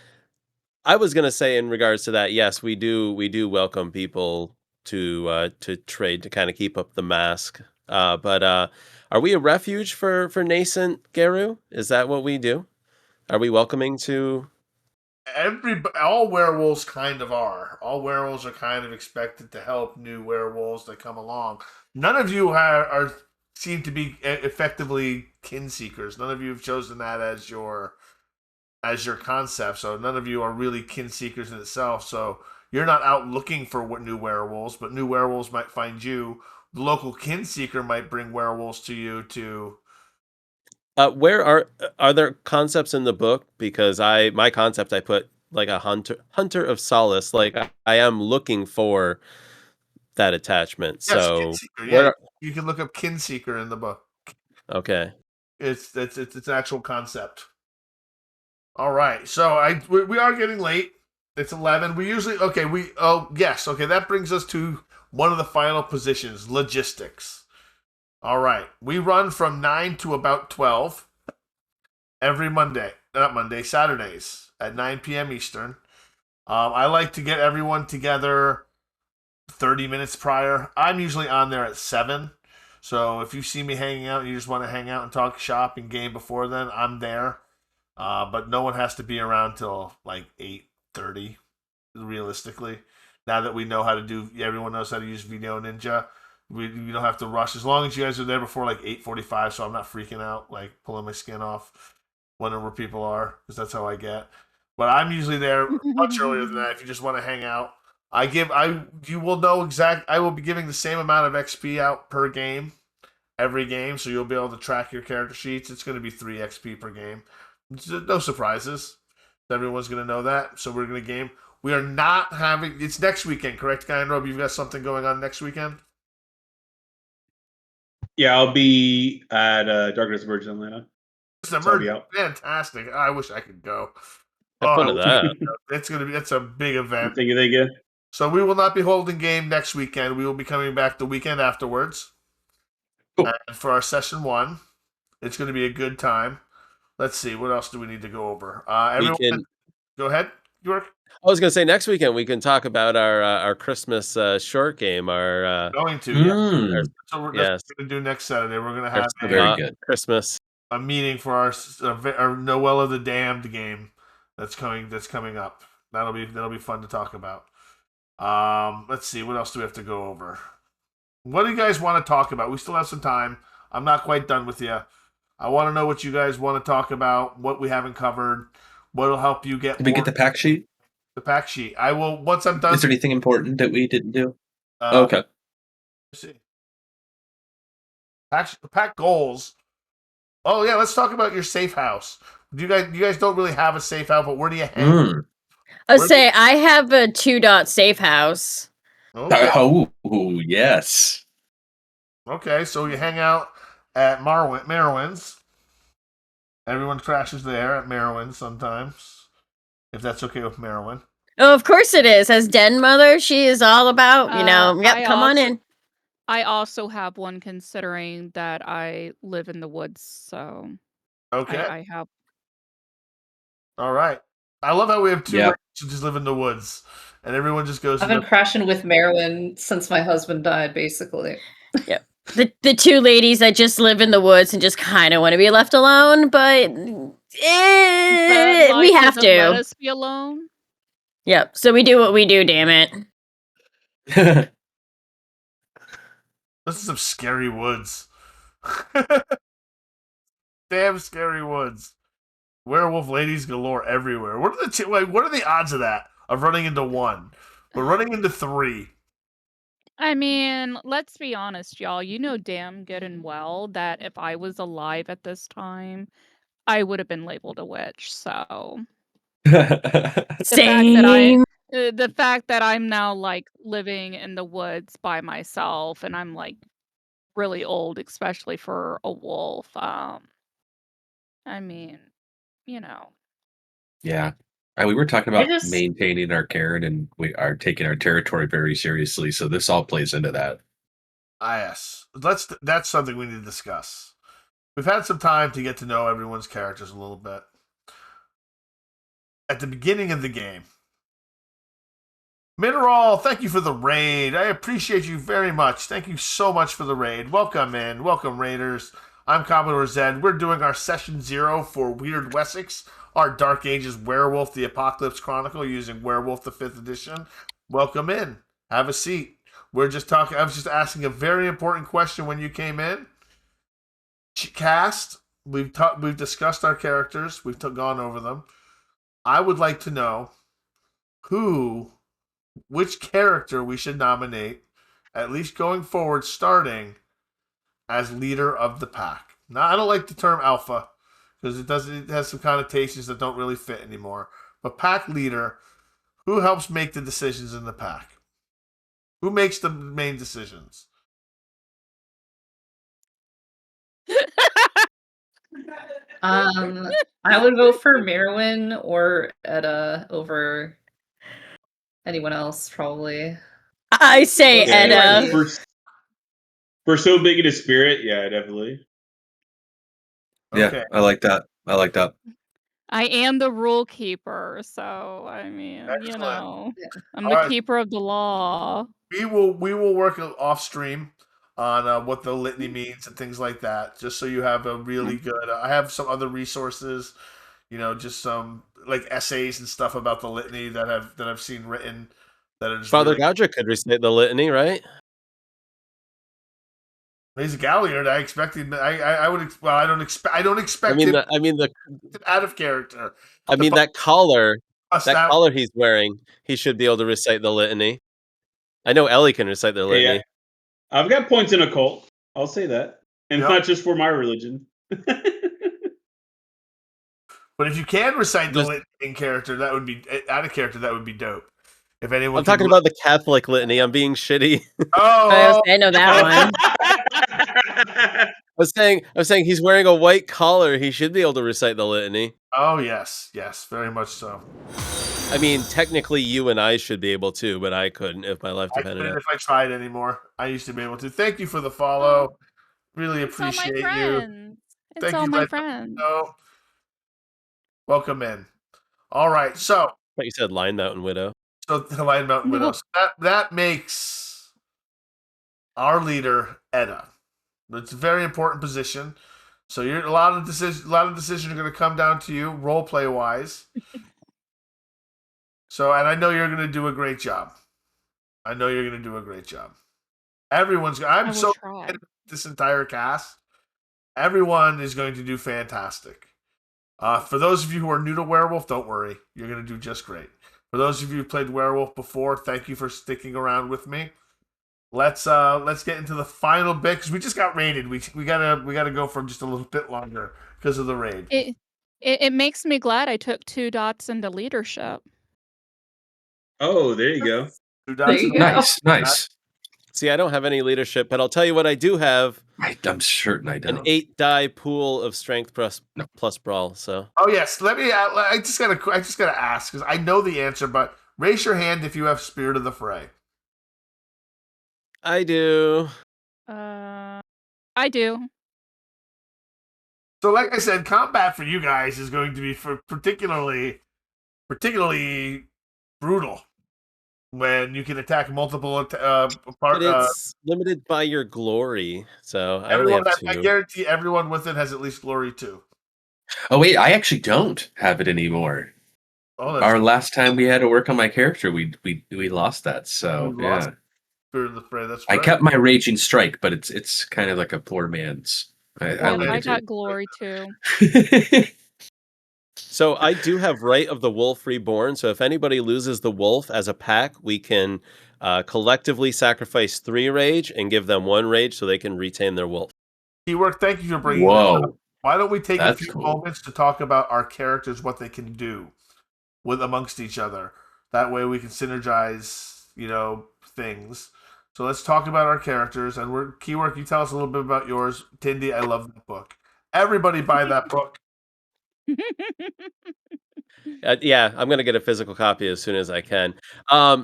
I was gonna say in regards to that, yes, we do. We do welcome people to trade to kind of keep up the mask. But are we a refuge for nascent Geru? Is that what we do? Are we welcoming to? All werewolves kind of are. All werewolves are kind of expected to help new werewolves that come along. None of you are seem to be effectively kin seekers. None of you have chosen that as your concept. So none of you are really kin seekers in itself. So you're not out looking for new werewolves, but new werewolves might find you. The local kin seeker might bring werewolves to you to. Where are there concepts in the book? Because my concept I put like a hunter of solace. Like I am looking for that attachment. Yes, kin So seeker. what? Yeah, you can look up kin seeker in the book. Okay. It's an actual concept. All right, so we are getting late. It's 11. We usually okay. That brings us to one of the final positions, logistics. All right, we run from 9 to about 12 every Saturdays at 9 p.m. Eastern. I like to get everyone together 30 minutes prior. I'm usually on there at 7. So if you see me hanging out and you just want to hang out and talk shop and game before then, I'm there. But no one has to be around till like 8:30, realistically. Now that we know how to everyone knows how to use Video Ninja. You don't have to rush as long as you guys are there before like 8:45. So I'm not freaking out, like pulling my skin off, wondering where people are, because that's how I get. But I'm usually there much earlier than that. If you just want to hang out, you will know I will be giving the same amount of XP out per game, every game, so you'll be able to track your character sheets. It's going to be 3 XP per game. No surprises. Everyone's going to know that. So we're going to game. We are not having. It's next weekend, correct, Guy and Rob? You've got something going on next weekend? Yeah, I'll be at Darkness Emerge in Atlanta. It's So I'll be out. fantastic. I wish I could go. Have fun with that. It's a big event. Thank you. So we will not be holding game next weekend. We will be coming back the weekend afterwards. Cool. And for our session 1, it's going to be a good time. Let's see. What else do we need to go over? Everyone, go ahead, York. I was going to say next weekend we can talk about our Christmas short game. Going to, Mm. So that's Yes. what we're going to do next Saturday. We're going to have Very good. Christmas. a meeting for our Noella the Damned game that's coming up. That'll be fun to talk about. Let's see. What else do we have to go over? What do you guys want to talk about? We still have some time. I'm not quite done with you. I want to know what you guys want to talk about, what we haven't covered, what'll help you get. Did we get the pack sheet? The pack sheet. I will once I'm done. Is there anything important that we didn't do? Okay. Let's see. Pack goals. Oh yeah, let's talk about your safe house. You guys don't really have a safe house, but where do you hang? I'll say I have a 2-dot safe house. Okay. Oh, yes. Okay, so you hang out at Merowin's. Everyone crashes there at Merowin's sometimes, if that's okay with Merowin. Oh, of course it is. As Den Mother, she is all about, come on in. I also have one, considering that I live in the woods, so Okay. I have. All right. I love how we have 2 Yeah. ladies who just live in the woods, and everyone just goes. I've been crashing with Marilyn since my husband died, basically. Yep. The 2 ladies that just live in the woods and just kind of want to be left alone, but we have doesn't let to. us be alone. Yep. So we do what we do. Damn it. This is some scary woods. Damn scary woods. Werewolf ladies galore everywhere. What are the odds of that? Of running into 1? We're running into 3. I mean, let's be honest, y'all. You know damn good and well that if I was alive at this time, I would have been labeled a witch. So Same. the fact that I'm now like living in the woods by myself and I'm like really old, especially for a wolf. I mean, you know. Yeah. We were talking I about just maintaining our Karen, and we are taking our territory very seriously. So this all plays into that. Yes. That's something we need to discuss. We've had some time to get to know everyone's characters a little bit. At the beginning of the game, Mineral, thank you for the raid. I appreciate you very much. Thank you so much for the raid. Welcome in. Welcome, Raiders. I'm Commodore Zed. We're doing our Session 0 for WyrdWessex, our Dark Ages Werewolf the Apocalypse Chronicle using Werewolf the 5th Edition. Welcome in. Have a seat. I was just asking a very important question when you came in. Cast, we've discussed our characters. We've gone over them. I would like to know which character we should nominate, at least going forward, starting as leader of the pack. Now, I don't like the term alpha because it has some connotations that don't really fit anymore. But pack leader, who helps make the decisions in the pack? Who makes the main decisions? I would vote for Merwin or Edda over anyone else, probably. I say Yeah, Edda. for so big in a spirit, yeah, definitely. Okay. Yeah, I like that. I like that. I am the rule keeper, so I mean, you Excellent. know, I'm All the right. keeper of the law. We will work off stream on what the litany means and things like that, just so you have a really good. I have some other resources, just some like essays and stuff about the litany that I've seen written that are just Father really. Godric could recite the litany, right? He's a Galliard. I expected. I would. Well, I don't expect. I don't expect I mean, him out of character. that collar, That collar he's wearing, he should be able to recite the litany. I know Ellie can recite the litany. Yeah, I've got points in occult. I'll say that, and Yep. it's not just for my religion. But if you can recite the litany in character, that would be out of character. That would be dope. If anyone, I'm talking about the Catholic litany. I'm being shitty. Oh, I know that one. I was saying he's wearing a white collar. He should be able to recite the litany. Oh yes, very much so. I mean, technically, you and I should be able to, but I couldn't if my life I depended couldn't on it. if I tried anymore. I used to be able to. Thank you for the follow. Really appreciate it's all my you. friends. It's Thank all you, my Red friends. Widow. Welcome in. All right, so But you said Line Mountain Widow. So the Lion Mountain Widow. So that makes our leader Edda. It's a very important position. So a lot of decisions are going to come down to you, role play wise. So, and I know you're going to do a great job. Everyone's. I'm so try. this entire cast. Everyone is going to do fantastic. For those of you who are new to Werewolf, don't worry. You're going to do just great. For those of you who played Werewolf before, thank you for sticking around with me. Let's get into the final bit because we just got raided. We gotta go for just a little bit longer because of the raid. It makes me glad I took 2 dots into leadership. Oh, there you go. 2 dots. Nice. See, I don't have any leadership, but I'll tell you what I do have. I'm certain I don't. An 8-die pool of strength plus brawl. So. Oh yes, let me. I just gotta ask because I know the answer, but raise your hand if you have Spirit of the Fray. I do. I do. So, like I said, combat for you guys is going to be particularly brutal when you can attack multiple But it's limited by your glory, so I only have 2. I guarantee everyone with it has at least glory 2. Oh wait, I actually don't have it anymore. Our last time we had to work on my character, we lost that. So yeah. Spirit of the Fray. That's I right. kept my raging strike, but it's kind of like a poor man's. I got glory too. So I do have Right of the Wolf Reborn. So if anybody loses the wolf as a pack, we can collectively sacrifice 3 rage and give them 1 rage so they can retain their wolf. Keyword, thank you for bringing Whoa. that up. Why don't we take a That's few cool. moments to talk about our characters, what they can do with amongst each other. That way we can synergize, things. So let's talk about our characters. And Keywork, you tell us a little bit about yours. Tindy, I love that book. Everybody buy that book. Yeah, I'm gonna get a physical copy as soon as I can.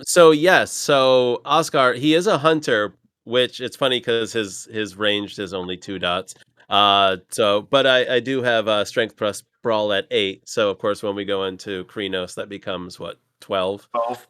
So yes, so Oscar, he is a hunter, which it's funny because his range is only 2 dots. But I do have strength plus brawl at 8. So of course, when we go into Krenos, that becomes what 12. 12.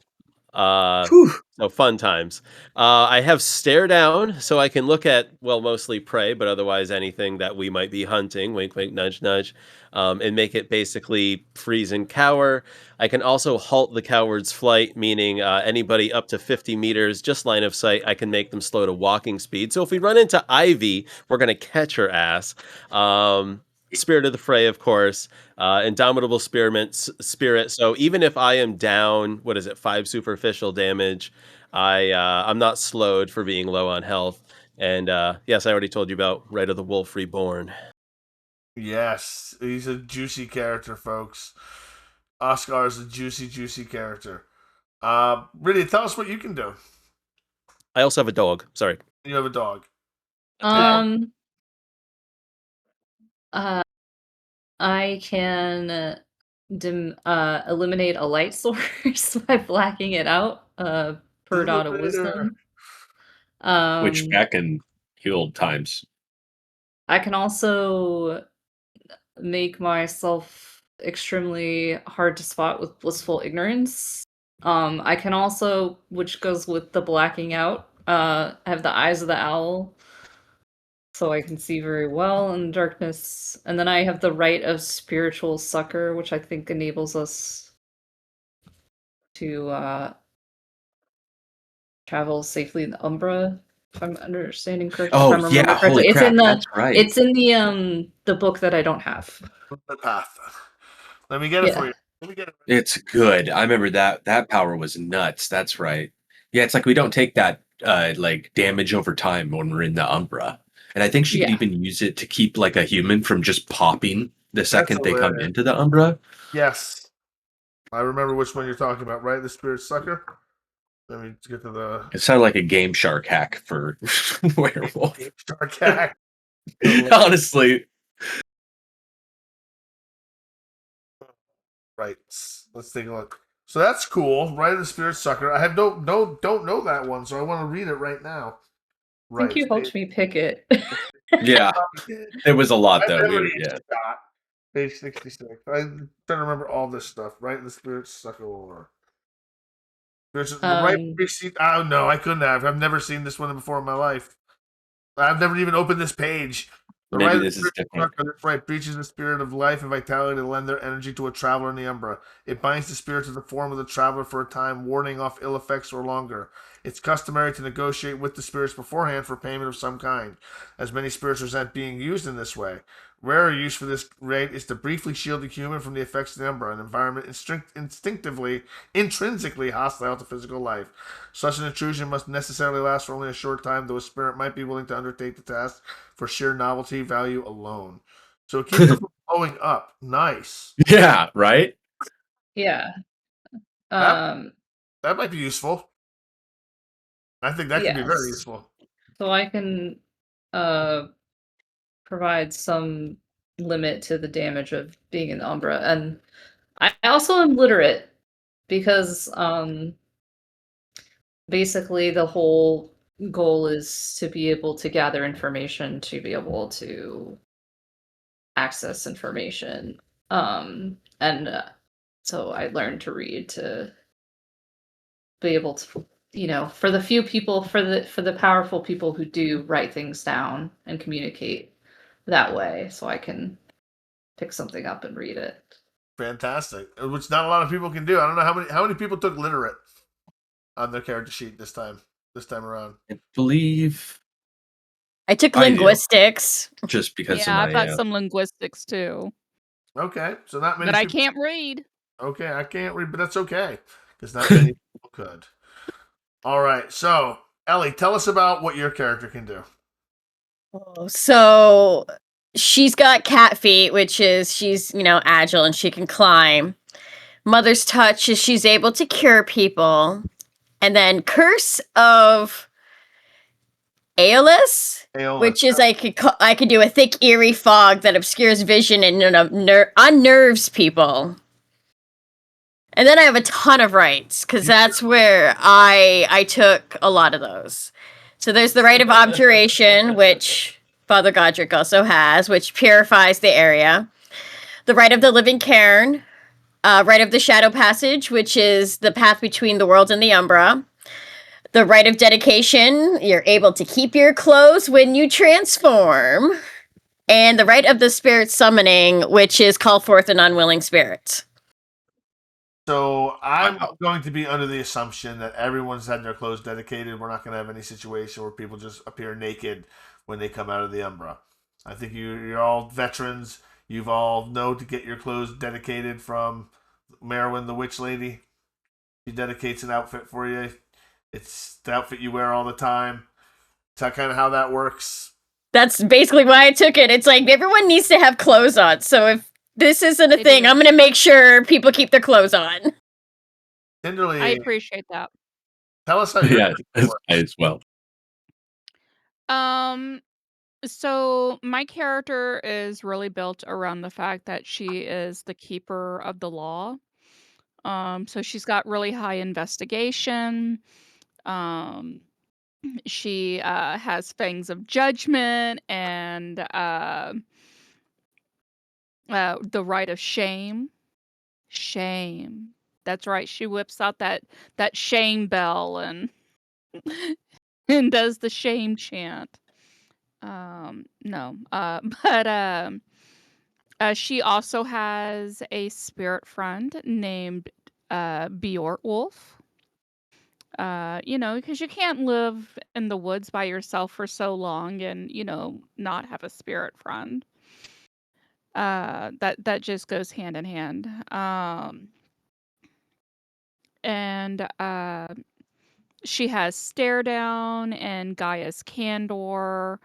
Uh, Whew. so fun times. I have stare down, so I can look at mostly prey, but otherwise anything that we might be hunting. Wink, wink, nudge, nudge, and make it basically freeze and cower. I can also halt the coward's flight, meaning anybody up to 50 meters, just line of sight. I can make them slow to walking speed. So if we run into Ivy, we're gonna catch her ass. Spirit of the fray, of course. Indomitable spirit. So even if I am down, 5 superficial damage, I'm not slowed for being low on health. And yes, I already told you about Right of the Wolf Reborn. Yes, he's a juicy character, folks. Oscar is a juicy, juicy character. Really, tell us what you can do. I also have a dog. Sorry. You have a dog. I can eliminate a light source by blacking it out per dot of wisdom. Which back in the old times. I can also make myself extremely hard to spot with blissful ignorance. I can also, which goes with the blacking out, have the eyes of the owl, so I can see very well in darkness. And then I have the right of spiritual succor, which I think enables us to travel safely in the Umbra, if I'm understanding correctly. Oh, if I'm remembering yeah, correctly. holy It's crap, in the that's right. It's in the book that I don't have. The path. Let me get it for you. Let me get it. It's good. I remember that power was nuts. That's right. Yeah, it's like we don't take that like damage over time when we're in the Umbra. And I think she could Yeah. even use it to keep like a human from just popping the second they come hilarious. into the Umbra. Yes. I remember which one you're talking about, right? The Spirit Sucker? Let me get to the It sounded like a Game Shark hack for werewolf. Game Shark hack. Honestly. Right. Let's take a look. So that's cool. Right of the Spirit Sucker. I have don't know that one, so I want to read it right now. I think you helped me pick it. Yeah. It was a lot though. Yeah. Page 66. I'm trying to remember all this stuff. Right in the Spirit Sucker. Oh no, I couldn't have. I've never seen this one before in my life. I've never even opened this page. The Maybe right this is different. Right breaches the spirit of life and vitality to lend their energy to a traveler in the Umbra. It binds the spirit to the form of the traveler for a time, warding off ill effects or longer. It's customary to negotiate with the spirits beforehand for payment of some kind, as many spirits resent being used in this way. Rarer use for this rate is to briefly shield the human from the effects of the Umbra, an environment intrinsically hostile to physical life. Such an intrusion must necessarily last for only a short time, though a spirit might be willing to undertake the task for sheer novelty value alone. So it keeps it from blowing up. Nice. Yeah, right? Yeah. That might be useful. I think that could be very useful. So I can provide some limit to the damage of being in the Umbra. And I also am literate because basically the whole goal is to be able to gather information, to be able to access information. So I learned to read to be able to, for the few people, for the powerful people who do write things down and communicate that way, so I can pick something up and read it. Fantastic. Which not a lot of people can do. I don't know how many people took literate on their character sheet this time around. I believe I took linguistics. Just because yeah, of I've my got some linguistics too. Okay, so not many. But I can't read. Okay, I can't read, but that's okay because not many people could. All right, so Ellie, tell us about what your character can do. So she's got cat feet, which is she's, agile and she can climb. Mother's touch is she's able to cure people. And then curse of Aeolus, which is I could do a thick eerie fog that obscures vision and unnerves people. And then I have a ton of rights because that's where I took a lot of those. So there's the rite of abjuration, which Father Godric also has, which purifies the area. The rite of the living cairn, rite of the shadow passage, which is the path between the world and the Umbra. The rite of dedication, you're able to keep your clothes when you transform. And the rite of the spirit summoning, which is call forth an unwilling spirit. So I'm going to be under the assumption that everyone's had their clothes dedicated. We're not going to have any situation where people just appear naked when they come out of the Umbra. I think you're all veterans. You've all know to get your clothes dedicated from Merwin, the Witch Lady. She dedicates an outfit for you. It's the outfit you wear all the time. Is that kind of how that works? That's basically why I took it. It's like everyone needs to have clothes on. So if this isn't a thing, I'm going to make sure people keep their clothes on. Cinderly, I appreciate that. Tell us how you're as well. So my character is really built around the fact that she is the keeper of the law. So she's got really high investigation. She has fangs of judgment and the right of shame. Shame. That's right. She whips out that shame bell and and does the shame chant. No. But she also has a spirit friend named Bjortwolf. Because you can't live in the woods by yourself for so long and, not have a spirit friend. That just goes hand in hand. And she has Stare Down and Gaia's Candor.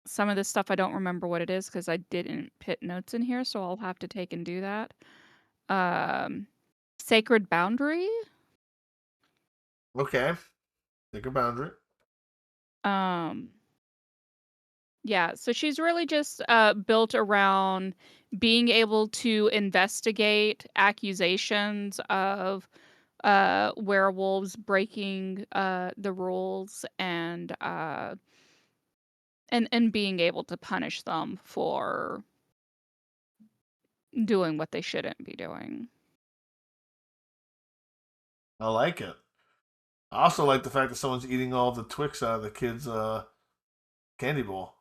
Some of this stuff I don't remember what it is because I didn't put notes in here, so I'll have to take and do that. Sacred Boundary. Okay. Sacred Boundary. Yeah, so she's really just built around being able to investigate accusations of werewolves breaking the rules and being able to punish them for doing what they shouldn't be doing. I like it. I also like the fact that someone's eating all the Twix out of the kid's candy bowl.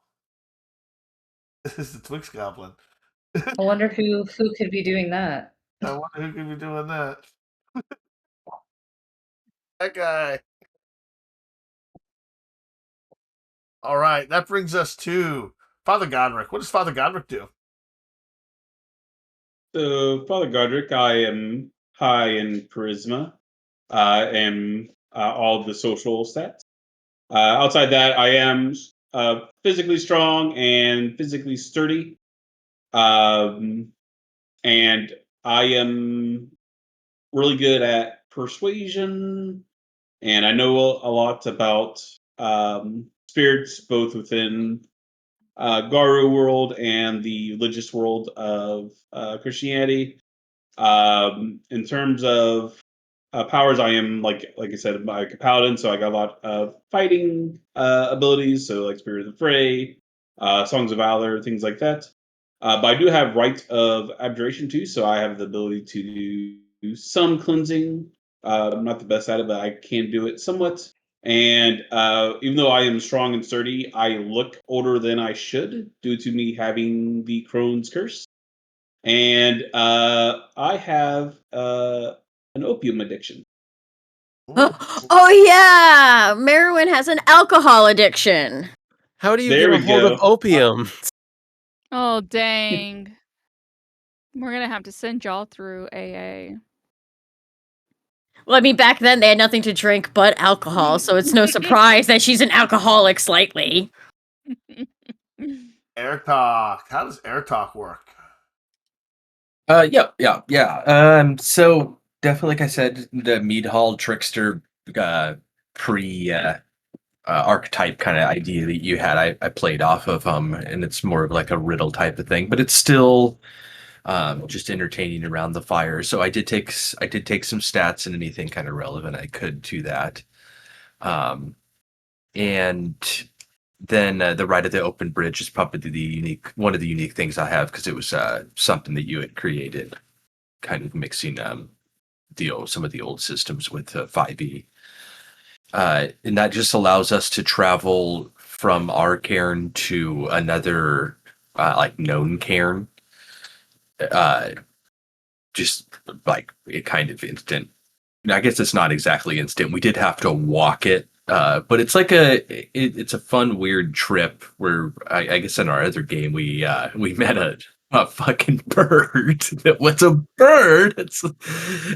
This is the Twix goblin. I wonder who could be doing that. I wonder who could be doing that. That guy. All right, that brings us to Father Godric. What does Father Godric do? So, Father Godric, I am high in charisma and all of the social stats. Outside that, I am physically strong and physically sturdy. And I am really good at persuasion, and I know a lot about spirits, both within Garu world and the religious world of Christianity. In terms of powers, I am like I said, like a paladin, so I got a lot of fighting abilities, so like Spirit of the Fray, Songs of Valor, things like that. But I do have Rite of Abjuration too, so I have the ability to do some cleansing. I'm not the best at it, but I can do it somewhat. And even though I am strong and sturdy, I look older than I should due to me having the Crohn's curse. And I have an opium addiction. Oh yeah, Merwin has an alcohol addiction. How do you There get a we hold go. of opium? Oh, dang. We're going to have to send y'all through AA. Well, I mean, back then they had nothing to drink but alcohol, so it's no surprise that she's an alcoholic slightly. Air talk. How does air talk work? Yeah. So definitely, like I said, the mead hall trickster pre archetype kind of idea that you had, I played off of, and it's more of like a riddle type of thing, but it's still just entertaining around the fire. So I did take some stats and anything kind of relevant I could to that. And then the Ride of the Open Bridge is probably one of the unique things I have, because it was something that you had created, kind of mixing some of the old systems with 5e. And that just allows us to travel from our cairn to another like known cairn, uh, just like it kind of instant. I guess it's not exactly instant. We did have to walk it, but it's like it's a fun, weird trip where I guess in our other game we met a fucking bird that was a bird.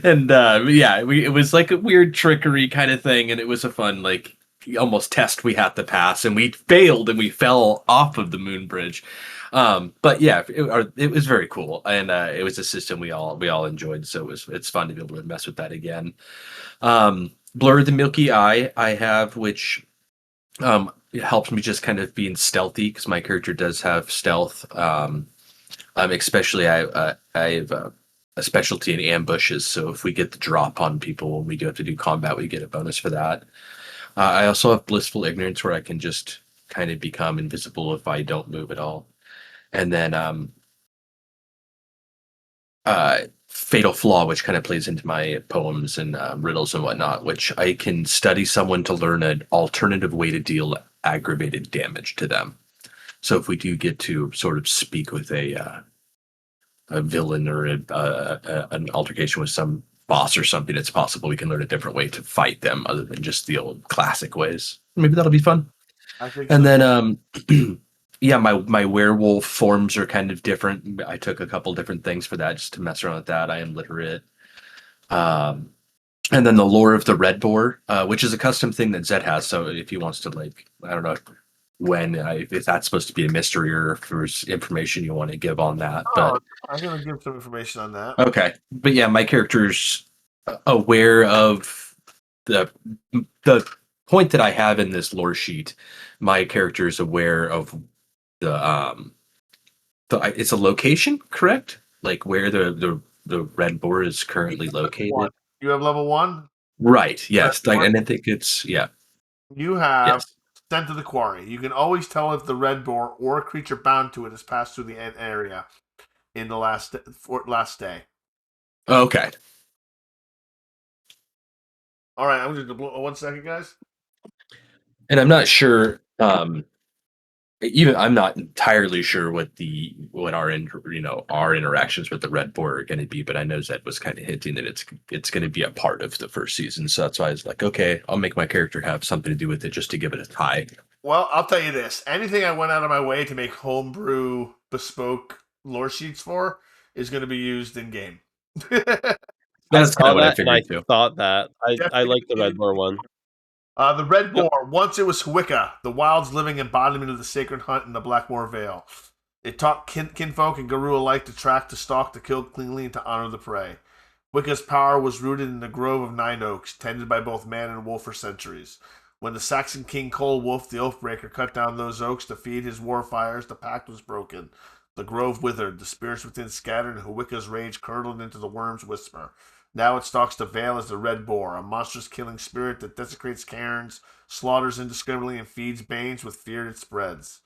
And yeah, it was like a weird trickery kind of thing, and it was a fun like almost test we had to pass, and we failed and we fell off of the moon bridge. But yeah, it was very cool, and it was a system we all enjoyed. So it's fun to be able to mess with that again. Blur the Milky Eye I have, which it helps me just kind of being stealthy, because my character does have stealth. Especially I have a specialty in ambushes, so if we get the drop on people when we do have to do combat, we get a bonus for that. I also have Blissful Ignorance, where I can just kind of become invisible if I don't move at all. And then Fatal Flaw, which kind of plays into my poems and riddles and whatnot, which I can study someone to learn an alternative way to deal aggravated damage to them. So if we do get to sort of speak with a villain or an altercation with some boss or something, it's possible we can learn a different way to fight them other than just the old classic ways. Maybe that'll be fun. I think And so. then yeah, my werewolf forms are kind of different. I took a couple different things for that just to mess around with that. I am literate. Um, and then the lore of the red boar, which is a custom thing that Zed has. So if he wants to, like, I don't know if that's supposed to be a mystery or if there's information you want to give on that. Oh, But I'm gonna give some information on that. okay, but yeah, my character's aware of the the point that I have in this lore sheet. My character is aware of it's a location, correct? Like where the red boar is currently located. You have level 1. Right. Yes. Level And I one. think it's You have yes. sent to the quarry. You can always tell if the red boar or a creature bound to it has passed through the area in the last day. Okay. All right, I'm just 1 second, guys. And I'm not sure. Even I'm not entirely sure what our our interactions with the red boar are going to be, but I know Zed was kind of hinting that it's going to be a part of the first season. So that's why I was like, okay, I'll make my character have something to do with it just to give it a tie. Well, I'll tell you this. Anything I went out of my way to make homebrew bespoke lore sheets for is going to be used in game. That's kind of what I and figured I too. thought that I Definitely like the red boar one. The Red Yep. Boar, once it was Wicca, the wild's living embodiment of the sacred hunt in the Blackmoor Vale. It taught kinfolk and Garou alike to track, to stalk, to kill cleanly, and to honor the prey. Wicca's power was rooted in the grove of Nine Oaks, tended by both man and wolf for centuries. When the Saxon king Cold-Wolf the Oathbreaker cut down those oaks to feed his war fires, the pact was broken. The grove withered, the spirits within scattered, and Wicca's rage curdled into the worm's whisper. Now it stalks the vale as the Red Boar, a monstrous killing spirit that desecrates cairns, slaughters indiscriminately, and feeds banes with fear it spreads.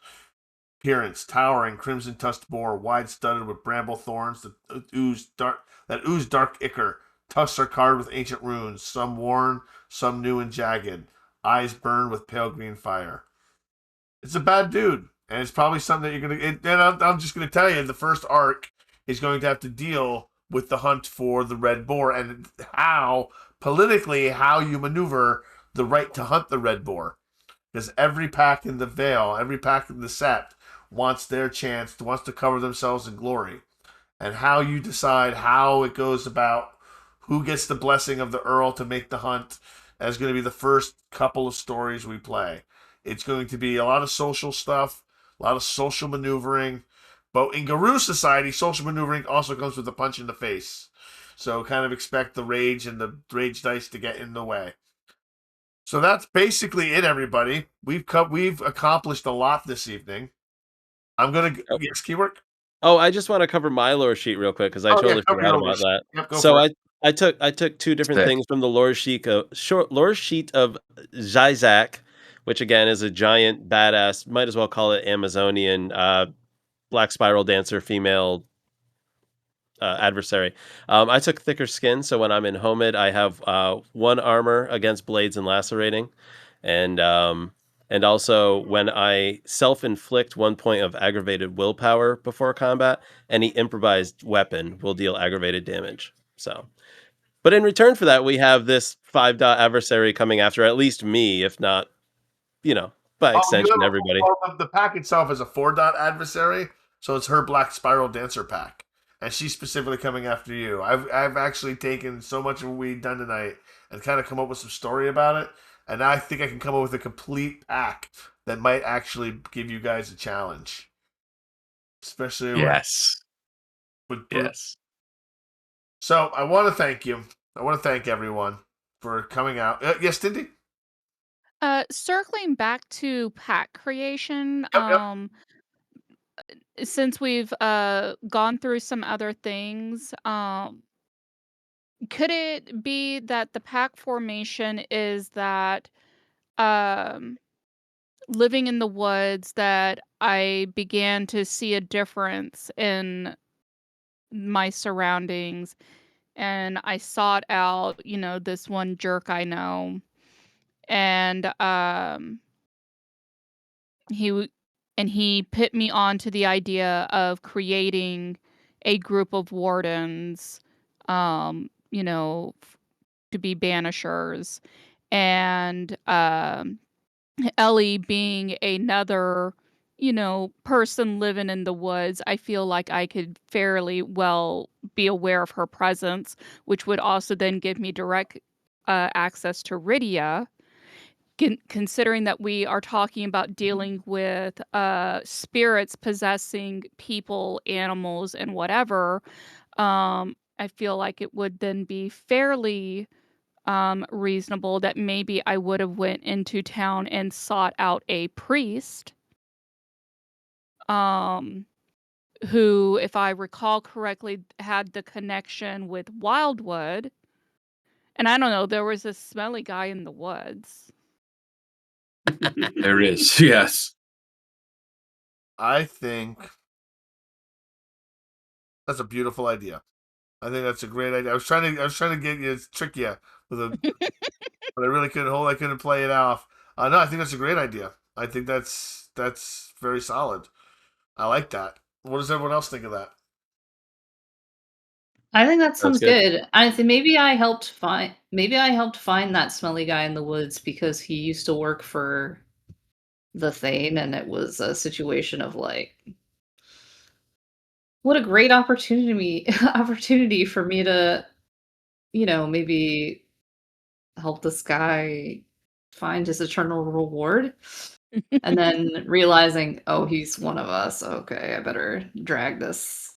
Appearance: towering, crimson-tusked boar, wide-studded with bramble thorns that ooze dark ichor. Tusks are carved with ancient runes, some worn, some new and jagged. Eyes burned with pale green fire. It's a bad dude, and it's probably something that you're gonna. And I'm just gonna tell you, the first arc is going to have to deal with the hunt for the red boar and how politically how you maneuver the right to hunt the red boar, because every pack in the Vale, every pack in the Sept wants their chance, wants to cover themselves in glory, and how you decide how it goes about who gets the blessing of the Earl to make the hunt is going to be the first couple of stories we play. It's going to be a lot of social stuff, a lot of social maneuvering. But in Garou society, social maneuvering also comes with a punch in the face. So kind of expect the rage and the rage dice to get in the way. So that's basically it, everybody. We've accomplished a lot this evening. I'm gonna Oh. yes, keyword. Oh, I just want to cover my lore sheet real quick because I totally cover forgot your lore about sheet. that. Yep, go So for it. I took two different Sick. things from the lore sheet of Zizak, which again is a giant badass. Might as well call it Amazonian black spiral dancer female adversary. I took thicker skin, so when I'm in Homid, I have 1 armor against blades and lacerating, and also when I self-inflict 1 point of aggravated willpower before combat, any improvised weapon will deal aggravated damage. So, but in return for that, we have this 5-dot adversary coming after at least me, if not, by extension, everybody. The pack itself is a 4-dot adversary, so it's her Black Spiral Dancer pack, and she's specifically coming after you. I've actually taken so much of what we've done tonight and kind of come up with some story about it, and I think I can come up with a complete pack that might actually give you guys a challenge, especially Yes. with Yes. So I want to thank you. I want to thank everyone for coming out. Yes, Tindy. Circling back to pack creation, Yep. since we've gone through some other things, could it be that the pack formation is that um living in the woods that I began to see a difference in my surroundings and I sought out, this one jerk I know and he w- he put me on to the idea of creating a group of wardens to be banishers and Ellie being another, person living in the woods, I feel like I could fairly well be aware of her presence, which would also then give me direct access to Rydia. Considering that we are talking about dealing with spirits possessing people, animals, and whatever, I feel like it would then be fairly reasonable that maybe I would have went into town and sought out a priest, um, who, if I recall correctly, had the connection with Wildwood. And I don't know, there was a smelly guy in the woods. There is. Yes. I think that's a beautiful idea. I think that's a great idea. I was trying to get you trick you with a, but I really couldn't hold. I couldn't play it off. No, I think that's a great idea. I think that's very solid. I like that. What does everyone else think of that? I think that Sounds sounds good. good. I think maybe I helped find that smelly guy in the woods because he used to work for the Thane, and it was a situation of like, what a great opportunity for me to, maybe help this guy find his eternal reward. And then realizing, oh, he's one of us. Okay, I better drag this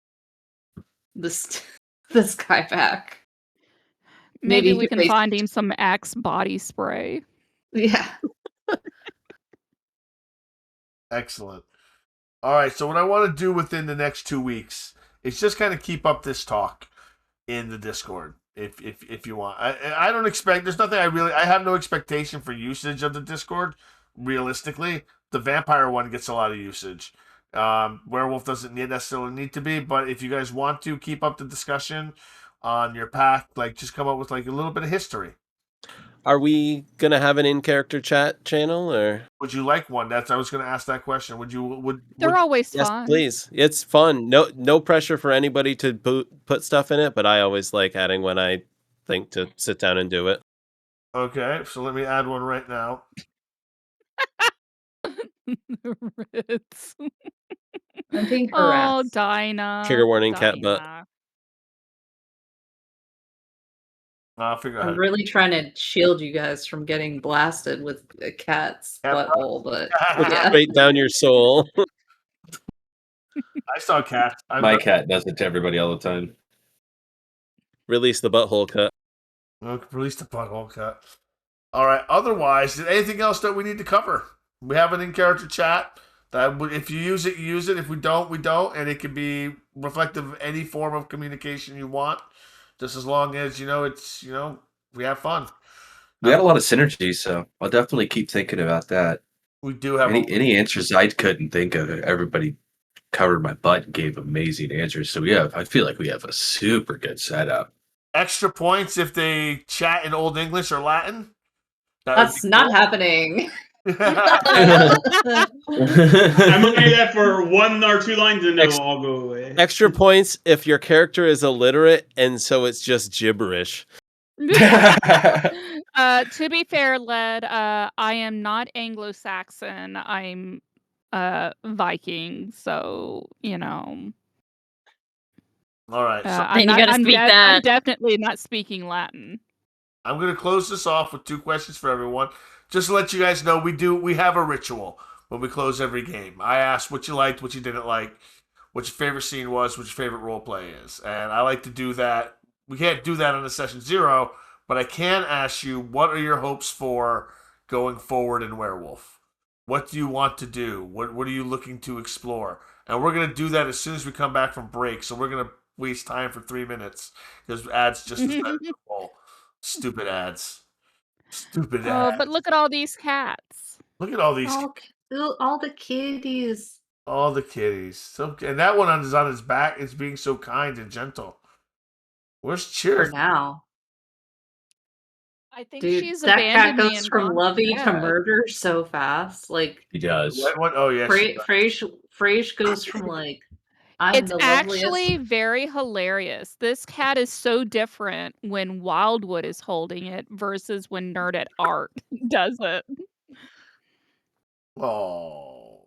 this guy back. Maybe we he can faced- find him some Axe body spray. Yeah. Excellent. All right. So what I want to do within the next 2 weeks is just kind of keep up this talk in the Discord. If you want, I don't expect. There's nothing I have no expectation for usage of the Discord. Realistically, the vampire one gets a lot of usage. Werewolf doesn't necessarily need to be, but if you guys want to keep up the discussion on your path, like just come up with like a little bit of history. Are we gonna have an in-character chat channel or? Would you like one? I was going to ask that question. They're always Yes, fun. please. It's fun. No pressure for anybody to put stuff in it, but I always like adding when I think to sit down and do it. Okay, so let me add one right now. Ritz. I'm being Oh, harassed. Dinah. Trigger warning, cat butt. Dinah. I'll figure out how I'm to really trying to shield you guys from getting blasted with a cat's Cat butthole, but Look yeah. straight down your soul. I saw cats. My cat does it to everybody all the time. Release the butthole cut. Release the butthole cut. All right. Otherwise, anything else that we need to cover? We have an in-character chat. If you use it, you use it. If we don't, we don't. And it can be reflective of any form of communication you want, just as long as we have fun. We had a lot of synergy, so I'll definitely keep thinking about that. We do have Any answers I couldn't think of. Everybody covered my butt and gave amazing answers. So I feel like we have a super good setup. extra points if they chat in Old English or Latin. That would That's be not cool. happening. I'm gonna do that for 1 or 2 lines and it'll all go away. Extra points if your character is illiterate and so it's just gibberish. To be fair, Led, I am not Anglo-Saxon. I'm Viking, so All right. So I'm And you gotta speak I'm that. definitely not speaking Latin. I'm going to close this off with 2 questions for everyone. Just to let you guys know, we have a ritual when we close every game. I ask what you liked, what you didn't like, what your favorite scene was, what your favorite role play is. And I like to do that. We can't do that on the session 0, but I can ask you, what are your hopes for going forward in Werewolf? What do you want to do? What are you looking to explore? And we're going to do that as soon as we come back from break. So we're going to waste time for 3 minutes because ads just as bad as the roll. Stupid ads. Stupid Oh, ads. but look at all these cats. Look at all these, All the kitties. all the kitties. So, and that one is on his back. Is being so kind and gentle. Where's For Cheers? now. I think Dude, she's that cat abandoned me goes and from gone lovey to bed. murder so fast. Like, He does. What one? Oh yeah. Frasier goes from like, I'm It's the loveliest. actually very hilarious. This cat is so different when Wildwood is holding it versus when Nerd at Art does it. Oh.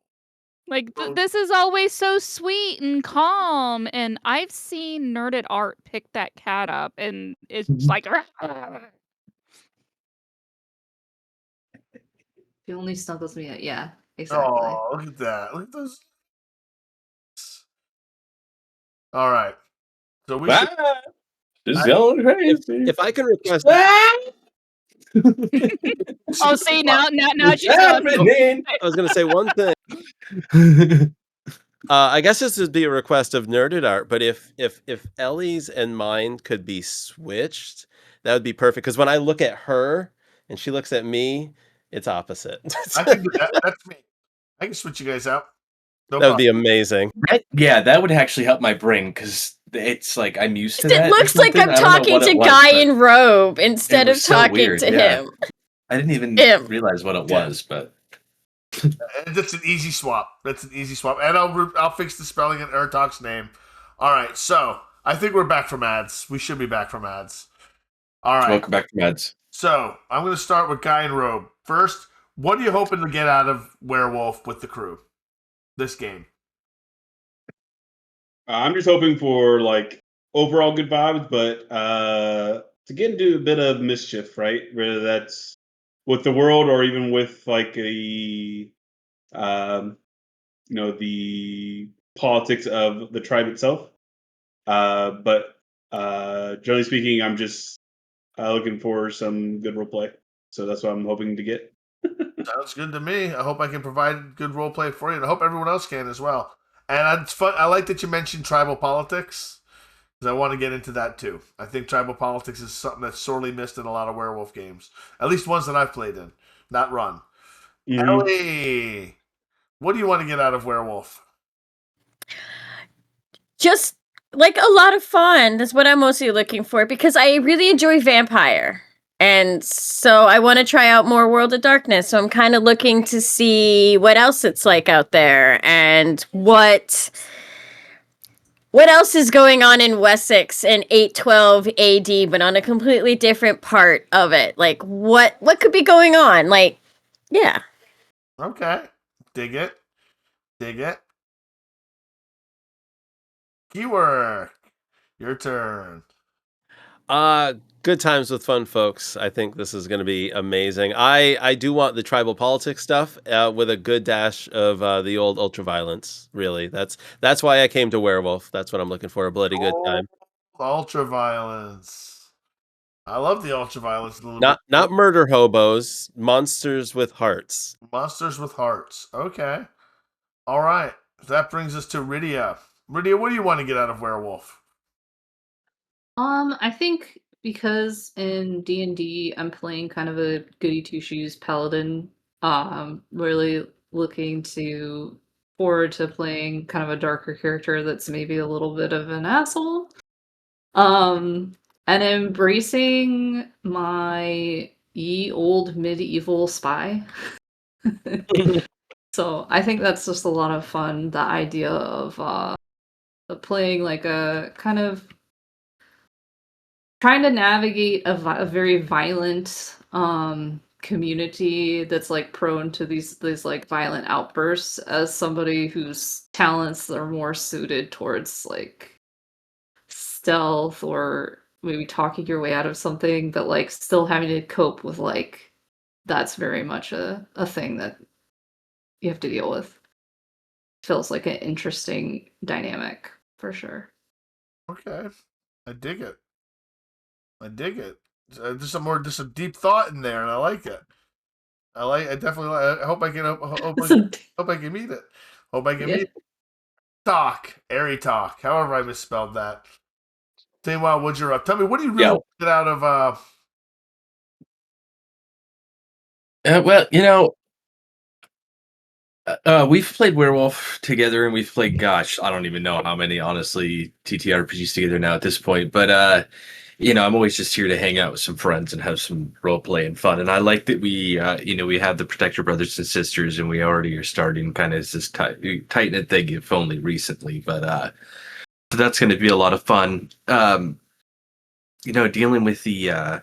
Like this is always so sweet and calm, and I've seen Nerd at Art pick that cat up, and it's just like. He only snuggles me at, yeah, exactly. Oh, look at that. Look at those. All right. So we should. Just going crazy. If I can request, Oh, see now What's she's going. happening? I was going to say one thing. I guess this would be a request of Nerded Art, but if Ellie's and mine could be switched, that would be perfect. Because when I look at her and she looks at me, it's opposite. I can do that. That's me. I can switch you guys out. No That would problem. be amazing. That would actually help my brain because it's like I'm used to It that. or looks like something. I'm I don't know talking what to it was, Guy but in robe instead it of was so talking weird, to yeah. him. I didn't even Him. realize what it Yeah. was, but And that's an easy swap. That's an easy swap. And I'll fix the spelling in Ertok's name. All right. So I think we're back from ads. We should be back from ads. All right. welcome back to Meds. So I'm going to start with Guy in robe. First, what are you hoping to get out of Werewolf with the crew this game? I'm just hoping for like overall good vibes, but to get into a bit of mischief, right? Whether that's with the world or even with like um, the politics of the tribe itself. But generally speaking, I'm just looking for some good role play. So that's what I'm hoping to get. Sounds good to me. I hope I can provide good role play for you, and I hope everyone else can as well. And it's fun. I like that you mentioned tribal politics because I want to get into that too. I think tribal politics is something that's sorely missed in a lot of werewolf games, at least ones that I've played in, not run. Mhm. Ellie, what do you want to get out of Werewolf? Just like a lot of fun. That's what I'm mostly looking for because I really enjoy Vampire. And so I want to try out more World of Darkness. So I'm kind of looking to see what else it's like out there and what else is going on in Wessex in 812 AD, but on a completely different part of it. Like what could be going on? Like, yeah. Okay, dig it, dig it. Keyword, your turn. Good times with fun folks. I think this is going to be amazing. I do want the tribal politics stuff with a good dash of the old ultraviolence. Really, that's why I came to Werewolf. That's what I'm looking for. A bloody good time. Ultraviolence. I love the ultraviolence a little Not bit. murder hobos. Monsters with hearts. Monsters with hearts. Okay. All right. That brings us to Rydia. Rydia, what do you want to get out of Werewolf? I think because in D&D I'm playing kind of a goody two shoes paladin, really looking forward to playing kind of a darker character that's maybe a little bit of an asshole. And embracing my ye old medieval spy. So I think that's just a lot of fun, the idea of playing like a kind of trying to navigate a very violent community that's like prone to these like violent outbursts as somebody whose talents are more suited towards like stealth or maybe talking your way out of something, but like still having to cope with like that's very much a thing that you have to deal with. Feels like an interesting dynamic for sure. Okay. I dig it. I dig it. There's some deep thought in there, and I like it. I definitely like. I hope I can. Hope I can meet it. Hope I can Yeah. meet it. Talk, airy talk. However, I misspelled that. Meanwhile, would you up? Tell me, what do you really want to get out of? Well, we've played Werewolf together, and we've played, gosh, I don't even know how many, honestly, TTRPGs together now at this point. But I'm always just here to hang out with some friends and have some role play and fun. And I like that we have the Protector brothers and sisters, and we already are starting kind of this tight knit thing, if only recently. But so that's going to be a lot of fun. Dealing with the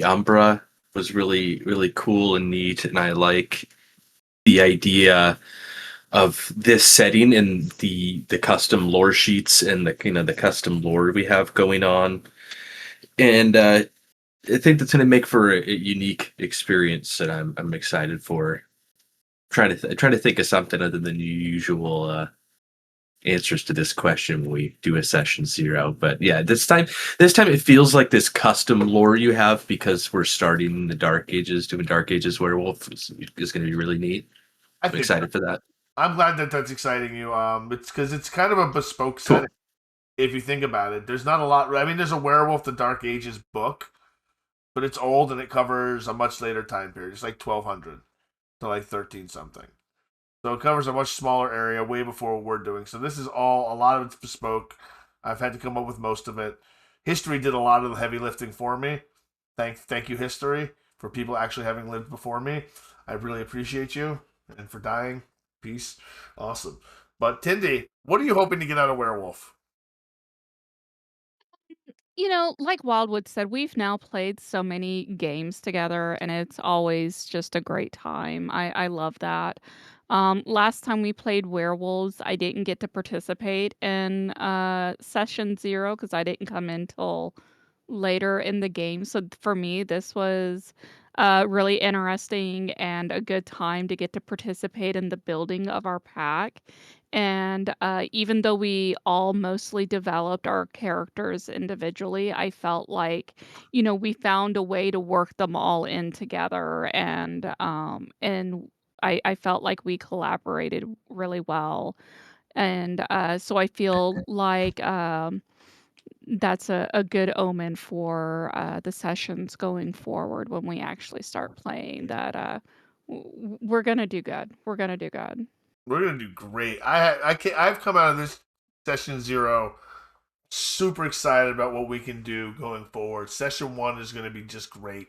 Umbra was really, really cool and neat, and I like the idea of this setting and the custom lore sheets and the custom lore we have going on, and I think that's going to make for a unique experience that I'm excited for. Trying to think of something other than the usual answers to this question when we do a session 0. But yeah, this time it feels like this custom lore you have because we're starting the Dark Ages, doing Dark Ages Werewolf is going to be really neat. I'm excited for that. I'm glad that that's exciting you. It's because it's kind of a bespoke setting. If you think about it, there's not a lot. I mean, there's a Werewolf: The Dark Ages book, but it's old and it covers a much later time period. It's like 1200 to like 13 something. So it covers a much smaller area, way before what we're doing. So this is a lot of it's bespoke. I've had to come up with most of it. History did a lot of the heavy lifting for me. Thank you, History, for people actually having lived before me. I really appreciate you, and for dying. Peace. Awesome. But Tindy, what are you hoping to get out of Werewolf? Like Wildwood said, we've now played so many games together, and it's always just a great time. I love that. Last time we played Werewolves, I didn't get to participate in session 0 because I didn't come in till later in the game. So for me, this was really interesting and a good time to get to participate in the building of our pack. And even though we all mostly developed our characters individually, I felt like, we found a way to work them all in together, and I felt like we collaborated really well. And so I feel like that's a good omen for the sessions going forward when we actually start playing. That we're gonna do good. We're gonna do good. We're gonna do great. I've come out of this session 0 super excited about what we can do going forward. Session 1 is gonna be just great.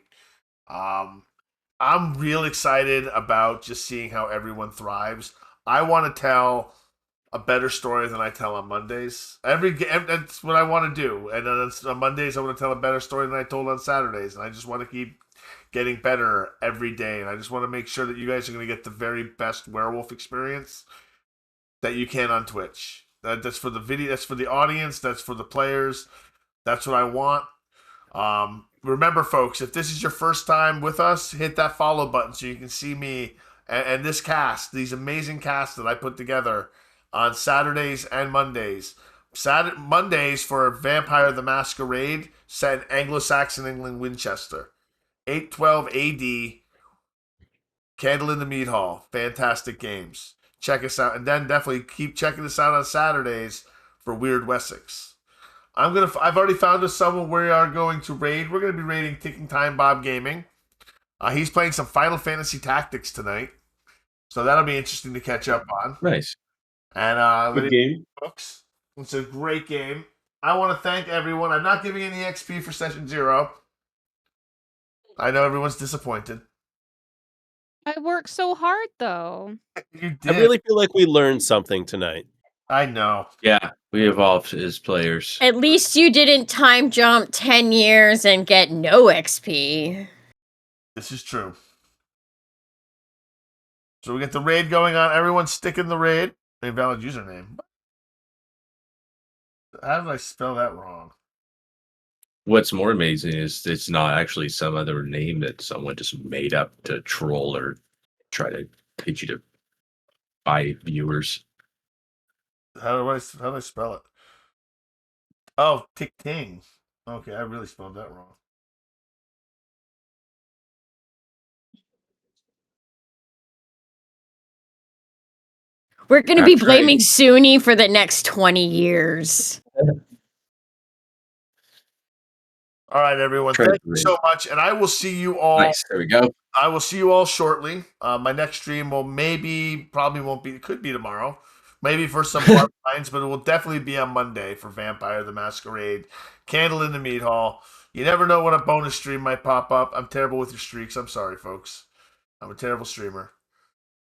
I'm real excited about just seeing how everyone thrives. I want to tell a better story than I tell on Mondays. That's what I want to do. And then on Mondays, I want to tell a better story than I told on Saturdays. And I just want to keep getting better every day. And I just want to make sure that you guys are going to get the very best Werewolf experience that you can on Twitch. That's for the video. That's for the audience. That's for the players. That's what I want. Remember, folks, if this is your first time with us, hit that follow button so you can see me and this cast, these amazing casts that I put together on Saturdays and Mondays. Mondays for Vampire the Masquerade, set in Anglo-Saxon England, Winchester. 812 AD, Candle in the Mead Hall. Fantastic games. Check us out. And then definitely keep checking us out on Saturdays for Weird Wessex. I've already found us someone we are going to raid. We're going to be raiding Ticking Time Bob Gaming. He's playing some Final Fantasy Tactics tonight. So that'll be interesting to catch up on. Nice. And Good game. books. It's a great game. I want to thank everyone. I'm not giving any XP for session 0. I know everyone's disappointed. I worked so hard though. You did. I really feel like we learned something tonight. I know. Yeah, we evolved as players. At least you didn't time jump 10 years and get no XP. This is true. So we get the raid going on. Everyone stick in the raid. Invalid username. How did I spell that wrong? What's more amazing is it's not actually some other name that someone just made up to troll or try to get you to buy viewers. How do I spell it? Oh, Tick Ting. Okay, I really spelled that wrong. We're going to be That's right. blaming Suni for the next 20 years. All right, everyone. Try Thank to you raid. so much, and I will see you all. Nice. There we go. I will see you all shortly. My next stream will probably won't be. It could be tomorrow. Maybe for some lines, but it will definitely be on Monday for Vampire the Masquerade, Candle in the Mead Hall. You never know when a bonus stream might pop up. I'm terrible with your streaks. I'm sorry, folks. I'm a terrible streamer,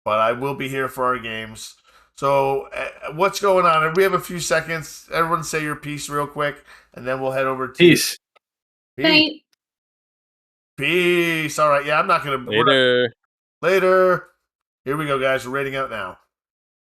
but I will be here for our games. So, what's going on? We have a few seconds. Everyone, say your piece real quick, and then we'll head over to Peace. Night. Peace. All right. Yeah, I'm not gonna. Later. Later. Here we go, guys. We're rating out now.